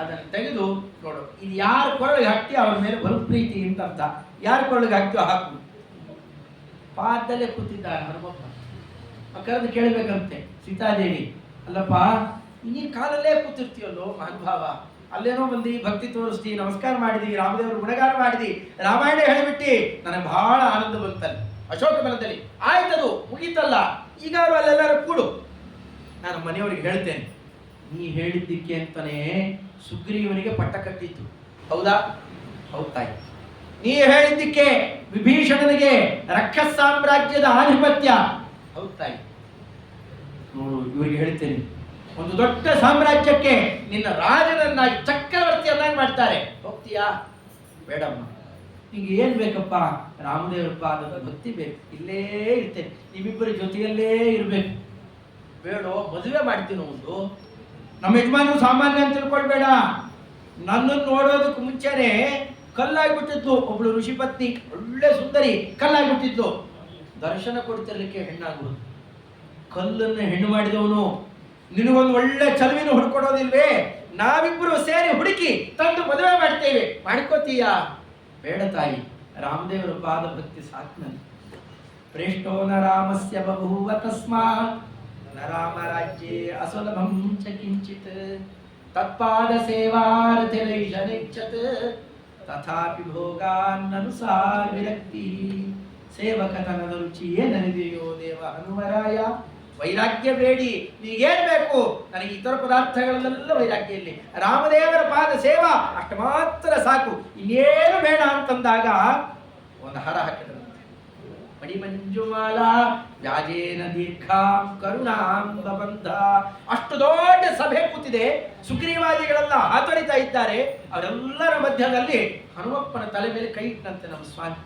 ಅದನ್ನು ತೆಗೆದು ನೋಡು, ಇದು ಯಾರ ಕೊರಳಿಗೆ ಹಾಕ್ತಿ ಅವ್ರ ಮೇಲೆ ಬಲು ಪ್ರೀತಿ ಅಂತ ಅರ್ಥ. ಯಾರ ಕೊರಳಿಗೆ ಹಾಕ್ತೀವೋ ಹಾಕು. ಪಾದದಲ್ಲೇ ಕೂತಿದ್ದಾರೆ ಹನುಮಪ್ಪ. ಕರೆದು ಕೇಳಬೇಕಂತೆ ಸೀತಾದೇವಿ, ಅಲ್ಲಪ್ಪ ನೀನು ಕಾಲಲ್ಲೇ ಕೂತಿರ್ತೀಯಲ್ಲೋ ಮಹಾನುಭಾವ, ಅಲ್ಲೇನೋ ಬಂದು ಭಕ್ತಿ ತೋರಿಸ್ತಿ, ನಮಸ್ಕಾರ ಮಾಡಿದಿ, ರಾಮದೇವರು ಗುಣಗಾನ ಮಾಡಿದಿ, ರಾಮಾಯಣ ಹೇಳಿಬಿಟ್ಟು ನನಗೆ ಬಹಳ ಆನಂದ ಬಂತಲ್ಲಿ ಅಶೋಕ ಮರದಲ್ಲಿ. ಆಯ್ತದು ಮುಗೀತಲ್ಲ, ಈಗ ಅವರು ಅಲ್ಲೆಲ್ಲರೂ ಕೂಡು, ನಾನು ಮನೆಯವರಿಗೆ ಹೇಳ್ತೇನೆ. ನೀ ಹೇಳಿದ್ದಕ್ಕೆ ಅಂತಾನೆ ಸುಗ್ರೀವನಿಗೆ ಪಟ್ಟ ಕಟ್ಟಿತ್ತು, ಹೌದಾ? ಹೌದಾಯ್. ನೀ ಹೇಳಿದ್ದಕ್ಕೆ ವಿಭೀಷಣನಿಗೆ ರಕ್ಷಸ್ ಸಾಮ್ರಾಜ್ಯದ ಆಧಿಪತ್ಯ, ಹೌದಾಯ್. ನೋಡು, ಇವರಿಗೆ ಹೇಳ್ತೇನೆ, ಒಂದು ದೊಡ್ಡ ಸಾಮ್ರಾಜ್ಯಕ್ಕೆ ನಿನ್ನ ರಾಜನನ್ನಾಗಿ ಚಕ್ರವರ್ತಿಯನ್ನಾಗಿ ಮಾಡ್ತಾರೆ, ಹೋಗ್ತೀಯಾ? ಬೇಡಮ್ಮ, ನಿಂಗೆ ಏನ್ ಬೇಕಪ್ಪ? ರಾಮದೇವರ ಪಾದದ ಭಕ್ತಿ ಬೇಕು, ಇಲ್ಲೇ ಇರ್ತೇನೆ, ನೀವಿಬ್ಬರ ಜೊತೆಯಲ್ಲೇ ಇರ್ಬೇಕು. ಬೇಡೋ, ಮದುವೆ ಮಾಡ್ತೀನಿ. ಒಂದು ನಮ್ಮ ಯಜಮಾನರು ಸಾಮಾನ್ಯ ಅಂತ ತಿಳ್ಕೊಳ್ಬೇಡ. ನನ್ನನ್ನು ನೋಡೋದಕ್ಕೆ ಮುಂಚೆನೆ ಕಲ್ಲಾಗ್ಬಿಟ್ಟಿದ್ಲು ಒಬ್ಳು ಋಷಿ ಪತ್ನಿ, ಒಳ್ಳೆ ಸುಂದರಿ, ಕಲ್ಲಾಗ್ಬಿಟ್ಟಿದ್ಲು. ದರ್ಶನ ಕೊಡ್ತಿರ್ಲಿಕ್ಕೆ ಹೆಣ್ಣಾಗುವುದು. ಕಲ್ಲನ್ನು ಹೆಣ್ಣು ಮಾಡಿದವನು ನಿನಗೊಂದು ಒಳ್ಳೆ ಚಲುವಿನ ಹುಡ್ಕೊಡೋದಿಲ್ವೇ? ನಾವಿಬ್ಬರು ಸೇರಿ ಹುಡುಕಿ ತಂದು ಮದುವೆ ಮಾಡ್ತೇವೆ, ಮಾಡ್ಕೋತೀಯಾ? ಬೇಡ ತಾಯಿ, ರಾಮದೇವರ ಪಾದ ಭಕ್ತಿ ಸಾಕು ನನಗೆ. ಪ್ರೇಷ್ಟೋ ನ ರಾಮಸ್ಯ ಬಭೂವ ತಸ್ಮಾತ್ ನ ರಾಮ ರಾಜ್ಯೇ ಅಸುಲಭಂ ಚ ಕಿಂಚಿತ್. ತತ್ಪಾದ ಸೇವಾರ್ಥಿಲೈಷನಿಚ್ಛತ್ ತಥಾಪಿ ಭೋಗಾನ್ನನುಸಾರ ವಿರಕ್ತಿ. ಸೇವಕತನದ ರುಚಿ ಏನನಿದೆಯೋ ದೇವ ಹನುಮರಾಯ, ವೈರಾಗ್ಯ ಬೇಡಿ, ನೀಗೇನ್ ಬೇಕು, ನನಗೆ ಇತರ ಪದಾರ್ಥಗಳಲ್ಲೆಲ್ಲ ವೈರಾಗ್ಯ ಇಲ್ಲಿ, ರಾಮದೇವರ ಪಾದ ಸೇವಾ ಅಷ್ಟು ಮಾತ್ರ ಸಾಕು, ಇನ್ನೇನು ಬೇಡ ಅಂತಂದಾಗ ಒಂದು ಹರ ಹಾಕಿದ್ರು. ಮಣಿಮಂಜುಮಾಲಾ ವ್ಯಾಜೇನ ದೀರ್ಘಾಂ ಕರುಣಾಂ ಬಬಂಧ. ಅಷ್ಟು ದೊಡ್ಡ ಸಭೆ ಕೂತಿದೆ, ಸುಗ್ರೀವಾದಿಗಳೆಲ್ಲ ಆತರಿತಾ ಇದ್ದಾರೆ. ಅವರೆಲ್ಲರ ಮಧ್ಯದಲ್ಲಿ ಹನುಮಪ್ಪನ ತಲೆ ಮೇಲೆ ಕೈ ಇಟ್ಟಂತೆ ನಮ್ಮ ಸ್ವಾಮಿ.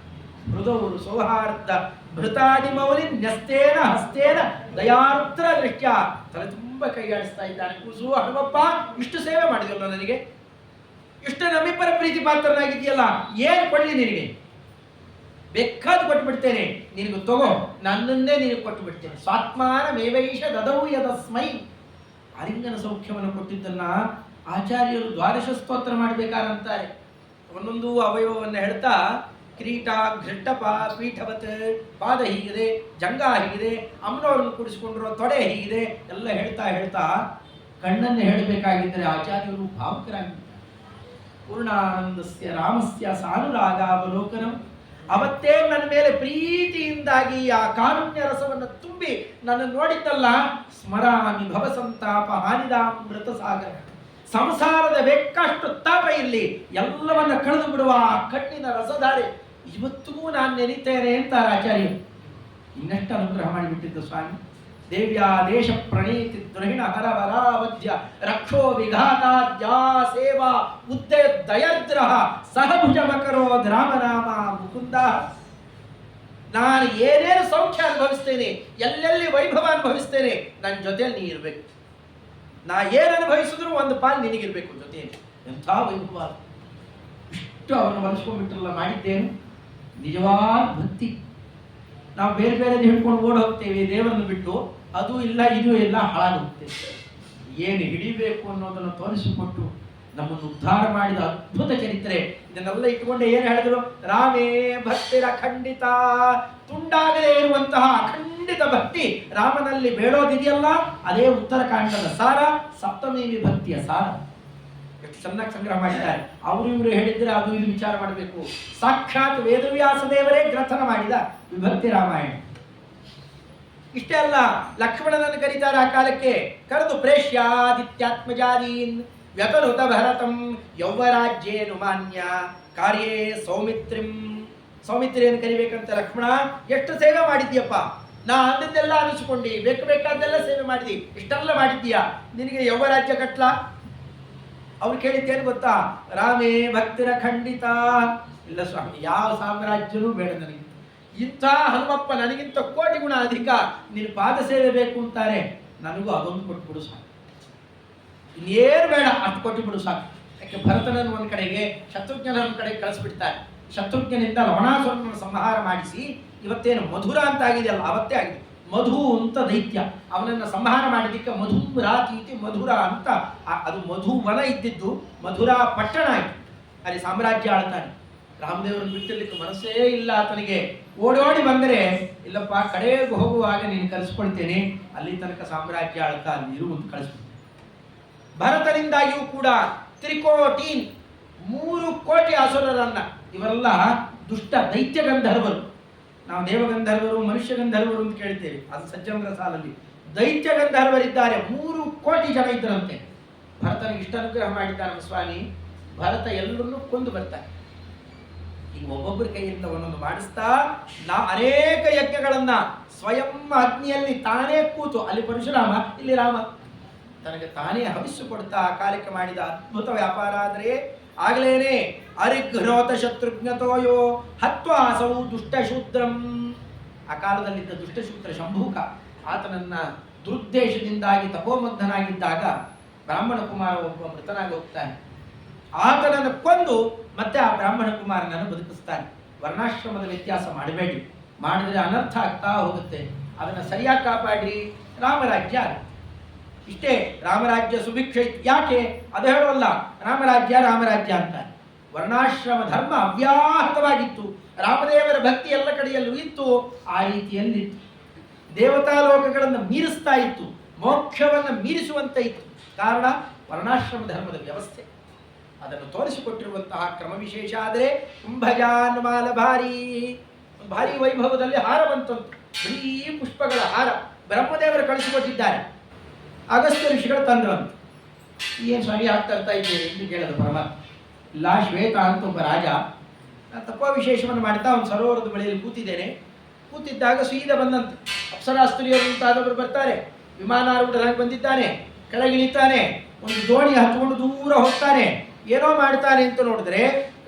ಮೃದವರು ಸೌಹಾರ್ದ ಭೃತಾದಿ ಮೌಲಿ ನ್ಯಸ್ತೇನ ಹಸ್ತೇನ ದಯಾರ್ದ್ರ ದೃಶ್ಯ. ತಲೆ ತುಂಬ ಕೈಯಾಡಿಸ್ತಾ ಇದ್ದಾನೆ. ಕೂಸು ಹನುಮಪ್ಪ, ಇಷ್ಟು ಸೇವೆ ಮಾಡಿದಲ್ಲ ನನಗೆ, ಇಷ್ಟು ನಮ್ಮಿಬ್ಬರ ಪ್ರೀತಿ ಪಾತ್ರನಾಗಿದೆಯಲ್ಲ, ಏನು ಕೊಡ್ಲಿ ನಿನಗೆ? ಬೇಕಾದ್ ಕೊಟ್ಟು ಬಿಡ್ತೇನೆ, ನಿನಗೆ ತಗೋ, ನನ್ನನ್ನೇ ನಿನಗೆ ಕೊಟ್ಟು ಬಿಡ್ತೇನೆ. ಸ್ವಾತ್ಮಾನ ಮೇವೈಷ ದದೌ ಯದಸ್ಮೈ. ಆಲಿಂಗನ ಸೌಖ್ಯವನ್ನು ಕೊಟ್ಟಿದ್ದನ್ನ ಆಚಾರ್ಯರು ದ್ವಾದಶ ಸ್ತೋತ್ರ ಮಾಡಬೇಕಾದಂತಾರೆ. ಒಂದೊಂದು ಅವಯವವನ್ನು ಹೇಳ್ತಾ, ಕಿರೀಟ ಘೃಷ್ಟಪ ಪೀಠವತ್, ಪಾದ ಹೀಗಿದೆ, ಜಂಗ ಹೀಗಿದೆ, ಅಮ್ಮನವರನ್ನು ಕೂಡಿಸಿಕೊಂಡಿರೋ ತೊಡೆ ಹೀಗಿದೆ ಎಲ್ಲ ಹೇಳ್ತಾ ಹೇಳ್ತಾ ಕಣ್ಣನ್ನೇ ಹೇಳಬೇಕಾಗಿದ್ದರೆ ಆಚಾರ್ಯರು ಭಾವುಕರಾಗಿದ್ದಾರೆ. ಪೂರ್ಣಾನಂದಸ್ಯ ರಾಮಸ್ಯ ಸಾನುರಾಗಾವಲೋಕನಂ. ಅವತ್ತೇ ನನ್ನ ಮೇಲೆ ಪ್ರೀತಿಯಿಂದಾಗಿ ಆ ಕಾರುಣ್ಯ ರಸವನ್ನು ತುಂಬಿ ನನ್ನ ನೋಡಿದ್ದಲ್ಲ, ಸ್ಮರಾಮಿ ಭವಸಂತಾಪ ಹಾನಿದಾಮೃತ ಸಾಗರ. ಸಂಸಾರದ ಬೇಕಷ್ಟು ತಾಪ ಇಲ್ಲಿ ಎಲ್ಲವನ್ನ ಕಳೆದು ಬಿಡುವ ಆ ಕಣ್ಣಿನ ರಸಧಾರೆ ಇವತ್ತಿಗೂ ನಾನು ನೆನೀತೇನೆ ಅಂತಾರೆ ಆಚಾರ್ಯರು. ಇನ್ನಷ್ಟು ಅನುಗ್ರಹ ಮಾಡಿಬಿಟ್ಟಿದ್ದು ಸ್ವಾಮಿ. ದೇವ್ಯಾ ದೇಶ ಪ್ರಣೀತಿ ದ್ರಹಿಣ ಹರವರಾವಧ್ಯ ರಕ್ಷೋ ವಿಘಾತಾದ್ಯಾ ಸೇವಾ ಉದ್ದೇ ದಯದ್ರಹ ಸಹಭುಜಮಕರೋ ರಾಮನಾಮ ಮುಕುಂದ. ನಾನು ಏನೇನು ಸೌಖ್ಯ ಅನುಭವಿಸ್ತೇನೆ, ಎಲ್ಲೆಲ್ಲಿ ವೈಭವ ಅನುಭವಿಸ್ತೇನೆ, ನನ್ನ ಜೊತೆಯಲ್ಲಿ ನೀ ಇರಬೇಕು. ನಾ ಏನು ಅನುಭವಿಸಿದ್ರು ಒಂದು ಪಾಲು ನಿನಗಿರ್ಬೇಕು ಜೊತೆಯಲ್ಲಿ. ಎಂಥ ವೈಭವ! ಇಷ್ಟು ಅವನು ಮನಸ್ಕೊಂಡ್ಬಿಟ್ರಲ್ಲ, ಮಾಡಿದ್ದೇನು ನಿಜವಾದ ಭಕ್ತಿ. ನಾವು ಬೇರೆ ಬೇರೆ ಹಿಡ್ಕೊಂಡು ಓಡ್ ಹೋಗ್ತೇವೆ ದೇವರನ್ನು ಬಿಟ್ಟು, ಅದು ಇಲ್ಲ ಇದು ಇಲ್ಲ, ಹಾಳಾಗೋಗ್ತೇವೆ. ಏನು ಹಿಡಿಬೇಕು ಅನ್ನೋದನ್ನು ತೋರಿಸಿಕೊಟ್ಟು ನಮ್ಮನ್ನು ಉದ್ಧಾರ ಮಾಡಿದ ಅದ್ಭುತ ಚರಿತ್ರೆ. ಇದನ್ನೆಲ್ಲ ಇಟ್ಟುಕೊಂಡೆ ಏನು ಹೇಳಿದ್ರು? ರಾಮೇ ಭಕ್ತಿರ ಖಂಡಿತ. ತುಂಡಾಗದೇ ಇರುವಂತಹ ಅಖಂಡಿತ ಭಕ್ತಿ ರಾಮನಲ್ಲಿ ಬೇಡೋದಿದೆಯಲ್ಲ, ಅದೇ ಉತ್ತರಕಾಂಡದ ಸಾರ, ಸಪ್ತಮಿ ವಿಭಕ್ತಿಯ ಸಾರ. ಎಷ್ಟು ಚೆನ್ನಾಗಿ ಸಂಗ್ರಹ ಮಾಡಿದ್ದಾರೆ. ಅವರು ಇವರು ಹೇಳಿದ್ರೆ ಅದು ಇದು ವಿಚಾರ ಮಾಡಬೇಕು. ಸಾಕ್ಷಾತ್ ವೇದವ್ಯಾಸ ದೇವರೇ ಗ್ರಂಥನ ಮಾಡಿದ ವಿಭಕ್ತಿ ರಾಮಾಯಣ. ಇಷ್ಟೇ ಅಲ್ಲ, ಲಕ್ಷ್ಮಣನನ್ನು ಕರೀತಾರೆ ಆ ಕಾಲಕ್ಕೆ. ಕರೆದು ಪ್ರೇಷ್ಯಾದಿತ್ಯಾತ್ಮಜಾದೀನ್ ವ್ಯತನುತ ಭರತಂ ಯೌವರಾಜ್ಯೇನು ಮಾನ್ಯ ಕಾರ್ಯೇ ಸೌಮಿತ್ರಿಂ. ಸೌಮಿತ್ರಿಯನ್ನು ಕರಿಬೇಕಂತ ಲಕ್ಷ್ಮಣ, ಎಷ್ಟು ಸೇವೆ ಮಾಡಿದ್ಯಪ್ಪ, ನಾ ಅಂದದ್ದೆಲ್ಲ ಅನಿಸ್ಕೊಂಡು ಬೇಕಾದ್ದೆಲ್ಲ ಸೇವೆ ಮಾಡಿದಿ, ಇಷ್ಟೆಲ್ಲ ಮಾಡಿದ್ದೀಯಾ, ನಿನಗೆ ಯೌವರಾಜ್ಯ ಕಟ್ಲಾ? ಅವ್ರು ಕೇಳಿದ್ದೇನು ಗೊತ್ತಾ? ರಾಮೇ ಭಕ್ತಿರ ಖಂಡಿತ. ಇಲ್ಲ ಸ್ವಾಮಿ, ಯಾವ ಸಾಮ್ರಾಜ್ಯನೂ ಬೇಡ ನನಗೆ. ಇಂಥ ಹನುಮಪ್ಪ ನನಗಿಂತ ಕೋಟಿ ಗುಣ ಅಧಿಕ, ನಿನ್ನ ಪಾದ ಸೇವೆ ಬೇಕು ಅಂತಾರೆ, ನನಗೂ ಅದೊಂದು ಕೊಟ್ಬಿಡು ಸಾಕು, ಇನ್ನೇನು ಬೇಡ, ಅಷ್ಟು ಕೊಟ್ಟುಬಿಡು ಸಾಕು. ಯಾಕೆ ಭರತನನ್ನು ಒಂದು ಕಡೆಗೆ, ಶತ್ರುಘ್ನನ ಒಂದು ಕಡೆಗೆ ಕಳಿಸ್ಬಿಡ್ತಾರೆ. ಶತ್ರುಘ್ನಿಂದ ಲವಣಾಸುರನ ಸಂಹಾರ ಮಾಡಿಸಿ ಇವತ್ತೇನು ಮಧುರ ಅಂತ ಆಗಿದೆಯಲ್ಲ, ಅವತ್ತೇ ಆಗಿದೆ. ಮಧು ಅಂತ ದೈತ್ಯ, ಅವನನ್ನು ಸಂಹಾರ ಮಾಡಿದ್ದಕ್ಕೆ ಮಧುರಾತೀತಿ ಮಧುರ ಅಂತ, ಅದು ಮಧುವನ ಇದ್ದಿದ್ದು ಮಧುರಾ ಪಟ್ಟಣ ಆಯಿತು. ಅಲ್ಲಿ ಸಾಮ್ರಾಜ್ಯ ಆಳ್ತಾನೆ. ರಾಮದೇವರನ್ನು ಬಿಟ್ಟಿರ್ಲಿಕ್ಕೆ ಮನಸ್ಸೇ ಇಲ್ಲ ಆತನಿಗೆ. ಓಡೋಡಿ ಬಂದರೆ, ಇಲ್ಲಪ್ಪ ಕಡೆಗೆ ಹೋಗುವಾಗ ನೀನು ಕಲಿಸ್ಕೊಳ್ತೇನೆ, ಅಲ್ಲಿ ತನಕ ಸಾಮ್ರಾಜ್ಯ ಆಳ್ತಾ ಅಲ್ಲಿ ಇರುವಂತ ಕಳಿಸ್ಬಿಡ್ತೇನೆ. ಭರತನಿಂದಾಗಿಯೂ ಕೂಡ ತ್ರಿಕೋಟಿ 3 ಕೋಟಿ ಅಸುರರನ್ನ, ಇವರೆಲ್ಲ ದುಷ್ಟ ದೈತ್ಯ ಗಂಧರ್ವರು. ನಾವು ದೇವಗಂಧರ್ವರು ಮನುಷ್ಯ ಗಂಧರ್ವರು ಅಂತ ಕೇಳ್ತೇವೆ, ಅದು ಸಜ್ಜನರ ಸಾಲಲ್ಲಿ. ದೈತ್ಯ ಗಂಧರ್ವರಿದ್ದಾರೆ, 3 ಕೋಟಿ ಜನ ಇದ್ದರಂತೆ. ಭರತನಿಗೆ ಇಷ್ಟ ಅನುಗ್ರಹ ಮಾಡಿದ್ದಾನೆ ಸ್ವಾಮಿ. ಭರತ ಎಲ್ಲರನ್ನೂ ಕೊಂದು ಬರ್ತಾನೆ. ಈಗ ಒಬ್ಬೊಬ್ಬರ ಕೈಯಿಂದ ಒಂದೊಂದು ಮಾಡಿಸ್ತಾ ಅನೇಕ ಯಜ್ಞಗಳನ್ನ ಸ್ವಯಂ ಅಗ್ನಿಯಲ್ಲಿ ತಾನೇ ಕೂತು, ಅಲ್ಲಿ ಪರಶುರಾಮ ಇಲ್ಲಿ ರಾಮ, ತನಗೆ ತಾನೇ ಹವಿಸ್ಸು ಕೊಡ್ತಾ ಆ ಕಾಲಕ್ಕೆ ಮಾಡಿದ ಅದ್ಭುತ ವ್ಯಾಪಾರ. ಆದರೆ ಆಗಲೇನೆ ಅರಿಘ್ನೋತ ಶತ್ರುಘ್ನತೋಯೋ ಹತ್ವಾಸೌ ದುಷ್ಟಶೂದ್ರಂ. ಆ ಕಾಲದಲ್ಲಿದ್ದ ದುಷ್ಟಶೂದ್ರ ಶಂಭೂಕ, ಆತನನ್ನ ದುರುದ್ದೇಶದಿಂದಾಗಿ ತಪೋಮಗ್ನಾಗಿದ್ದಾಗ ಬ್ರಾಹ್ಮಣ ಕುಮಾರ ಒಬ್ಬ ಮೃತನಾಗಿ ಹೋಗ್ತಾನೆ. ಆತನನ್ನು ಕೊಂದು ಮತ್ತೆ ಆ ಬ್ರಾಹ್ಮಣ ಕುಮಾರನನ್ನು ಬದುಕಿಸ್ತಾನೆ. ವರ್ಣಾಶ್ರಮದ ವ್ಯತ್ಯಾಸ ಮಾಡಬೇಡಿ, ಮಾಡಿದ್ರೆ ಅನರ್ಥ ಆಗ್ತಾ ಹೋಗುತ್ತೆ. ಅದನ್ನು ಸರಿಯಾಗಿ ಕಾಪಾಡಿ ರಾಮರಾಜ್ಯ. ಇಷ್ಟೇ, ರಾಮರಾಜ್ಯ ಸುಭಿಕ್ಷ. ಯಾಕೆ ಅದು ಹೇಳೋಲ್ಲ, ರಾಮರಾಜ್ಯ ಅಂತ. ವರ್ಣಾಶ್ರಮ ಧರ್ಮ ಅವ್ಯಾಹತವಾಗಿತ್ತು. ರಾಮದೇವರ ಭಕ್ತಿ ಎಲ್ಲ ಕಡೆಯಲ್ಲೂ ಇತ್ತು. ಆ ರೀತಿಯಲ್ಲಿತ್ತು. ದೇವತಾ ಲೋಕಗಳನ್ನು ಮೀರಿಸ್ತಾ ಇತ್ತು, ಮೋಕ್ಷವನ್ನು ಮೀರಿಸುವಂತೆ ಇತ್ತು. ಕಾರಣ ವರ್ಣಾಶ್ರಮ ಧರ್ಮದ ವ್ಯವಸ್ಥೆ. ಅದನ್ನು ತೋರಿಸಿಕೊಟ್ಟಿರುವಂತಹ ಕ್ರಮ ವಿಶೇಷ. ಆದರೆ ಕುಂಭಜಾನ್ಮಾಲ ಭಾರಿ ವೈಭವದಲ್ಲಿ ಹಾರ ಬಂತಂತು, ಬಿಳಿ ಪುಷ್ಪಗಳ ಹಾರ ಬ್ರಹ್ಮದೇವರು ಕಳಿಸಿಕೊಟ್ಟಿದ್ದಾರೆ. ಅಗಸ್ತ್ಯ ಋಷಿಗಳು ತಂದ್ರಂತು. ಏನು ಸ್ವಾಮಿ ಆಗ್ತಾ ಇದ್ದೀರಿ ಎಂದು ಕೇಳಿದ ಪರಮಾತ್ಮ. ಇಲ್ಲ, ಶ್ವೇತ ಅಂತ ಒಬ್ಬ ರಾಜ ತಪೋ ವಿಶೇಷವನ್ನು ಮಾಡ್ತಾ ಒಂದು ಸರೋವರದ ಬಳಿಯಲ್ಲಿ ಕೂತಿದ್ದಾಗ ಸೀದಾ ಬಂದಂತೆ ಅಪ್ಸರಾಸ್ತ್ರೀಯರು ಮುಂತಾದವರು ಬರ್ತಾರೆ. ವಿಮಾನಾರೂಢರಾಗಿ ಬಂದಿದ್ದಾನೆ, ಕೆಳಗಿಳಿತಾನೆ, ಒಂದು ದೋಣಿ ಹತ್ಕೊಂಡು ದೂರ ಹೋಗ್ತಾನೆ. ಏನೋ ಮಾಡ್ತಾನೆ ಅಂತ ನೋಡಿದ್ರೆ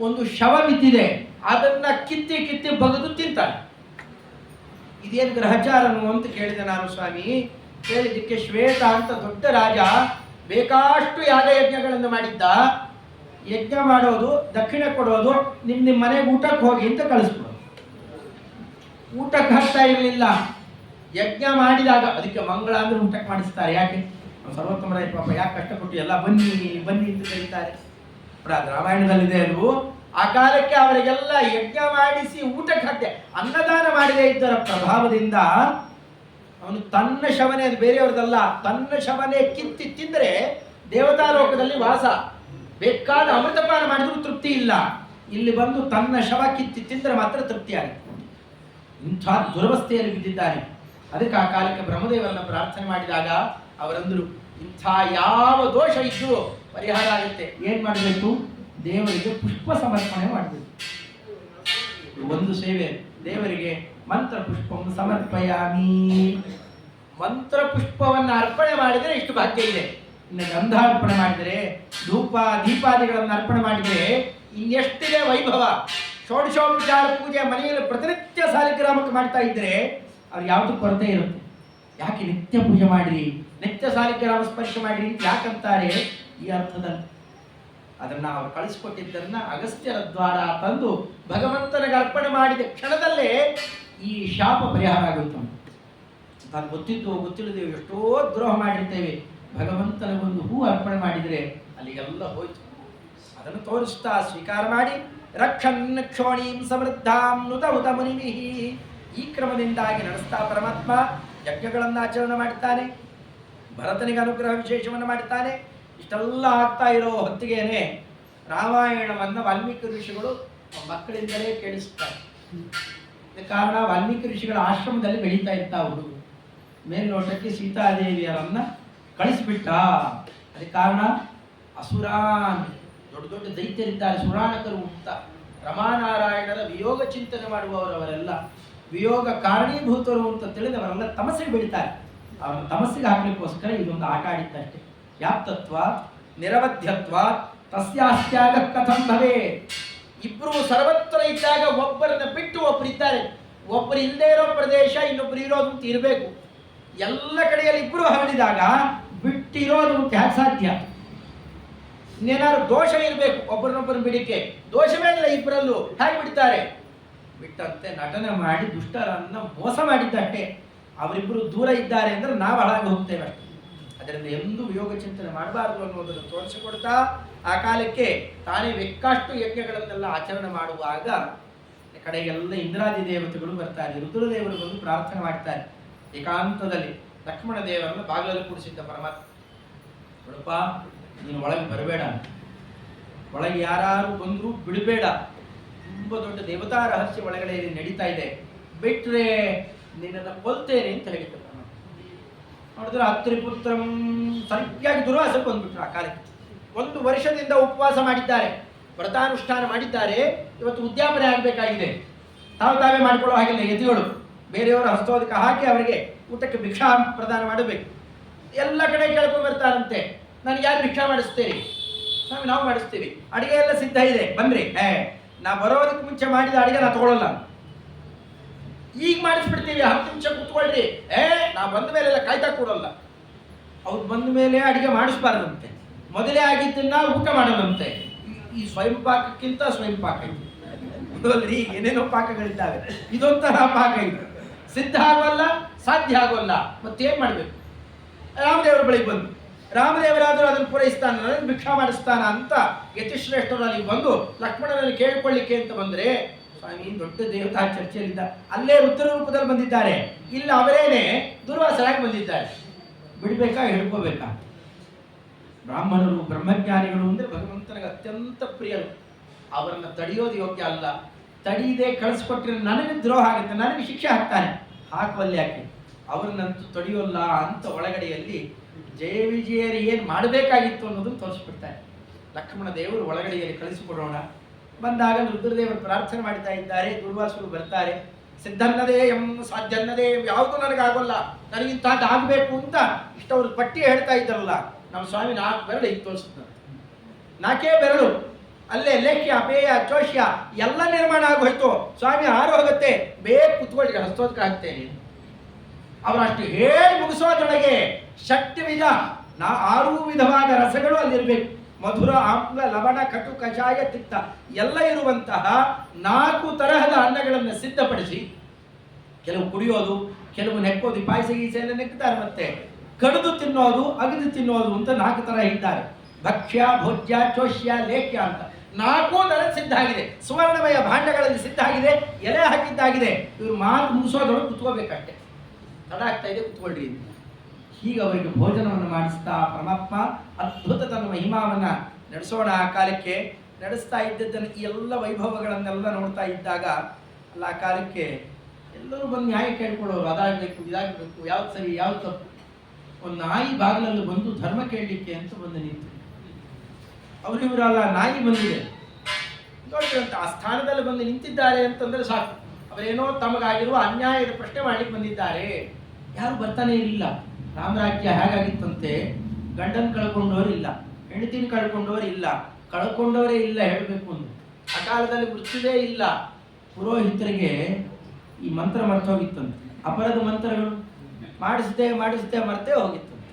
ಒಂದು ಶವ ಬಿದ್ದಿದೆ, ಅದನ್ನ ಕಿತ್ತಿ ಬಗೆದು ತಿಂತಾನೆ. ಇದೇನು ಗ್ರಹಚಾರನು ಅಂತ ಕೇಳಿದೆ ನಾನು. ಸ್ವಾಮಿ ಕೇಳಿದ್ದಕ್ಕೆ ಶ್ವೇತ ಅಂತ ದೊಡ್ಡ ರಾಜ ಬೇಕಾಷ್ಟು ಯಾಗಯಜ್ಞಗಳನ್ನು ಮಾಡಿದ್ದ. ಯಜ್ಞ ಮಾಡೋದು, ದಕ್ಷಿಣ ಕೊಡೋದು, ನಿಮ್ಮ ಮನೆಗೆ ಊಟಕ್ಕೆ ಹೋಗಿ ಅಂತ ಕಳಿಸ್ಬಿಡೋದು. ಊಟಕ್ಕೆ ಹಾಕ್ತಾ ಇರಲಿಲ್ಲ. ಯಜ್ಞ ಮಾಡಿದಾಗ ಅದಕ್ಕೆ ಮಂಗಳ ಅಂದ್ರೆ ಊಟಕ್ಕೆ ಮಾಡಿಸ್ತಾರೆ. ಯಾಕೆ? ಸರ್ವೋತ್ತಮರಾಯ ಪಾಪ ಯಾಕೆ ಕಷ್ಟಪಟ್ಟು ಎಲ್ಲ ಬನ್ನಿ ಅಂತ ಕರೀತಾರೆ. ರಾಮಾಯಣದಲ್ಲಿದೆ ಅದು. ಆ ಕಾಲಕ್ಕೆ ಅವರಿಗೆಲ್ಲ ಯಜ್ಞ ಮಾಡಿಸಿ ಊಟಕ್ಕೆ ಹಾಕ್ತೆ. ಅನ್ನದಾನ ಮಾಡದೇ ಇದ್ದರ ಪ್ರಭಾವದಿಂದ ಅವನು ತನ್ನ ಶವನೇ, ಅದು ಬೇರೆಯವ್ರದಲ್ಲ, ತನ್ನ ಶವನೇ ಕಿತ್ತಿ ತಿಂದರೆ ದೇವತಾ ಲೋಕದಲ್ಲಿ ವಾಸ. ಬೇಕಾದ ಅಮೃತಪಾನ ಮಾಡಿದ್ರೂ ತೃಪ್ತಿ ಇಲ್ಲ. ಇಲ್ಲಿ ಬಂದು ತನ್ನ ಶವ ಕಿತ್ತಿ ತಿಂದರೆ ಮಾತ್ರ ತೃಪ್ತಿ ಆಗುತ್ತೆ. ಇಂಥ ದುರವಸ್ಥೆಯಲ್ಲಿ ಬಿದ್ದಿದ್ದಾನೆ. ಅದಕ್ಕೆ ಆ ಕಾಲಕ್ಕೆ ಬ್ರಹ್ಮದೇವರನ್ನ ಪ್ರಾರ್ಥನೆ ಮಾಡಿದಾಗ ಅವರಂದ್ರು, ಇಂಥ ಯಾವ ದೋಷ ಇದ್ದು ಪರಿಹಾರ ಆಗುತ್ತೆ. ಏನ್ ಮಾಡಬೇಕು? ದೇವರಿಗೆ ಪುಷ್ಪ ಸಮರ್ಪಣೆ ಮಾಡಬೇಕು. ಒಂದು ಸೇವೆ, ದೇವರಿಗೆ ಮಂತ್ರ ಪುಷ್ಪವನ್ನು ಸಮರ್ಪಯಾಮಿ. ಮಂತ್ರ ಪುಷ್ಪವನ್ನು ಅರ್ಪಣೆ ಮಾಡಿದರೆ ಇಷ್ಟು ಭಾಗ್ಯ ಇದೆ. ಇನ್ನು ಗಂಧಾರ್ಪಣೆ ಮಾಡಿದರೆ, ಧೂಪ ದೀಪಾದಿಗಳನ್ನು ಅರ್ಪಣೆ ಮಾಡಿದರೆ ಇನ್ನೆಷ್ಟಿದೆ ವೈಭವ. ಷೋಡಶೋಪಚಾರ ಪೂಜೆ ಮನೆಯಲ್ಲಿ ಪ್ರತಿನಿತ್ಯ ಸಾಲಿಗ್ರಾಮಕ್ಕೆ ಮಾಡ್ತಾ ಇದ್ರೆ ಅವ್ರು ಯಾವುದು ಕೊರತೆ ಇರುತ್ತೆ. ಯಾಕೆ ನಿತ್ಯ ಪೂಜೆ ಮಾಡಿರಿ, ನಿತ್ಯ ಸಾಲಿಗ್ರಾಮ ಸ್ಪರ್ಶ ಮಾಡಿರಿ ಯಾಕಂತಾರೆ? ಈ ಅರ್ಥದಲ್ಲಿ ಅದನ್ನ ಅವರು ಕಳಿಸಿಕೊಟ್ಟಿದ್ದನ್ನ ಅಗಸ್ತ್ಯರ ದ್ವಾರ ತಂದು ಭಗವಂತನಿಗೆ ಅರ್ಪಣೆ ಮಾಡಿದ ಕ್ಷಣದಲ್ಲೇ ಈ ಶಾಪ ಪರಿಹಾರ ಆಗುತ್ತೆ. ನಾನು ಗೊತ್ತಿಲ್ಲದೆ ಎಷ್ಟೋ ದ್ರೋಹ ಮಾಡಿರ್ತೇವೆ. ಭಗವಂತನ ಒಂದು ಹೂ ಅರ್ಪಣೆ ಮಾಡಿದರೆ ಅಲ್ಲಿಗೆಲ್ಲ ಹೋಯ್ತು. ಅದನ್ನು ತೋರಿಸ್ತಾ ಸ್ವೀಕಾರ ಮಾಡಿ ರಕ್ಷನ್ ಕ್ಷೋಣೀಂ ಸಮೃದ್ಧಾಂ ನುತ ಉತ ಮುನಿಭಿ. ಈ ಕ್ರಮದಿಂದಾಗಿ ನಡೆಸ್ತಾ ಪರಮಾತ್ಮ ಯಜ್ಞಗಳನ್ನು ಆಚರಣೆ ಮಾಡ್ತಾನೆ. ಭರತನಿಗೆ ಅನುಗ್ರಹ ವಿಶೇಷವನ್ನು ಮಾಡ್ತಾನೆ. ಇಷ್ಟೆಲ್ಲ ಆಗ್ತಾ ಇರೋ ಹೊತ್ತಿಗೆನೆ ರಾಮಾಯಣವನ್ನು ವಾಲ್ಮೀಕಿ ಋಷಿಗಳು ಮಕ್ಕಳಿಂದಲೇ ಕೇಳಿಸ್ತಾರೆ. ಕಾರಣ ವಾಲ್ಮೀಕಿ ಋಷಿಗಳ ಆಶ್ರಮದಲ್ಲಿ ಬೆಳೀತಾ ಇತ್ತ ಅವರು. ಮೇಲ್ನೋಟಕ್ಕೆ ಸೀತಾದೇವಿಯರನ್ನ ಕಳಿಸಿಬಿಟ್ಟ. ಅದಕ್ಕೆ ಕಾರಣ ಅಸುರಾನ್, ದೊಡ್ಡ ದೈತ್ಯರಿದ್ದಾರೆ, ಸುರಾಣಕರು ಅಂತ. ರಮಾನಾರಾಯಣರ ವಿಯೋಗ ಚಿಂತನೆ ಮಾಡುವವರವರೆಲ್ಲ ವಿಯೋಗ ಕಾರಣೀಭೂತರು ಅಂತ ತಿಳಿದವರೆಲ್ಲ ತಮಸ್ಸಿಗೆ ಬೆಳೀತಾರೆ. ಅವರ ತಮಸ್ಸಿಗೆ ಹಾಕಲಿಕ್ಕೋಸ್ಕರ ಇದೊಂದು ಆಟ ಆಡಿದ್ದಷ್ಟೇ. ವ್ಯಾಪ್ತತ್ವ ನಿರವಧ್ಯತ್ವ ತಸ್ಯಾಸ್ತ್ಯಾಗ ಕಥಂ ಭವೇ. ಇಬ್ರು ಸರ್ವತ್ರ ಇದ್ದಾಗ ಒಬ್ಬರನ್ನ ಬಿಟ್ಟು ಒಬ್ಬರು ಇದ್ದಾರೆ. ಒಬ್ಬರು ಇಲ್ಲದೆ ಇರೋ ಪ್ರದೇಶ ಇನ್ನೊಬ್ರು ಇರೋದು ಅಂತ ಇರಬೇಕು. ಎಲ್ಲ ಕಡೆಯಲ್ಲಿ ಇಬ್ರು ಹರಡಿದಾಗ ಬಿಟ್ಟಿರೋದು ಅಂತ ಯಾಕೆ ಸಾಧ್ಯ? ಇನ್ನೇನಾದ್ರು ದೋಷ ಇರಬೇಕು ಒಬ್ಬರನ್ನೊಬ್ಬರು ಬಿಡಿಕೆ. ದೋಷವೇ ಇಲ್ಲ ಇಬ್ಬರಲ್ಲೂ, ಹೇಗೆ ಬಿಡ್ತಾರೆ? ಬಿಟ್ಟಂತೆ ನಟನೆ ಮಾಡಿ ದುಷ್ಟರನ್ನ ಮೋಸ ಮಾಡಿದ್ದಷ್ಟೇ. ಅವರಿಬ್ಬರು ದೂರ ಇದ್ದಾರೆ ಅಂದ್ರೆ ನಾವು ಹಾಳಾಗಿ ಹೋಗ್ತೇವೆ ಅಷ್ಟೇ. ಅದರಿಂದ ಎಂದೂ ವಿಯೋಗ ಚಿಂತನೆ ಮಾಡಬಾರದು ಅನ್ನೋದನ್ನು ತೋರಿಸಿಕೊಡ್ತಾ ಆ ಕಾಲಕ್ಕೆ ತಾನೇ ಬೇಕಾಷ್ಟು ಯಜ್ಞಗಳನ್ನೆಲ್ಲ ಆಚರಣೆ ಮಾಡುವಾಗ ಕಡೆಗೆಲ್ಲ ಇಂದ್ರಾದಿ ದೇವತೆಗಳು ಬರ್ತಾರೆ. ರುದ್ರದೇವರು ಬಂದು ಪ್ರಾರ್ಥನೆ ಮಾಡ್ತಾರೆ ಏಕಾಂತದಲ್ಲಿ. ಲಕ್ಷ್ಮಣ ದೇವರನ್ನು ಬಾಗಿಲಲ್ಲಿ ಕೂಡಿಸಿದ್ದ ಪರಮಾತ್ಮ, ನೋಡಪ್ಪ ನೀನು ಒಳಗೆ ಬರಬೇಡ, ಒಳಗೆ ಯಾರು ಬಂದರೂ ಬಿಡಬೇಡ, ತುಂಬ ದೊಡ್ಡ ದೇವತಾ ರಹಸ್ಯ ಒಳಗಡೆ ನಡೀತಾ ಇದೆ, ಬಿಟ್ರೆ ನಿನ್ನನ್ನು ಕೊಲ್ತೇನೆ ಅಂತ ಹೇಳಿದ್ದ. ನೋಡಿದ್ರೆ ಅತ್ರಿಪುತ್ರಂ ಸರಿಯಾಗಿ ದುರ್ವಾಸಕ್ಕೆ ಬಂದ್ಬಿಟ್ರು. ಆ ಕಾಲಕ್ಕೆ 1 ವರ್ಷದಿಂದ ಉಪವಾಸ ಮಾಡಿದ್ದಾರೆ, ವ್ರತಾನುಷ್ಠಾನ ಮಾಡಿದ್ದಾರೆ. ಇವತ್ತು ಉದ್ಯಾಪನೆ ಆಗಬೇಕಾಗಿದೆ. ತಾವೇ ಮಾಡಿಕೊಳ್ಳೋ ಹಾಗಿಲ್ಲ ಯತಿಗಳು. ಬೇರೆಯವರ ಹಸ್ತೋದಕ ಹಾಕಿ ಅವರಿಗೆ ಊಟಕ್ಕೆ ಭಿಕ್ಷಾ ಪ್ರದಾನ ಮಾಡಬೇಕು. ಎಲ್ಲ ಕಡೆ ಕೇಳ್ಕೊಂಡು ಬರ್ತಾರಂತೆ, ನನಗೆ ಯಾರು ಭಿಕ್ಷಾ ಮಾಡಿಸ್ತೀರಿ? ಸ್ವಾಮಿ ನಾವು ಮಾಡಿಸ್ತೀವಿ, ಅಡಿಗೆ ಎಲ್ಲ ಸಿದ್ಧ ಇದೆ ಬನ್ರಿ. ನಾ ಬರೋದಕ್ಕೆ ಮುಂಚೆ ಮಾಡಿದ ಅಡಿಗೆ ನಾ ತಗೊಳ್ಳಲ್ಲ, ಈಗ ಮಾಡಿಸ್ಬಿಡ್ತೀವಿ, 10 ನಿಮಿಷ ಕೂತ್ಕೊಳ್ರಿ. ನಾ ಬಂದ ಮೇಲೆಲ್ಲ ಕಾಯ್ತಾ ಕೂಡಲ್ಲ. ಅವ್ರು ಬಂದ ಮೇಲೆ ಅಡಿಗೆ ಮಾಡಿಸ್ಬಾರ್ದಂತೆ, ಮೊದಲೇ ಆಗಿದ್ದನ್ನ ಊಟ ಮಾಡದಂತೆ. ಈ ಸ್ವಯಂ ಪಾಕಕ್ಕಿಂತ ಸ್ವಯಂ ಪಾಕ ಇದೆ, ಏನೇನೋ ಪಾಕಗಳಿದ್ದಾವೆ. ಇದೊಂಥರ ಪಾಕ ಇದೆ, ಸಿದ್ಧ ಆಗೋಲ್ಲ, ಸಾಧ್ಯ ಆಗೋಲ್ಲ. ಮತ್ತೇನ್ ಮಾಡ್ಬೇಕು? ರಾಮದೇವರ ಬಳಿಗೆ ಬಂದು ರಾಮದೇವರಾದರೂ ಅದನ್ನು ಪೂರೈಸ್ತಾನ, ನನಗೆ ಭಿಕ್ಷಾ ಮಾಡಿಸ್ತಾನ ಅಂತ ಯತಿಶ್ರೇಷ್ಠರು ಅಲ್ಲಿಗೆ ಬಂದು ಲಕ್ಷ್ಮಣನಲ್ಲಿ ಕೇಳಿಕೊಳ್ಳಿಕ್ಕೆ ಅಂತ ಬಂದ್ರೆ, ಸ್ವಾಮಿ ದೊಡ್ಡ ದೇವತಾ ಚರ್ಚೆಯಲ್ಲಿದ್ದ. ಅಲ್ಲೇ ರುದ್ರ ರೂಪದಲ್ಲಿ ಬಂದಿದ್ದಾರೆ, ಇಲ್ಲ ಅವರೇನೆ ದುರ್ವಾಸರಾಗಿ ಬಂದಿದ್ದಾರೆ. ಬಿಡ್ಬೇಕಾ ಹಿಡ್ಕೋಬೇಕಾ? ಬ್ರಾಹ್ಮಣರು ಬ್ರಹ್ಮಜ್ಞಾನಿಗಳು ಅಂದರೆ ಭಗವಂತನಿಗೆ ಅತ್ಯಂತ ಪ್ರಿಯರು. ಅವರನ್ನು ತಡೆಯೋದು ಯೋಗ್ಯ ಅಲ್ಲ. ತಡೆಯದೆ ಕಳಿಸ್ಕೊಟ್ರೆ ನನಗೆ ದ್ರೋಹ ಆಗುತ್ತೆ, ನನಗೆ ಶಿಕ್ಷೆ ಹಾಕ್ತಾನೆ, ಹಾಕುವಲ್ಲಿ ಯಾಕೆ, ಅವ್ರನ್ನಂತೂ ತಡೆಯೋಲ್ಲ ಅಂತ ಒಳಗಡೆಯಲ್ಲಿ ಜಯ ವಿಜಯರು ಏನು ಮಾಡಬೇಕಾಗಿತ್ತು ಅನ್ನೋದನ್ನು ತೋರಿಸ್ಬಿಡ್ತಾರೆ. ಲಕ್ಷ್ಮಣ ದೇವರು ಒಳಗಡೆಯಲ್ಲಿ ಕಳಿಸಿಕೊಡೋಣ. ಬಂದಾಗ ರುದ್ರದೇವರು ಪ್ರಾರ್ಥನೆ ಮಾಡ್ತಾ ಇದ್ದಾರೆ. ದುರ್ವಾಸರು ಬರ್ತಾರೆ. ಸಿದ್ಧನ್ನದೇ ಎಂ ಸಾಧ್ಯನ್ನದೇ ಯಾವುದು ನನಗಾಗೋಲ್ಲ, ನನಗಿಂತಹದ್ದು ಆಗಬೇಕು ಅಂತ ಇಷ್ಟವರು ಪಟ್ಟಿ ಹೇಳ್ತಾ ಇದ್ದಾರಲ್ಲ. ನಮ್ಮ ಸ್ವಾಮಿ 4 ಬೆರಳು ಈಗ ತೋರಿಸ್ತಾರೆ. 4 ಬೆರಳು ಅಲ್ಲೇ ಲೇಖ್ಯ ಅಪೇಯ ಚೋಷ್ಯ ಎಲ್ಲ ನಿರ್ಮಾಣ ಆಗೋಯ್ತು. ಸ್ವಾಮಿ ಹಾರು ಹೋಗುತ್ತೆ, ಬೇಗ ಕುತ್ಕೊಳ್ಳಿ, ಹಸ್ತೋದಕ ಹಾಕ್ತೇನೆ. ಅವರಷ್ಟು ಹೇಳಿ ಮುಗಿಸೋದ್ರೊಳಗೆ ಷಟ್ ವಿಧ 6 ವಿಧವಾದ ರಸಗಳು ಅಲ್ಲಿರ್ಬೇಕು. ಮಧುರ, ಆಮ್ಲ, ಲವಣ, ಕಟು, ಕಷಾಯ, ತಿಕ್ತ ಎಲ್ಲ ಇರುವಂತಹ 4 ತರಹದ ಅನ್ನಗಳನ್ನು ಸಿದ್ಧಪಡಿಸಿ, ಕೆಲವು ಕುಡಿಯೋದು, ಕೆಲವು ನೆಕ್ಕೋದು, ಪಾಯಸ ಗೀಸ ಎಲ್ಲ ನೆಕ್ತಾರೆ, ಮತ್ತೆ ಕಡಿದು ತಿನ್ನೋದು, ಅಗದು ತಿನ್ನೋದು ಅಂತ 4 ತರ ಇದ್ದಾರೆ. ಭಕ್ಷ್ಯ, ಭೋಜ್ಯ, ಚೋಷ್ಯ, ಲೇಖ್ಯ ಅಂತ 4 ತರ ಸಿದ್ಧ ಆಗಿದೆ. ಸುವರ್ಣಮಯ ಭಾಂಡಗಳಲ್ಲಿ ಸಿದ್ಧ ಆಗಿದೆ, ಎಲೆ ಹಾಕಿದ್ದಾಗಿದೆ. ಇವರು ಮಾತು ಮುಗಿಸೋದೊಳಗೆ ಕುತ್ಕೋಬೇಕಷ್ಟೆ. ತಡ ಆಗ್ತಾ ಇದೆ, ಕುತ್ಕೊಳ್ರಿ. ಹೀಗೆ ಅವರಿಗೆ ಭೋಜನವನ್ನು ಮಾಡಿಸ್ತಾ ಪರಮಾತ್ಮ ಅದ್ಭುತ ತನ್ನ ಮಹಿಮಾವನ್ನ ನಡೆಸೋಣ. ಆ ಕಾಲಕ್ಕೆ ನಡೆಸ್ತಾ ಇದ್ದದ್ದನ್ನು ಈ ಎಲ್ಲ ವೈಭವಗಳನ್ನೆಲ್ಲ ನೋಡ್ತಾ ಇದ್ದಾಗ ಅಲ್ಲ, ಆ ಕಾಲಕ್ಕೆ ಎಲ್ಲರೂ ಬಂದು ನ್ಯಾಯ ಕೇಳ್ಕೊಳ್ಳೋರು. ಅದಾಗಬೇಕು, ಇದಾಗಬೇಕು, ಯಾವ್ದು ಸರಿ ಯಾವ್ದು ತಪ್ಪು. ಒಂದು ನಾಯಿ ಬಾಗಿಲಲ್ಲಿ ಬಂದು ಧರ್ಮ ಕೇಳಲಿಕ್ಕೆ ಅಂತ ಬಂದು ನಿಂತು, ಅವರಿವರಲ್ಲ, ನಾಯಿ ಬಂದಿದೆ ನೋಡಿದ್ರಂತ, ಆ ಸ್ಥಾನದಲ್ಲಿ ಬಂದು ನಿಂತಿದ್ದಾರೆ ಅಂತಂದ್ರೆ ಸಾಕು. ಅವರೇನೋ ತಮಗಾಗಿರುವ ಅನ್ಯಾಯದ ಪ್ರಶ್ನೆ ಮಾಡ್ಲಿಕ್ಕೆ ಬಂದಿದ್ದಾರೆ. ಯಾರು ಬರ್ತಾನೆ ಇರಲಿಲ್ಲ. ರಾಮರಾಜ್ಯ ಹೇಗಾಗಿತ್ತಂತೆ, ಗಂಡನ್ ಕಳ್ಕೊಂಡವರು ಇಲ್ಲ, ಹೆಂಡತಿನ ಕಳ್ಕೊಂಡವರು ಇಲ್ಲ, ಕಳ್ಕೊಂಡವರೇ ಇಲ್ಲ ಹೇಳಬೇಕು ಅಂದ್ರೆ. ಆ ಕಾಲದಲ್ಲಿ ಮೃತ್ಯುವೇ ಇಲ್ಲ. ಪುರೋಹಿತರಿಗೆ ಈ ಮಂತ್ರ ಮರ್ತೋಗಿತ್ತಂತೆ. ಅಪರದ ಮಂತ್ರಗಳು ಮಾಡಿಸಿದೆ ಮರ್ತೇ ಹೋಗಿತ್ತಂತೆ.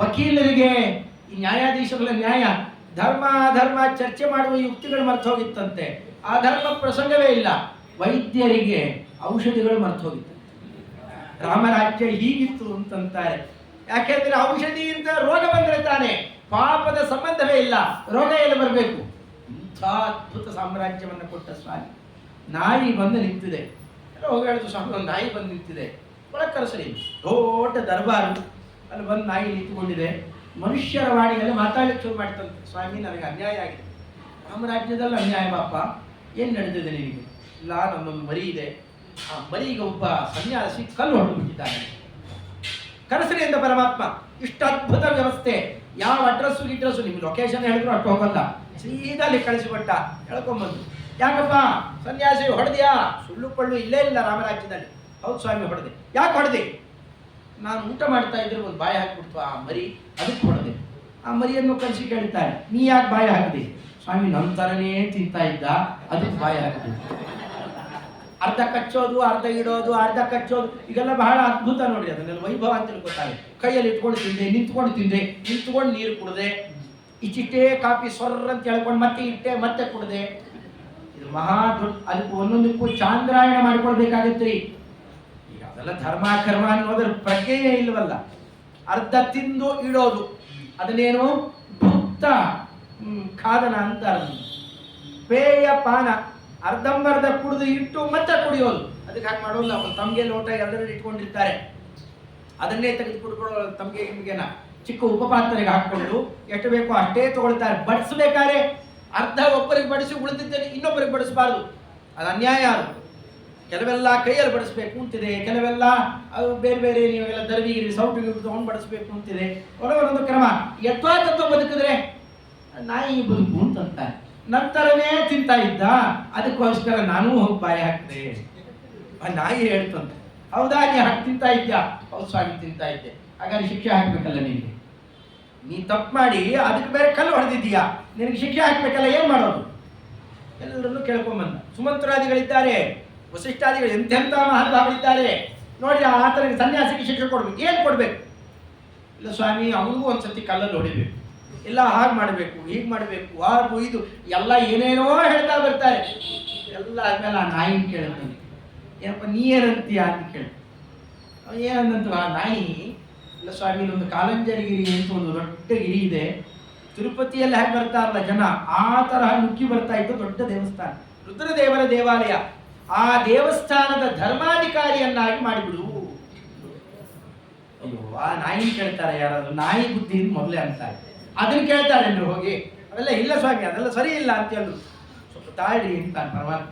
ವಕೀಲರಿಗೆ ಈ ನ್ಯಾಯಾಧೀಶಗಳ ನ್ಯಾಯ ಧರ್ಮ ಚರ್ಚೆ ಮಾಡುವ ಯುಕ್ತಿಗಳು ಮರ್ತು ಹೋಗಿತ್ತಂತೆ. ಆ ಧರ್ಮ ಪ್ರಸಂಗವೇ ಇಲ್ಲ. ವೈದ್ಯರಿಗೆ ಔಷಧಿಗಳು ಮರ್ತು ಹೋಗಿತ್ತು. ರಾಮರಾಜ್ಯ ಹೀಗಿತ್ತು ಅಂತಂತಾರೆ. ಯಾಕೆಂದ್ರೆ ಔಷಧಿಯಿಂದ ರೋಗ ಬಂದರೆ ತಾನೆ, ಪಾಪದ ಸಂಬಂಧವೇ ಇಲ್ಲ, ರೋಗ ಎಲ್ಲಿ ಬರಬೇಕು. ಇಂಥ ಅದ್ಭುತ ಸಾಮ್ರಾಜ್ಯವನ್ನು ಕೊಟ್ಟ ಸ್ವಾಮಿ. ನಾಯಿ ಬಂದು ನಿಂತಿದೆ. ಎಲ್ಲ ಹೋಗಿ ಹೇಳಿದ್ರು, ಸ್ವಾಮಿ ಒಂದು ನಾಯಿ ಬಂದು ನಿಂತಿದೆ, ಒಳಗೆ ಕರೆಸಲಿ. ದೊಡ್ಡ ದರ್ಬಾರು, ಅಲ್ಲಿ ಬಂದು ನಾಯಿ ನಿಂತುಕೊಂಡಿದೆ. ಮನುಷ್ಯರ ವಾಣಿಯಲ್ಲಿ ಮಾತಾಡಲಿಕ್ಕೆ ಶುರು ಮಾಡ್ತಂತೆ. ಸ್ವಾಮಿ, ನನಗೆ ಅನ್ಯಾಯ ಆಗಿದೆ. ರಾಮರಾಜ್ಯದಲ್ಲಿ ಅನ್ಯಾಯ ಬಾಪ, ಏನು ನಡೆದಿದೆ ನಿನಗೆ? ಇಲ್ಲ, ನನ್ನೊಂದು ಮರಿ ಇದೆ. ಆ ಮರಿಗೆ ಒಬ್ಬ ಸನ್ಯಾಸಿ ಕಲ್ಲು ಹೊಡೆದುಬಿಟ್ಟಿದ್ದಾನೆ. ಕರೆಸಲಿ ಅಂತ ಪರಮಾತ್ಮ. ಇಷ್ಟು ಅದ್ಭುತ ವ್ಯವಸ್ಥೆ. ಯಾವ ಅಡ್ರೆಸ್ಸು ನಿಮ್ಮ ಲೊಕೇಶನ್ ಹೇಳಿದ್ರು ಅಷ್ಟು ಹೋಗಲ್ಲ, ಸೀದಾ ಅಲ್ಲಿ ಕಳಿಸಿಬಿಟ್ಟ. ಹೇಳ್ಕೊಂಬಂದು, ಯಾಕಪ್ಪ ಸನ್ಯಾಸಿ ಹೊಡೆದ್ಯಾ? ಸುಳ್ಳು ಪಳ್ಳು ಇಲ್ಲೇ ಇಲ್ಲ ರಾಮರಾಜ್ಯದಲ್ಲಿ. ಹೌದು ಸ್ವಾಮಿ, ಹೊಡೆದೆ. ಯಾಕೆ ಹೊಡೆದೆ? ನಾನು ಊಟ ಮಾಡ್ತಾ ಇದ್ರೆ ಒಂದು ಬಾಯಿ ಹಾಕಿಬಿಡ್ತು ಆ ಮರಿ, ಅದಕ್ಕೆ ಹೊಡೆದೆ. ಆ ಮರಿಯನ್ನು ಕಳಿಸಿ ಕೇಳ್ತಾರೆ, ನೀ ಯಾಕೆ ಬಾಯಿ ಹಾಕಿದೆ? ಸ್ವಾಮಿ, ನನ್ನ ಥರನೇ ತಿಂತಾ ಇದ್ದ, ಅದಕ್ಕೆ ಬಾಯಿ ಹಾಕಿದೆ. ಅರ್ಧ ಕಚ್ಚೋದು, ಅರ್ಧ ಇಡೋದು, ಅರ್ಧ ಕಚ್ಚೋದು, ಈಗೆಲ್ಲ ಬಹಳ ಅದ್ಭುತ ನೋಡಿ. ಅದನ್ನೆಲ್ಲ ವೈಭವ ಅಂತ ಗೊತ್ತಾಗುತ್ತೆ. ಕೈಯಲ್ಲಿ ಇಟ್ಕೊಂಡು ತಿಂದೆ, ನಿಂತ್ಕೊಂಡು ನೀರು ಕುಡಿದೆ, ಇಚ್ಚಿಟ್ಟೆ ಕಾಫಿ ಸೊರ್ರ ಅಂತ ಹೇಳ್ಕೊಂಡು ಮತ್ತೆ ಇಟ್ಟೆ, ಮತ್ತೆ ಕುಡಿದೆ. ಇದು ಮಹಾ ದೊಡ್ಡ. ಅದಕ್ಕೆ ಒಂದೊಂದಕ್ಕೂ ಚಾಂದ್ರಾಯಣ ಮಾಡ್ಕೊಳ್ಬೇಕಾಗತ್ರಿ. ಈಗ ಅದೆಲ್ಲ ಧರ್ಮ ಕರ್ಮ ಅನ್ನೋದ್ರ ಪ್ರಜ್ಞೆಯೇ ಇಲ್ವಲ್ಲ. ಅರ್ಧ ತಿಂದು ಇಡೋದು, ಅದನ್ನೇನು ಭುಕ್ತ ಖಾದನ ಅಂತಾರೆ. ಪೇಯ ಪಾನ, ಅರ್ಧಂಬರ್ಧ ಕುಡಿದು ಇಟ್ಟು ಮತ್ತೆ ಕುಡಿಯೋದು. ಅದಕ್ಕೆ ಹಾಗೆ ಮಾಡೋಲ್ಲ. ಒಂದು ತಮಗೆ ಲೋಟ ಎರಡರಲ್ಲಿ ಇಟ್ಕೊಂಡಿರ್ತಾರೆ, ಅದನ್ನೇ ತೆಗೆದು ಕುಡ್ಕೊಳ್ಳೋ. ತಮಗೆ ನಿಮಗೇನ ಚಿಕ್ಕ ಉಪಪಾತ್ರೆಗೆ ಹಾಕೊಂಡು ಎಷ್ಟು ಬೇಕೋ ಅಷ್ಟೇ ತಗೊಳ್ತಾರೆ. ಬಡಿಸ್ಬೇಕಾದ್ರೆ ಅರ್ಧ ಒಬ್ಬರಿಗೆ ಬಡಿಸಿ ಉಳಿದಿದ್ದೇನೆ ಇನ್ನೊಬ್ಬರಿಗೆ ಬಡಿಸಬಾರ್ದು, ಅದು ಅನ್ಯಾಯ. ಅದು ಕೆಲವೆಲ್ಲ ಕೈಯಲ್ಲಿ ಬಡಿಸ್ಬೇಕು ಅಂತಿದೆ, ಕೆಲವೆಲ್ಲ ಅದು ಬೇರೆ ಬೇರೆ ನೀವೆಲ್ಲ ದರ್ವಿಗಿರಿ ಸೌಟಿಗೆ ತಗೊಂಡು ಬಡಿಸ್ಬೇಕು ಅಂತಿದೆ. ಒಂದೊಂದು ಕ್ರಮ. ಯಥಾತತ್ವ ಬದುಕಿದ್ರೆ ನಾಯಿ ಬದುಕು ಅಂತಂತಾರೆ. ನಂತರನೇ ತಿಂತಾ ಇದ್ದ, ಅದಕ್ಕೋಸ್ಕರ ನಾನು ಹೋಗಿ ಬಾಯಿ ಹಾಕಿದೆ. ಆ ನಾಯಿ ಹೇಳ್ತಂತೆ, ಹೌದಾ ನೀ ಹಾಕಿ ತಿಂತಾ ಇದ್ಯಾ? ಹೌದು ಸ್ವಾಮಿ, ತಿಂತಾ ಇದ್ದೆ. ಹಾಗಾದ್ರೆ ಶಿಕ್ಷೆ ಹಾಕ್ಬೇಕಲ್ಲ ನಿನಗೆ. ನೀ ತಪ್ಪು ಮಾಡಿ ಅದಕ್ಕೆ ಬೇರೆ ಕಲ್ಲು ಹೊಡೆದಿದ್ದೀಯಾ, ನಿನಗೆ ಶಿಕ್ಷೆ ಹಾಕ್ಬೇಕಲ್ಲ, ಏನ್ ಮಾಡೋದು? ಎಲ್ಲರನ್ನು ಕೇಳ್ಕೊಂಬಂದ. ಸುಮಂತ್ರಾದಿಗಳಿದ್ದಾರೆ, ವಸಿಷ್ಠಾದಿಗಳು, ಎಂತೆಂಥ ಮಹಾನುಭಾವರಿದ್ದಾರೆ. ನೋಡಿ, ಆತನ ಸನ್ಯಾಸಿಗೆ ಶಿಕ್ಷೆ ಕೊಡ್ಬೇಕು. ಏನ್ ಕೊಡ್ಬೇಕು? ಇಲ್ಲ ಸ್ವಾಮಿ, ಅವನಿಗೂ ಒಂದ್ಸತಿ ಕಲ್ಲಲ್ಲಿ ಹೊಡಿಬೇಕು, ಇಲ್ಲ ಹಾಗೆ ಮಾಡಬೇಕು, ಹೀಗೆ ಮಾಡಬೇಕು, ಹಾಗೂ ಇದು ಎಲ್ಲ ಏನೇನೋ ಹೇಳ್ತಾ ಬರ್ತಾರೆ. ಎಲ್ಲ ಆದ್ಮೇಲೆ ಆ ನಾಯಿನ ಕೇಳ್ತಾನೆ, ಏನಪ್ಪ ನೀ ಏನಂತೀಯ ಅಂತ ಕೇಳಿ. ಏನಂತ ಆ ನಾಯಿ, ಇಲ್ಲ ಸ್ವಾಮಿ, ಒಂದು ಕಾಲಂಜರಿಗಿರಿ ಅಂತ ಒಂದು ದೊಡ್ಡ ಗಿರಿ ಇದೆ, ತಿರುಪತಿಯಲ್ಲಿ ಹೇಗೆ ಬರ್ತಾರಲ್ಲ ಜನ, ಆ ತರಹ ನುಗ್ಗಿ ಬರ್ತಾ ಇದ್ದು ದೊಡ್ಡ ದೇವಸ್ಥಾನ, ರುದ್ರದೇವರ ದೇವಾಲಯ. ಆ ದೇವಸ್ಥಾನದ ಧರ್ಮಾಧಿಕಾರಿಯನ್ನಾಗಿ ಮಾಡಿಬಿಡು. ಅಯ್ಯೋ, ಆ ನಾಯಿ ಕೇಳ್ತಾರೆ ಯಾರಾದ್ರು. ನಾಯಿ ಬುದ್ಧಿ ಮೊದಲೇ ಅಂತಾರೆ. ಅದನ್ನು ಕೇಳ್ತಾರೆ ನೀವು ಹೋಗಿ. ಅವೆಲ್ಲ ಇಲ್ಲ ಸ್ವಾಮಿ, ಅದೆಲ್ಲ ಸರಿ ಇಲ್ಲ ಅಂತ ಹೇಳಿದ್ರು. ಸ್ವಲ್ಪ ತಾಳಿ ಅಂತ ಪರವಾಗಿ.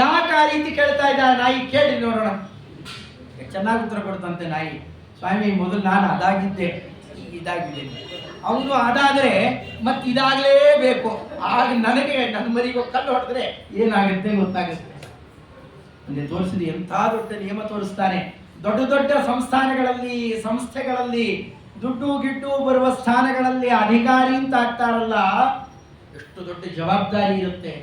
ಯಾಕೆ ಆ ರೀತಿ ಕೇಳ್ತಾ ಇದ್ದ ನಾಯಿ ಕೇಳಿ ನೋಡೋಣ. ಚೆನ್ನಾಗಿ ಉತ್ತರ ಕೊಡ್ತಂತೆ ನಾಯಿ. ಸ್ವಾಮಿ, ಮೊದಲು ನಾನು ಅದಾಗಿದ್ದೆ, ಈಗ ಇದಾಗಿದ್ದೇನೆ. ಅವನು ಅದಾದರೆ ಮತ್ತೆ ಇದಾಗಲೇಬೇಕು. ಆಗ ನನಗೆ ನನ್ನ ಮರಿಗೂ ಕಲ್ಲು ಹೊಡೆದ್ರೆ ಏನಾಗುತ್ತೆ ಗೊತ್ತಾಗುತ್ತೆ. ಅಂದರೆ ತೋರಿಸಿದ ಎಂಥ ದೊಡ್ಡ ನಿಯಮ ತೋರಿಸ್ತಾನೆ. ದೊಡ್ಡ ದೊಡ್ಡ ಸಂಸ್ಥಾನಗಳಲ್ಲಿ, ಸಂಸ್ಥೆಗಳಲ್ಲಿ, ದುಡ್ಡು ಗಿಡ್ಡು ಬರುವ ಸ್ಥಾನಗಳಲ್ಲಿ ಅಧಿಕಾರಿ ಅಂತ ಆಗ್ತಾರಲ್ಲ, ಎಷ್ಟು ದೊಡ್ಡ ಜವಾಬ್ದಾರಿ ಇರುತ್ತೆ.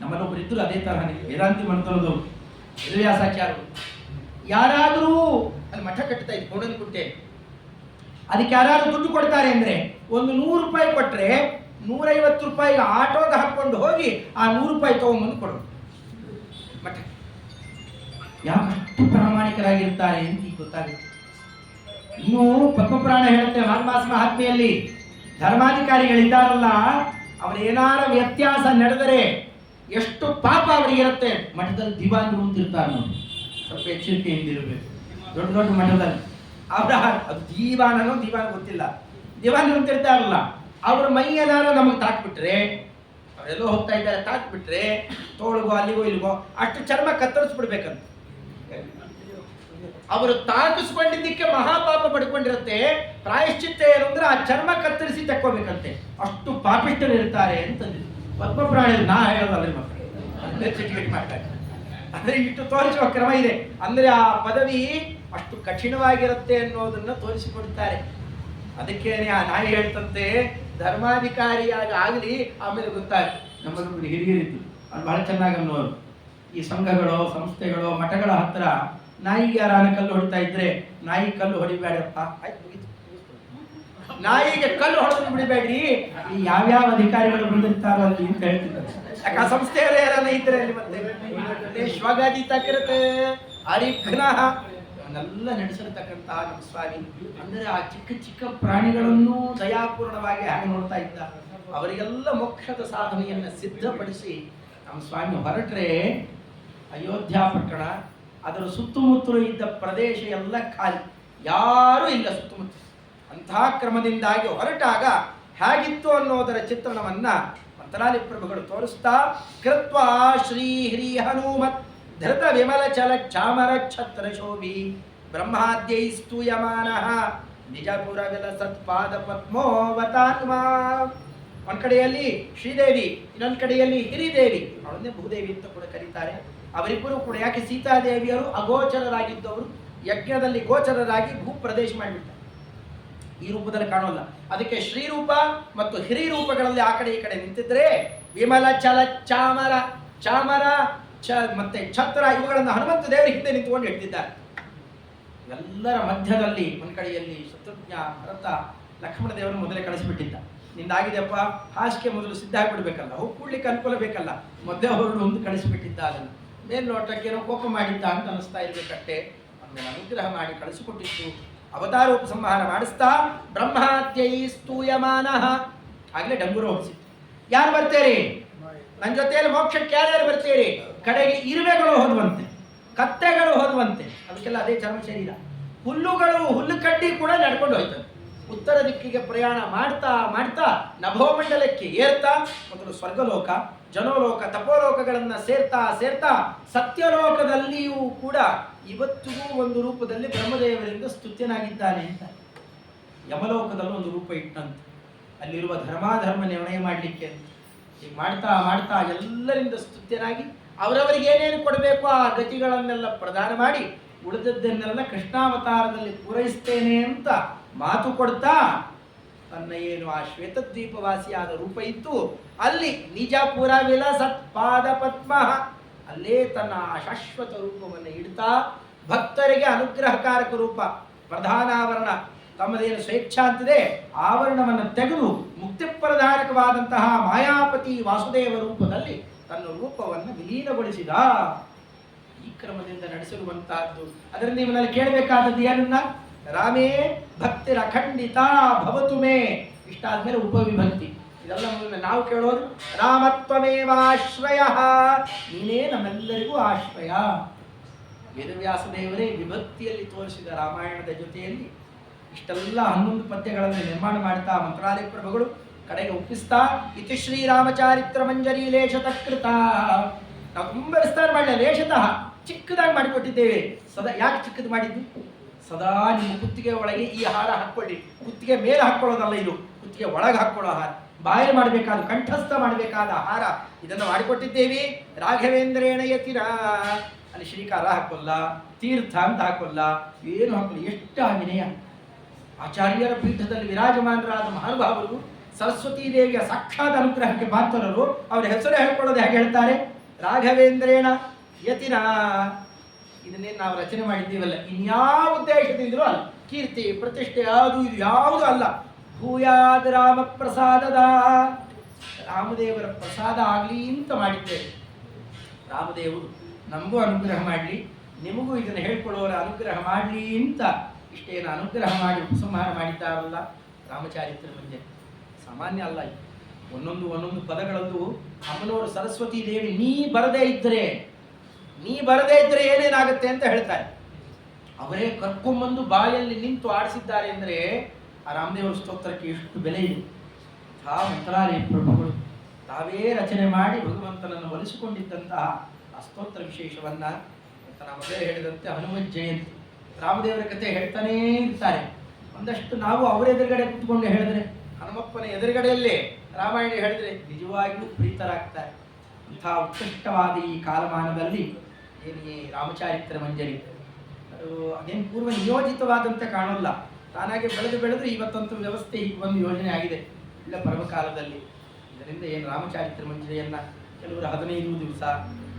ನಮ್ಮಲ್ಲೊಬ್ಬರು ಇದ್ರು ಅದೇ ತರಹ, ವೇದಾಂತಿ ಮಂತ್ರದವರು ವೇದವ್ಯಾಸಾಚಾರ್ಯರು. ಯಾರಾದರೂ ಅಲ್ಲಿ ಮಠ ಕಟ್ತಾ ಇತ್ತು ಕೋಣನಕುಂಟೆ, ಅದಕ್ಕೆ ಯಾರಾದ್ರೂ ದುಡ್ಡು ಕೊಡ್ತಾರೆ ಅಂದ್ರೆ ಒಂದು 100 ರೂಪಾಯಿ ಕೊಟ್ರೆ 150 ರೂಪಾಯಿಗೆ ಆಟೋಗೆ ಹಾಕೊಂಡು ಹೋಗಿ ಆ 100 ರೂಪಾಯಿ ತಗೊಂಡ್ಬಂದು ಕೊಡೋದು ಮಠ. ಯಾಕಷ್ಟು ಪ್ರಾಮಾಣಿಕರಾಗಿರ್ತಾರೆ ಅಂತ ಈಗ ಗೊತ್ತಾಗುತ್ತೆ. ಇನ್ನು ಪದ್ಮಪುರಾಣ ಹೇಳುತ್ತೆ ಮಾಘಮಾಸ ಮಹಾತ್ಮೆಯಲ್ಲಿ, ಧರ್ಮಾಧಿಕಾರಿಗಳಿದ್ದಾರಲ್ಲ, ಅವರೇನಾರ ವ್ಯತ್ಯಾಸ ನಡೆದರೆ ಎಷ್ಟು ಪಾಪ ಅವರಿಗಿರುತ್ತೆ. ಮಠದಲ್ಲಿ ದಿವಾನರು ಅಂತಿರ್ತಾರೆ ನೋಡಿ, ಸ್ವಲ್ಪ ಎಚ್ಚರಿಕೆಯಿಂದ ಇರಬೇಕು. ದೊಡ್ಡ ದೊಡ್ಡ ಮಠದಲ್ಲಿ ಅವರ ಅದು ದಿವಾನ ಗೊತ್ತಿಲ್ಲ, ದಿವಾನರು ಅಂತಿರ್ತಾರಲ್ಲ, ಅವ್ರ ಮೈಯೇನಾರ ನಮಗೆ ತಾಕ್ಬಿಟ್ರೆ, ಅವರೆಲ್ಲೋ ಹೋಗ್ತಾ ಇದ್ದಾರೆ, ತಾಕ್ಬಿಟ್ರೆ ತೋಳ್ಗೋ ಅಲ್ಲಿಗೋ ಇಲ್ಲಿಗೋ ಅಷ್ಟು ಚರ್ಮ ಕತ್ತರಿಸ್ಬಿಡ್ಬೇಕಂತ. ಅವರು ತಾಕಿಸ್ಕೊಂಡಿದ್ದಕ್ಕೆ ಮಹಾಪಾಪ ಪಡ್ಕೊಂಡಿರುತ್ತೆ. ಪ್ರಾಯಶ್ಚಿತ್ತ ಏನು ಅಂದ್ರೆ ಆ ಚರ್ಮ ಕತ್ತರಿಸಿ ತಕ್ಕೋಬೇಕಂತೆ. ಅಷ್ಟು ಪಾಪಿಷ್ಟರು ಇರ್ತಾರೆ ಅಂತಂದಿದ್ರು ಪದ್ಮಪುರಾಣ. ನಾ ಹೇಳೋದಲ್ಲ ಮಕ್ಕಳು ಚಟಿಕೆಟ್ ಮಾಡ್ತಾರೆ. ಅಂದ್ರೆ ಇಷ್ಟು ತೋರಿಸುವ ಕ್ರಮ ಇದೆ. ಅಂದ್ರೆ ಆ ಪದವಿ ಅಷ್ಟು ಕಠಿಣವಾಗಿರುತ್ತೆ ಅನ್ನೋದನ್ನ ತೋರಿಸಿಕೊಡ್ತಾರೆ. ಅದಕ್ಕೆ ಆ ನಾಯಿ ಹೇಳ್ತಂತೆ, ಧರ್ಮಾಧಿಕಾರಿಯಾಗಿ ಆಗಲಿ ಆಮೇಲೆ ಗೊತ್ತಾಗುತ್ತೆ. ನಮ್ಮದೊಬ್ಬರು ಹಿರಿಯರಿದ್ದು ಅವ್ರು ಬಹಳ ಚೆನ್ನಾಗಿ ಅನ್ನೋರು. ಈ ಸಂಘಗಳು, ಸಂಸ್ಥೆಗಳು, ಮಠಗಳ ಹತ್ರ ನಾಯಿಗೆ ಯಾರು ಕಲ್ಲು ಹೊಡಿತಾ ಇದ್ರೆ, ನಾಯಿ ಕಲ್ಲು ಹೊಡಿಬೇಡಪ್ಪ, ಆಯ್ತು ಮುಗಿತು, ನಾಯಿಗೆ ಕಲ್ಲು ಹೊಡೆದು ಬಿಡಬೇಡ್ರಿ, ಈ ಯಾವ್ಯಾವ ಅಧಿಕಾರಿಗಳು ಬಂದಿರ್ತಾರೋ ಅಲ್ಲಿ ಅಂತ ಹೇಳ್ತಿದ್ದಾರೆ. ಯಾಕೆ ಆ ಸಂಸ್ಥೆಯಲ್ಲೇ ಯಾರನ್ನ ಇದ್ರೆ ಅಲ್ಲಿ ಮತ್ತೆ ಶ್ವಗಾದಿತಕೃತ ಅರಿಘ್ನ ಅವನ್ನೆಲ್ಲ ನಡೆಸಿರ್ತಕ್ಕಂತಹ ನಮ್ಮ ಸ್ವಾಮಿ. ಅಂದ್ರೆ ಆ ಚಿಕ್ಕ ಚಿಕ್ಕ ಪ್ರಾಣಿಗಳನ್ನು ದಯಾಪೂರ್ಣವಾಗಿ ಹಾಗೆ ನೋಡ್ತಾ ಇದ್ದ. ಅವರಿಗೆಲ್ಲ ಮೋಕ್ಷದ ಸಾಧನೆಯನ್ನ ಸಿದ್ಧಪಡಿಸಿ ನಮ್ಮ ಸ್ವಾಮಿ ಹೊರಟ್ರೆ ಅಯೋಧ್ಯ ಪಟ್ಟಣ, ಅದರ ಸುತ್ತಮುತ್ತಲು ಇದ್ದ ಪ್ರದೇಶ ಎಲ್ಲ ಖಾಲಿ, ಯಾರೂ ಇಲ್ಲ ಸುತ್ತಮುತ್ತ. ಅಂತಹ ಕ್ರಮದಿಂದಾಗಿ ಹೊರಟಾಗ ಹೇಗಿತ್ತು ಅನ್ನೋದರ ಚಿತ್ರಣವನ್ನ ಮಂತ್ರಾಲಯ ಪ್ರಭುಗಳು ತೋರಿಸ್ತಾ, ಕೃತ್ವಾ ಶ್ರೀ ಹ್ರೀ ಹನುಮತ್ ಧೃತ ವಿಮಲ ಚಲ ಚಾಮರ ಛತ್ರ ಶೋಭಿ ಬ್ರಹ್ಮಾದ್ಯೈ ಸ್ತೂಯಮಾನಃ ನಿಜಪುರ ವಿಲಸತ್ಪಾದ ಪದ್ಮೋವತಾತ್ಮ. ಒಂದ್ ಕಡೆಯಲ್ಲಿ ಶ್ರೀದೇವಿ, ಇನ್ನೊಂದು ಕಡೆಯಲ್ಲಿ ಹಿರಿದೇವಿ, ಅವಳನ್ನೇ ಭೂದೇವಿ ಅಂತ ಕೂಡ ಕರೀತಾರೆ. ಅವರಿಬ್ಬರು ಕೂಡ, ಯಾಕೆ ಸೀತಾದೇವಿಯರು ಅಗೋಚರರಾಗಿದ್ದವರು ಯಜ್ಞದಲ್ಲಿ ಗೋಚರರಾಗಿ ಭೂ ಪ್ರದೇಶ ಮಾಡಿಬಿಡ್ತಾರೆ, ಈ ರೂಪದಲ್ಲಿ ಕಾಣೋಲ್ಲ. ಅದಕ್ಕೆ ಶ್ರೀರೂಪ ಮತ್ತು ಹಿರಿ ರೂಪಗಳಲ್ಲಿ ಆ ಕಡೆ ಈ ಕಡೆ ನಿಂತಿದ್ರೆ ವಿಮಲ ಚಲ ಚಾಮರ, ಚಾಮರ ಮತ್ತೆ ಛತ್ರ ಇವುಗಳನ್ನು ಹನುಮಂತ ದೇವರ ಹಿಂದೆ ನಿಂತುಕೊಂಡು ಹೇಳ್ತಿದ್ದಾರೆ. ಎಲ್ಲರ ಮಧ್ಯದಲ್ಲಿ ಒಂದ್ ಕಡೆಯಲ್ಲಿ ಶತ್ರುಘ್ನ, ಭರತ, ಲಕ್ಷ್ಮಣ ದೇವರನ್ನು ಮೊದಲೇ ಕಳಿಸಿಬಿಟ್ಟಿದ್ದ. ನಿಂದಾಗಿದೆಯಪ್ಪ, ಹಾಸಿಗೆ ಮೊದಲು ಸಿದ್ಧ ಆಗಿಬಿಡ್ಬೇಕಲ್ಲ, ಹೋಗಿ ಕೂಡ್ಲಿಕ್ಕೆ ಅನುಕೂಲ ಬೇಕಲ್ಲ, ಮಧ್ಯೆ ಹೊರಡು ಒಂದು ಕಳಿಸಿಬಿಟ್ಟಿದ್ದ. ಅದನ್ನು ಮೇಲ್ನೋಟಕ್ಕೇನೋ ಕೋಪ ಮಾಡಿದ್ದ ಅಂತ ಅನಿಸ್ತಾ ಇರ್ಬೇಕಷ್ಟೇ. ಆಮೇಲೆ ಅನುಗ್ರಹ ಮಾಡಿ ಕಳಿಸಿಕೊಟ್ಟಿತ್ತು. ಅವತಾರೋಪಸಂಹಾರ ಮಾಡಿಸ್ತಾ ಬ್ರಹ್ಮಾದ್ಯೈ ಸ್ತೂಯಮಾನಃ, ಆಗ್ಲೇ ಡಂಗುರ ಹೊಡಿಸಿತ್ತು. ಯಾರು ಬರ್ತೀರಿ ನನ್ನ ಜೊತೆಯಲ್ಲಿ ಮೋಕ್ಷಕ್ಕೆ? ಯಾರ್ಯಾರು ಬರ್ತೀರಿ? ಕಡೆಗೆ ಇರುವೆಗಳು ಹೋದುವಂತೆ, ಕತ್ತೆಗಳು ಹೋದುವಂತೆ, ಅದಕ್ಕೆಲ್ಲ ಅದೇ ಚರ್ಮ ಶರೀರ. ಹುಲ್ಲುಗಳು, ಹುಲ್ಲು ಕಡ್ಡಿ ಕೂಡ ನಡ್ಕೊಂಡು ಹೋಯ್ತದೆ. ಉತ್ತರ ದಿಕ್ಕಿಗೆ ಪ್ರಯಾಣ ಮಾಡ್ತಾ ಮಾಡ್ತಾ ನಭೋಮಂಡಲಕ್ಕೆ ಏರ್ತಾ ಮೊದಲು ಸ್ವರ್ಗಲೋಕ, ಜನೋಲೋಕ, ತಪೋಲೋಕಗಳನ್ನ ಸೇರ್ತಾ ಸೇರ್ತಾ ಸತ್ಯಲೋಕದಲ್ಲಿಯೂ ಕೂಡ ಇವತ್ತಿಗೂ ಒಂದು ರೂಪದಲ್ಲಿ ಬ್ರಹ್ಮದೇವರಿಂದ ಸ್ತುತ್ಯನಾಗಿದ್ದಾನೆ ಅಂತ. ಯಮಲೋಕದಲ್ಲೂ ಒಂದು ರೂಪ ಇಟ್ಟಂತೆ, ಅಲ್ಲಿರುವ ಧರ್ಮಾಧರ್ಮ ನಿರ್ಣಯ ಮಾಡಲಿಕ್ಕೆ. ಹೀಗೆ ಮಾಡ್ತಾ ಮಾಡ್ತಾ ಎಲ್ಲರಿಂದ ಸ್ತುತ್ಯನಾಗಿ ಅವರವರಿಗೆ ಏನೇನು ಕೊಡಬೇಕು ಆ ಗತಿಗಳನ್ನೆಲ್ಲ ಪ್ರದಾನ ಮಾಡಿ ಉಳಿದದ್ದನ್ನೆಲ್ಲ ಕೃಷ್ಣಾವತಾರದಲ್ಲಿ ಪೂರೈಸ್ತೇನೆ ಅಂತ ಮಾತು ಕೊಡ್ತಾ ತನ್ನ ಏನು ಆ ಶ್ವೇತದ್ವೀಪವಾಸಿಯಾದ ರೂಪ ಇತ್ತು ಅಲ್ಲಿ ನಿಜಪುರ ವಿಲಸತ್ಪಾದ ಪದ್ಮ, ಅಲ್ಲೇ ತನ್ನ ಶಾಶ್ವತ ರೂಪವನ್ನು ಇಡ್ತಾ ಭಕ್ತರಿಗೆ ಅನುಗ್ರಹಕಾರಕ ರೂಪ, ಪ್ರಧಾನಾವರಣ, ತಮ್ಮದೇನು ಸ್ವೇಚ್ಛಾ ಅಂತಿದೆ ಆವರಣವನ್ನು ತೆಗೆದು ಮುಕ್ತಿಪ್ರಧಾನಕವಾದಂತಹ ಮಾಯಾಪತಿ ವಾಸುದೇವ ರೂಪದಲ್ಲಿ ತನ್ನ ರೂಪವನ್ನು ವಿಲೀನಗೊಳಿಸಿದ. ಈ ಕ್ರಮದಿಂದ ನಡೆಸಿರುವಂತಹದ್ದು. ಅದರಿಂದ ಇವನಲ್ಲಿ ಕೇಳಬೇಕಾದದ್ದು ಏನನ್ನ? ರಾಮೇ ಭಕ್ತಿರ ಖಂಡಿತ ಭವತು ಮೇ. ಇಷ್ಟಾದ್ಮೇಲೆ ಉಪವಿಭಕ್ತಿ. ಇದೆಲ್ಲ ನಾವು ಕೇಳೋದು ರಾಮತ್ವಮೇವಾಶ್ರಯ, ನೀನೇ ನಮ್ಮೆಲ್ಲರಿಗೂ ಆಶ್ರಯ. ವೇದವ್ಯಾಸ ದೇವರೇ ವಿಭಕ್ತಿಯಲ್ಲಿ ತೋರಿಸಿದ ರಾಮಾಯಣದ ಜೊತೆಯಲ್ಲಿ ಇಷ್ಟೆಲ್ಲ 11 ಪದ್ಯಗಳನ್ನು ನಿರ್ಮಾಣ ಮಾಡ್ತಾ ಮಂತ್ರಾಲಯ ಪ್ರಭುಗಳು ಕಡೆಗೆ ಒಪ್ಪಿಸ್ತಾ ಇತಿ ಶ್ರೀರಾಮಚಾರಿತ್ರ ಮಂಜರಿ ಲೇಷತಃ ಕೃತ. ನಾವು ತುಂಬ ವಿಸ್ತಾರ ಮಾಡಲಿಲ್ಲ, ಲೇಷತಃ ಚಿಕ್ಕದಾಗಿ ಮಾಡಿಕೊಟ್ಟಿದ್ದೇವೆ. ಸದಾ ಯಾಕೆ ಚಿಕ್ಕದು ಮಾಡಿದ್ದು? ಸದಾ ನಿಮ್ಮ ಕುತ್ತಿಗೆ ಒಳಗೆ ಈ ಹಾರ ಹಾಕ್ಕೊಳ್ಳಿ. ಕುತ್ತಿಗೆ ಮೇಲೆ ಹಾಕ್ಕೊಳ್ಳೋದಲ್ಲ, ಇದು ಕುತ್ತಿಗೆ ಒಳಗೆ ಹಾಕ್ಕೊಳ್ಳೋ ಹಾರ, ಬಾಯಲ್ಲಿ ಮಾಡಬೇಕಾದ ಕಂಠಸ್ಥ ಮಾಡಬೇಕಾದ ಆಹಾರ, ಇದನ್ನು ಮಾಡಿಕೊಟ್ಟಿದ್ದೇವೆ. ರಾಘವೇಂದ್ರೇಣ ಯತಿರ, ಅಲ್ಲಿ ಶ್ರೀಕಾರ ಹಾಕೋಲ್ಲ, ತೀರ್ಥ ಅಂತ ಹಾಕೋಲ್ಲ, ಏನು ಹಾಕೋಲ್ಲ. ಎಷ್ಟು ವಿನಯ! ಆಚಾರ್ಯರ ಪೀಠದಲ್ಲಿ ವಿರಾಜಮಾನರಾದ ಮಹಾನುಭಾವರು ಸರಸ್ವತೀ ದೇವಿಯ ಸಾಕ್ಷಾತ್ ಅನುಗ್ರಹಕ್ಕೆ ಪಾತ್ರರು. ಅವರ ಹೆಸರು ಹೇಳ್ಕೊಳ್ಳೋದು ಹೇಗೆ ಹೇಳ್ತಾರೆ? ರಾಘವೇಂದ್ರೇಣ ಯತಿನ. ಇದನ್ನೇನು ನಾವು ರಚನೆ ಮಾಡಿದ್ದೀವಲ್ಲ, ಇನ್ಯಾವ ಉದ್ದೇಶದಿಂದಲೂ ಅಲ್ಲ. ಕೀರ್ತಿ ಪ್ರತಿಷ್ಠೆ ಅದು ಇದು ಯಾವುದೂ ಅಲ್ಲ. ಭೂಯಾದ ರಾಮ ಪ್ರಸಾದದ, ರಾಮದೇವರ ಪ್ರಸಾದ ಆಗಲಿ ಅಂತ ಮಾಡಿದ್ದೇವೆ. ರಾಮದೇವರು ನಮಗೂ ಅನುಗ್ರಹ ಮಾಡಲಿ, ನಿಮಗೂ ಇದನ್ನು ಹೇಳ್ಕೊಳ್ಳೋರ ಅನುಗ್ರಹ ಮಾಡಲಿ ಅಂತ ಇಷ್ಟೇನು ಅನುಗ್ರಹ ಮಾಡಿ ಉಪಸಂಹಾರ ಮಾಡಿದ್ದಾರಲ್ಲ ರಾಮಚಾರಿತ್ರ ಮಂಜರಿ. ಸಾಮಾನ್ಯ ಅಲ್ಲ ಇದು. ಒಂದೊಂದು ಪದಗಳದ್ದು ಅಮ್ಮನವರು ಸರಸ್ವತೀ ದೇವಿ ನೀ ಬರದೇ ಇದ್ದರೆ ಏನೇನಾಗುತ್ತೆ ಅಂತ ಹೇಳ್ತಾರೆ. ಅವರೇ ಕರ್ಕೊಂಬಂದು ಬಾಯಲ್ಲಿ ನಿಂತು ಆಡಿಸಿದ್ದಾರೆ ಅಂದರೆ ಆ ರಾಮದೇವರ ಸ್ತೋತ್ರಕ್ಕೆ ಎಷ್ಟು ಬೆಲೆ ಇದೆ. ಮಂತ್ರಾಲಯ ಪ್ರಭುಗಳು ತಾವೇ ರಚನೆ ಮಾಡಿ ಭಗವಂತನನ್ನು ಒಲಿಸಿಕೊಂಡಿದ್ದಂತಹ ಆ ಸ್ತೋತ್ರ ವಿಶೇಷವನ್ನ ನಾವು ಮೊದಲೇ ಹೇಳಿದಂತೆ ಹನುಮತ್ ಜಯಂತಿ ರಾಮದೇವರ ಕಥೆ ಹೇಳ್ತಾನೇ ಇರ್ತಾರೆ. ಒಂದಷ್ಟು ನಾವು ಅವರ ಎದುರುಗಡೆ ಕೂತ್ಕೊಂಡು ಹೇಳಿದ್ರೆ, ಹನುಮಪ್ಪನ ಎದುರುಗಡೆಯಲ್ಲೇ ರಾಮಾಯಣ ಹೇಳಿದ್ರೆ ನಿಜವಾಗಿಯೂ ಪ್ರೀತರಾಗ್ತಾರೆ. ಅಂಥ ಉತ್ಕೃಷ್ಟವಾದ ಈ ಕಾಲಮಾನದಲ್ಲಿ ಏನೇ ರಾಮಚಾರಿತ್ರ ಮಂಜರಿ ಅದೇನು ಪೂರ್ವ ನಿಯೋಜಿತವಾದಂತೆ ಕಾಣೋಲ್ಲ, ತಾನಾಗೆ ಬೆಳೆದು ಇವತ್ತಂತೂ ವ್ಯವಸ್ಥೆ ಈಗ ಒಂದು ಯೋಜನೆ ಆಗಿದೆ ಇಲ್ಲ ಪರ್ವಕಾಲದಲ್ಲಿ. ಇದರಿಂದ ಏನು ರಾಮಚಾರಿತ್ರ ಮಂಜರಿಯನ್ನು ಕೆಲವರು 15 ದಿವಸ,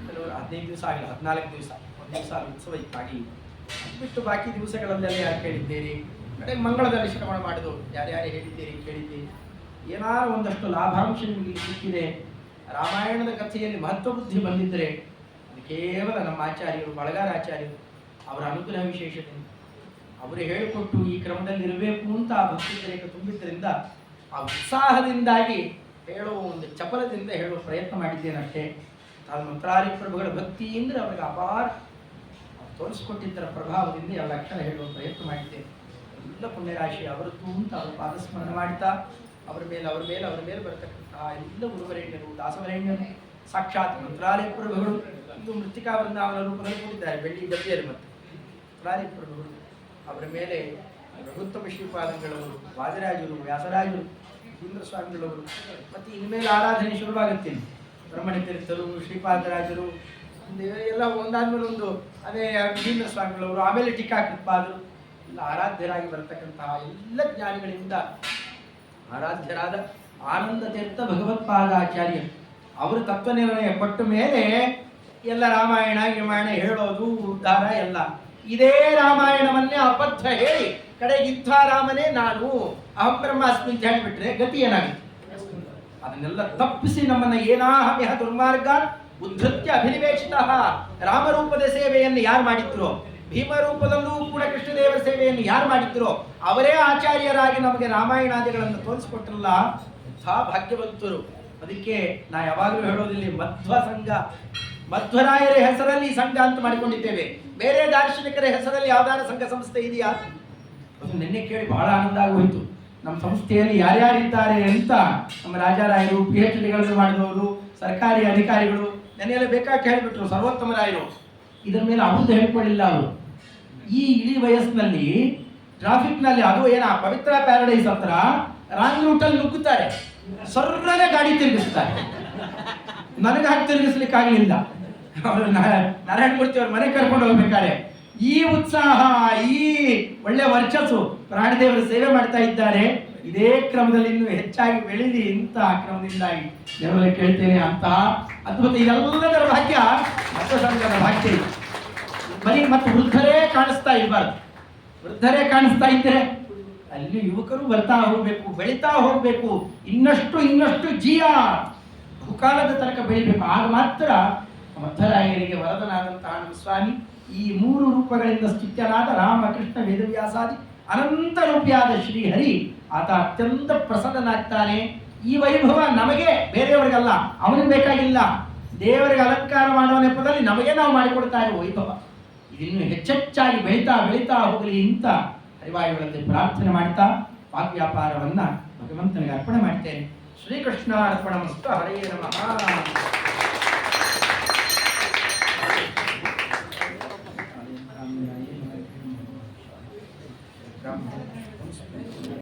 ಕೆಲವರು 15 ದಿವಸ ಆಗಿಲ್ಲ, 14 ದಿವಸ, ಒಂದು ದಿವಸ ಉತ್ಸವ ಇತ್ತಾಗಿ ಬಿಟ್ಟು ಬಾಕಿ ದಿವಸಗಳಲ್ಲೆಲ್ಲ ಯಾರು ಕೇಳಿದ್ದೀರಿ, ಕಡೆಗೆ ಮಂಗಳದಲ್ಲಿ ಶ್ರವಣ ಮಾಡಿದವರು ಯಾರ್ಯಾರು ಹೇಳಿದ್ದೀರಿ ಕೇಳಿದ್ದೀರಿ. ಏನಾರು ಒಂದಷ್ಟು ಲಾಭಾಂಶ ನಿಮಗೆ ಸಿಕ್ಕಿದೆ, ರಾಮಾಯಣದ ಕಥೆಯಲ್ಲಿ ಮಹತ್ವ ಬುದ್ಧಿ ಬಂದಿದ್ದರೆ ಅದು ಕೇವಲ ನಮ್ಮ ಆಚಾರ್ಯರು, ಬಳಗಾರ ಆಚಾರ್ಯರು, ಅವರ ಅನುಗ್ರಹ ವಿಶೇಷದಿಂದ ಅವರು ಹೇಳಿಕೊಟ್ಟು ಈ ಕ್ರಮದಲ್ಲಿ ಇರಬೇಕು ಅಂತ ಆ ಭಕ್ತಿ ರೇಖೆ ತುಂಬಿದ್ದರಿಂದ ಆ ಉತ್ಸಾಹದಿಂದಾಗಿ ಹೇಳುವ ಒಂದು ಚಪಲದಿಂದ ಹೇಳುವ ಪ್ರಯತ್ನ ಮಾಡಿದ್ದೇನಷ್ಟೇ. ನಾನು ಮಂತ್ರಾಲಯ ಪ್ರಭುಗಳ ಭಕ್ತಿ ಅಂದರೆ ಅವರಿಗೆ ಅಪಾರ ತೋರಿಸ್ಕೊಟ್ಟಿದ್ದರ ಪ್ರಭಾವದಿಂದ ಎಲ್ಲ ಅಕ್ಷರ ಹೇಳುವ ಪ್ರಯತ್ನ ಮಾಡಿದ್ದೇನೆ. ಎಲ್ಲ ಪುಣ್ಯರಾಶಿ ಅವರದ್ದು ಅಂತ ಅವರು ಪಾದಸ್ಮರಣೆ ಮಾಡ್ತಾ ಅವರ ಮೇಲೆ ಬರತಕ್ಕಂತಹ ಎಲ್ಲ ಗುರುವರೇಣ್ಯರು, ದಾಸವರೇಣ್ಯರು, ಸಾಕ್ಷಾತ್ ಮಂತ್ರಾಲಯ ಪ್ರಭುಗಳು ಇದು ಮೃತ್ತಿಕಾ ವೃಂದಾವನ ರೂಪದಲ್ಲಿ ಕೂಡಿದ್ದಾರೆ, ಬೆಳ್ಳಿ ಗದ್ದೆಯಲ್ಲಿ. ಮತ್ತು ಮಂತ್ರಾಲಯ ಪ್ರಭುಗಳು ಅವರ ಮೇಲೆ ರಘುತ್ತಮ ಶ್ರೀಪಾದಂಗಳವರು, ವಾದಿರಾಜರು, ವ್ಯಾಸರಾಜರು, ಸುಂದರ ಸ್ವಾಮಿಗಳವರು, ಮತ್ತು ಇನ್ಮೇಲೆ ಆರಾಧನೆ ಶುರುವಾಗುತ್ತೆ. ಬ್ರಹ್ಮಣ್ಯ ತೀರ್ಥರು, ಶ್ರೀಪಾದರಾಜರು, ಎಲ್ಲ ಒಂದಾದ್ಮೇಲೆ ಒಂದು, ಅದೇ ಸುಂದರ ಸ್ವಾಮಿಗಳವರು, ಆಮೇಲೆ ಟೀಕಾಕೃತ್ಪಾದರು, ಎಲ್ಲ ಆರಾಧ್ಯರಾಗಿ ಬರತಕ್ಕಂತಹ ಎಲ್ಲ ಜ್ಞಾನಿಗಳಿಂದ ಆರಾಧ್ಯರಾದ ಆನಂದ ತೀರ್ಥ ಭಗವತ್ಪಾದಾಚಾರ್ಯ ಅವರು ತತ್ವ ನಿರ್ಣಯ ಕೊಟ್ಟ ಮೇಲೆ ಎಲ್ಲ ರಾಮಾಯಣ ಗಿಮಾಯಣ ಹೇಳೋದು ಉದ್ಧಾರ ಎಲ್ಲ. ಇದೇ ರಾಮಾಯಣವನ್ನೇ ಅಬದ್ಧ ಹೇಳಿ ಕಡೆಗೆ ಇಂಥ ರಾಮನೇ ನಾನು ಅಹಂ ಬ್ರಹ್ಮಾಸ್ಮಿ ಅಂತ ಹೇಳಿಬಿಟ್ರೆ ಗತಿ ಏನಾಗುತ್ತೆ? ಅದನ್ನೆಲ್ಲ ತಪ್ಪಿಸಿ ನಮ್ಮನ್ನ ಏನಾಹಮಿಹ ದುರ್ಮಾರ್ಗ ಉದ್ಧತ್ಯ ಅಭಿನಿವೇಶಿತ ರಾಮರೂಪದ ಸೇವೆಯನ್ನು ಯಾರು ಮಾಡಿದ್ರು, ಭೀಮರೂಪದಲ್ಲೂ ಕೂಡ ಕೃಷ್ಣದೇವರ ಸೇವೆಯನ್ನು ಯಾರು ಮಾಡಿದ್ರು, ಅವರೇ ಆಚಾರ್ಯರಾಗಿ ನಮಗೆ ರಾಮಾಯಣಾದಿಗಳನ್ನು ತೋರಿಸಿಕೊಟ್ರಲ್ಲ. ಭಾಗ್ಯವಂತರು. ಅದಕ್ಕೆ ನಾ ಯಾವಾಗಲೂ ಹೇಳೋದಿಲ್ಲ, ಮಧ್ವ ಸಂಘ, ಮಧ್ವರಾಯರ ಹೆಸರಲ್ಲಿ ಸಂಘ ಅಂತ ಮಾಡಿಕೊಂಡಿದ್ದೇವೆ. ಬೇರೆ ದಾರ್ಶನಿಕರ ಹೆಸರಲ್ಲಿ ಯಾವ್ದಾರ ಸಂಘ ಸಂಸ್ಥೆ ಇದೆಯಾ? ಅದು ನಿನ್ನೆ ಕೇಳಿ ಬಹಳ ಆನಂದ ಆಗೋಯ್ತು. ನಮ್ಮ ಸಂಸ್ಥೆಯಲ್ಲಿ ಯಾರ್ಯಾರಿದ್ದಾರೆ ಅಂತ ನಮ್ಮ ರಾಜಾರಾಯರು, PhDಗಳನ್ನು ಮಾಡಿದವರು, ಸರ್ಕಾರಿ ಅಧಿಕಾರಿಗಳು ನೆನೆಯಲ್ಲ ಬೇಕಾಗಿ ಹೇಳಿಬಿಟ್ರು. ಸರ್ವೋತ್ತಮರಾಯರು ಇದರ ಮೇಲೆ ಅವ್ರದ್ದು ಹೇಳ್ಕೊಳ್ಳಿಲ್ಲ. ಅವರು ಈ ಇಳಿ ವಯಸ್ಸಿನಲ್ಲಿ ಟ್ರಾಫಿಕ್ನಲ್ಲಿ ಅದು ಏನ ಪವಿತ್ರ ಪ್ಯಾರಡೈಸ್ ಹತ್ರ ರಾಂಗ್ ರೂಟಲ್ಲಿ ನುಗ್ಗುತ್ತಾರೆ, ಸರ್ರನೆ ಗಾಡಿ ತಿರುಗಿಸ್ತಾರೆ. ನನಗೆ ಹಾಕಿ ತಿರುಗಿಸ್ಲಿಕ್ಕಾಗಲಿಲ್ಲ. ಅವರು ನಾರಾಯಣ ಮೂರ್ತಿ ಅವ್ರ ಮನೆ ಕರ್ಕೊಂಡು ಹೋಗ್ಬೇಕಾದ್ರೆ ಈ ಉತ್ಸಾಹ, ಈ ಒಳ್ಳೆ ವರ್ಚಸ್ಸು, ಪ್ರಾಣದೇವರ ಸೇವೆ ಮಾಡ್ತಾ ಇದ್ದಾರೆ. ಇದೇ ಕ್ರಮದಲ್ಲಿ ಇನ್ನೂ ಹೆಚ್ಚಾಗಿ ಬೆಳೀಲಿ ಇಂಥ ಕ್ರಮದಿಂದಾಗಿ ದೇವರಲ್ಲಿ ಕೇಳ್ತೇನೆ. ಅಂತ ಅದ್ಭುತ ಇದೆಲ್ಲದರ ಭಾಗ್ಯ ಮಧ್ವ ಸಂಘದ ಭಾಗ್ಯ. ಬರೀ ಮತ್ತು ವೃದ್ಧರೇ ಕಾಣಿಸ್ತಾ ಇರಬಾರ್ದು. ವೃದ್ಧರೇ ಕಾಣಿಸ್ತಾ ಇದ್ದರೆ ಅಲ್ಲಿ ಯುವಕರು ಬರ್ತಾ ಹೋಗ್ಬೇಕು, ಬೆಳೀತಾ ಹೋಗ್ಬೇಕು, ಇನ್ನಷ್ಟು ಜೀವ ಬಹುಕಾಲದ ತನಕ ಬೆಳಿಬೇಕು. ಆಗ ಮಾತ್ರ ಮಧ್ವರಾಯರಿಗೆ ವರದನಾದಂತಹ ನಮ್ಮ ಸ್ವಾಮಿ ಈ 3 ರೂಪಗಳಿಂದ ಸ್ತುತ್ಯನಾದ ರಾಮ, ಕೃಷ್ಣ, ವೇದವ್ಯಾಸಾದಿ ಅನಂತ ರೂಪಿಯಾದ ಶ್ರೀಹರಿ ಆತ ಅತ್ಯಂತ ಪ್ರಸನ್ನನಾಗ್ತಾನೆ. ಈ ವೈಭವ ನಮಗೆ, ಬೇರೆಯವರಿಗಲ್ಲ, ಅವನಿಗೆ ಬೇಕಾಗಿಲ್ಲ. ದೇವರಿಗೆ ಅಲಂಕಾರ ಮಾಡುವ ನೆಪದಲ್ಲಿ ನಮಗೆ ನಾವು ಮಾಡಿಕೊಡ್ತಾ ಇರುವ ವೈಭವ ಇದಿನ್ನು ಹೆಚ್ಚೆಚ್ಚಾಗಿ ಬೆಳೀತಾ ಹೋಗಲಿ ಅಂತ ಹರಿವಾಯುಗಳಂತೆ ಪ್ರಾರ್ಥನೆ ಮಾಡ್ತಾ ವಾಗ್ವ್ಯಾಪಾರವನ್ನ ಭಗವಂತನಿಗೆ ಅರ್ಪಣೆ ಮಾಡ್ತೇನೆ. ಶ್ರೀಕೃಷ್ಣ ಅರ್ಪಣಮಸ್ತು. ಹರೇ ನಮಃ.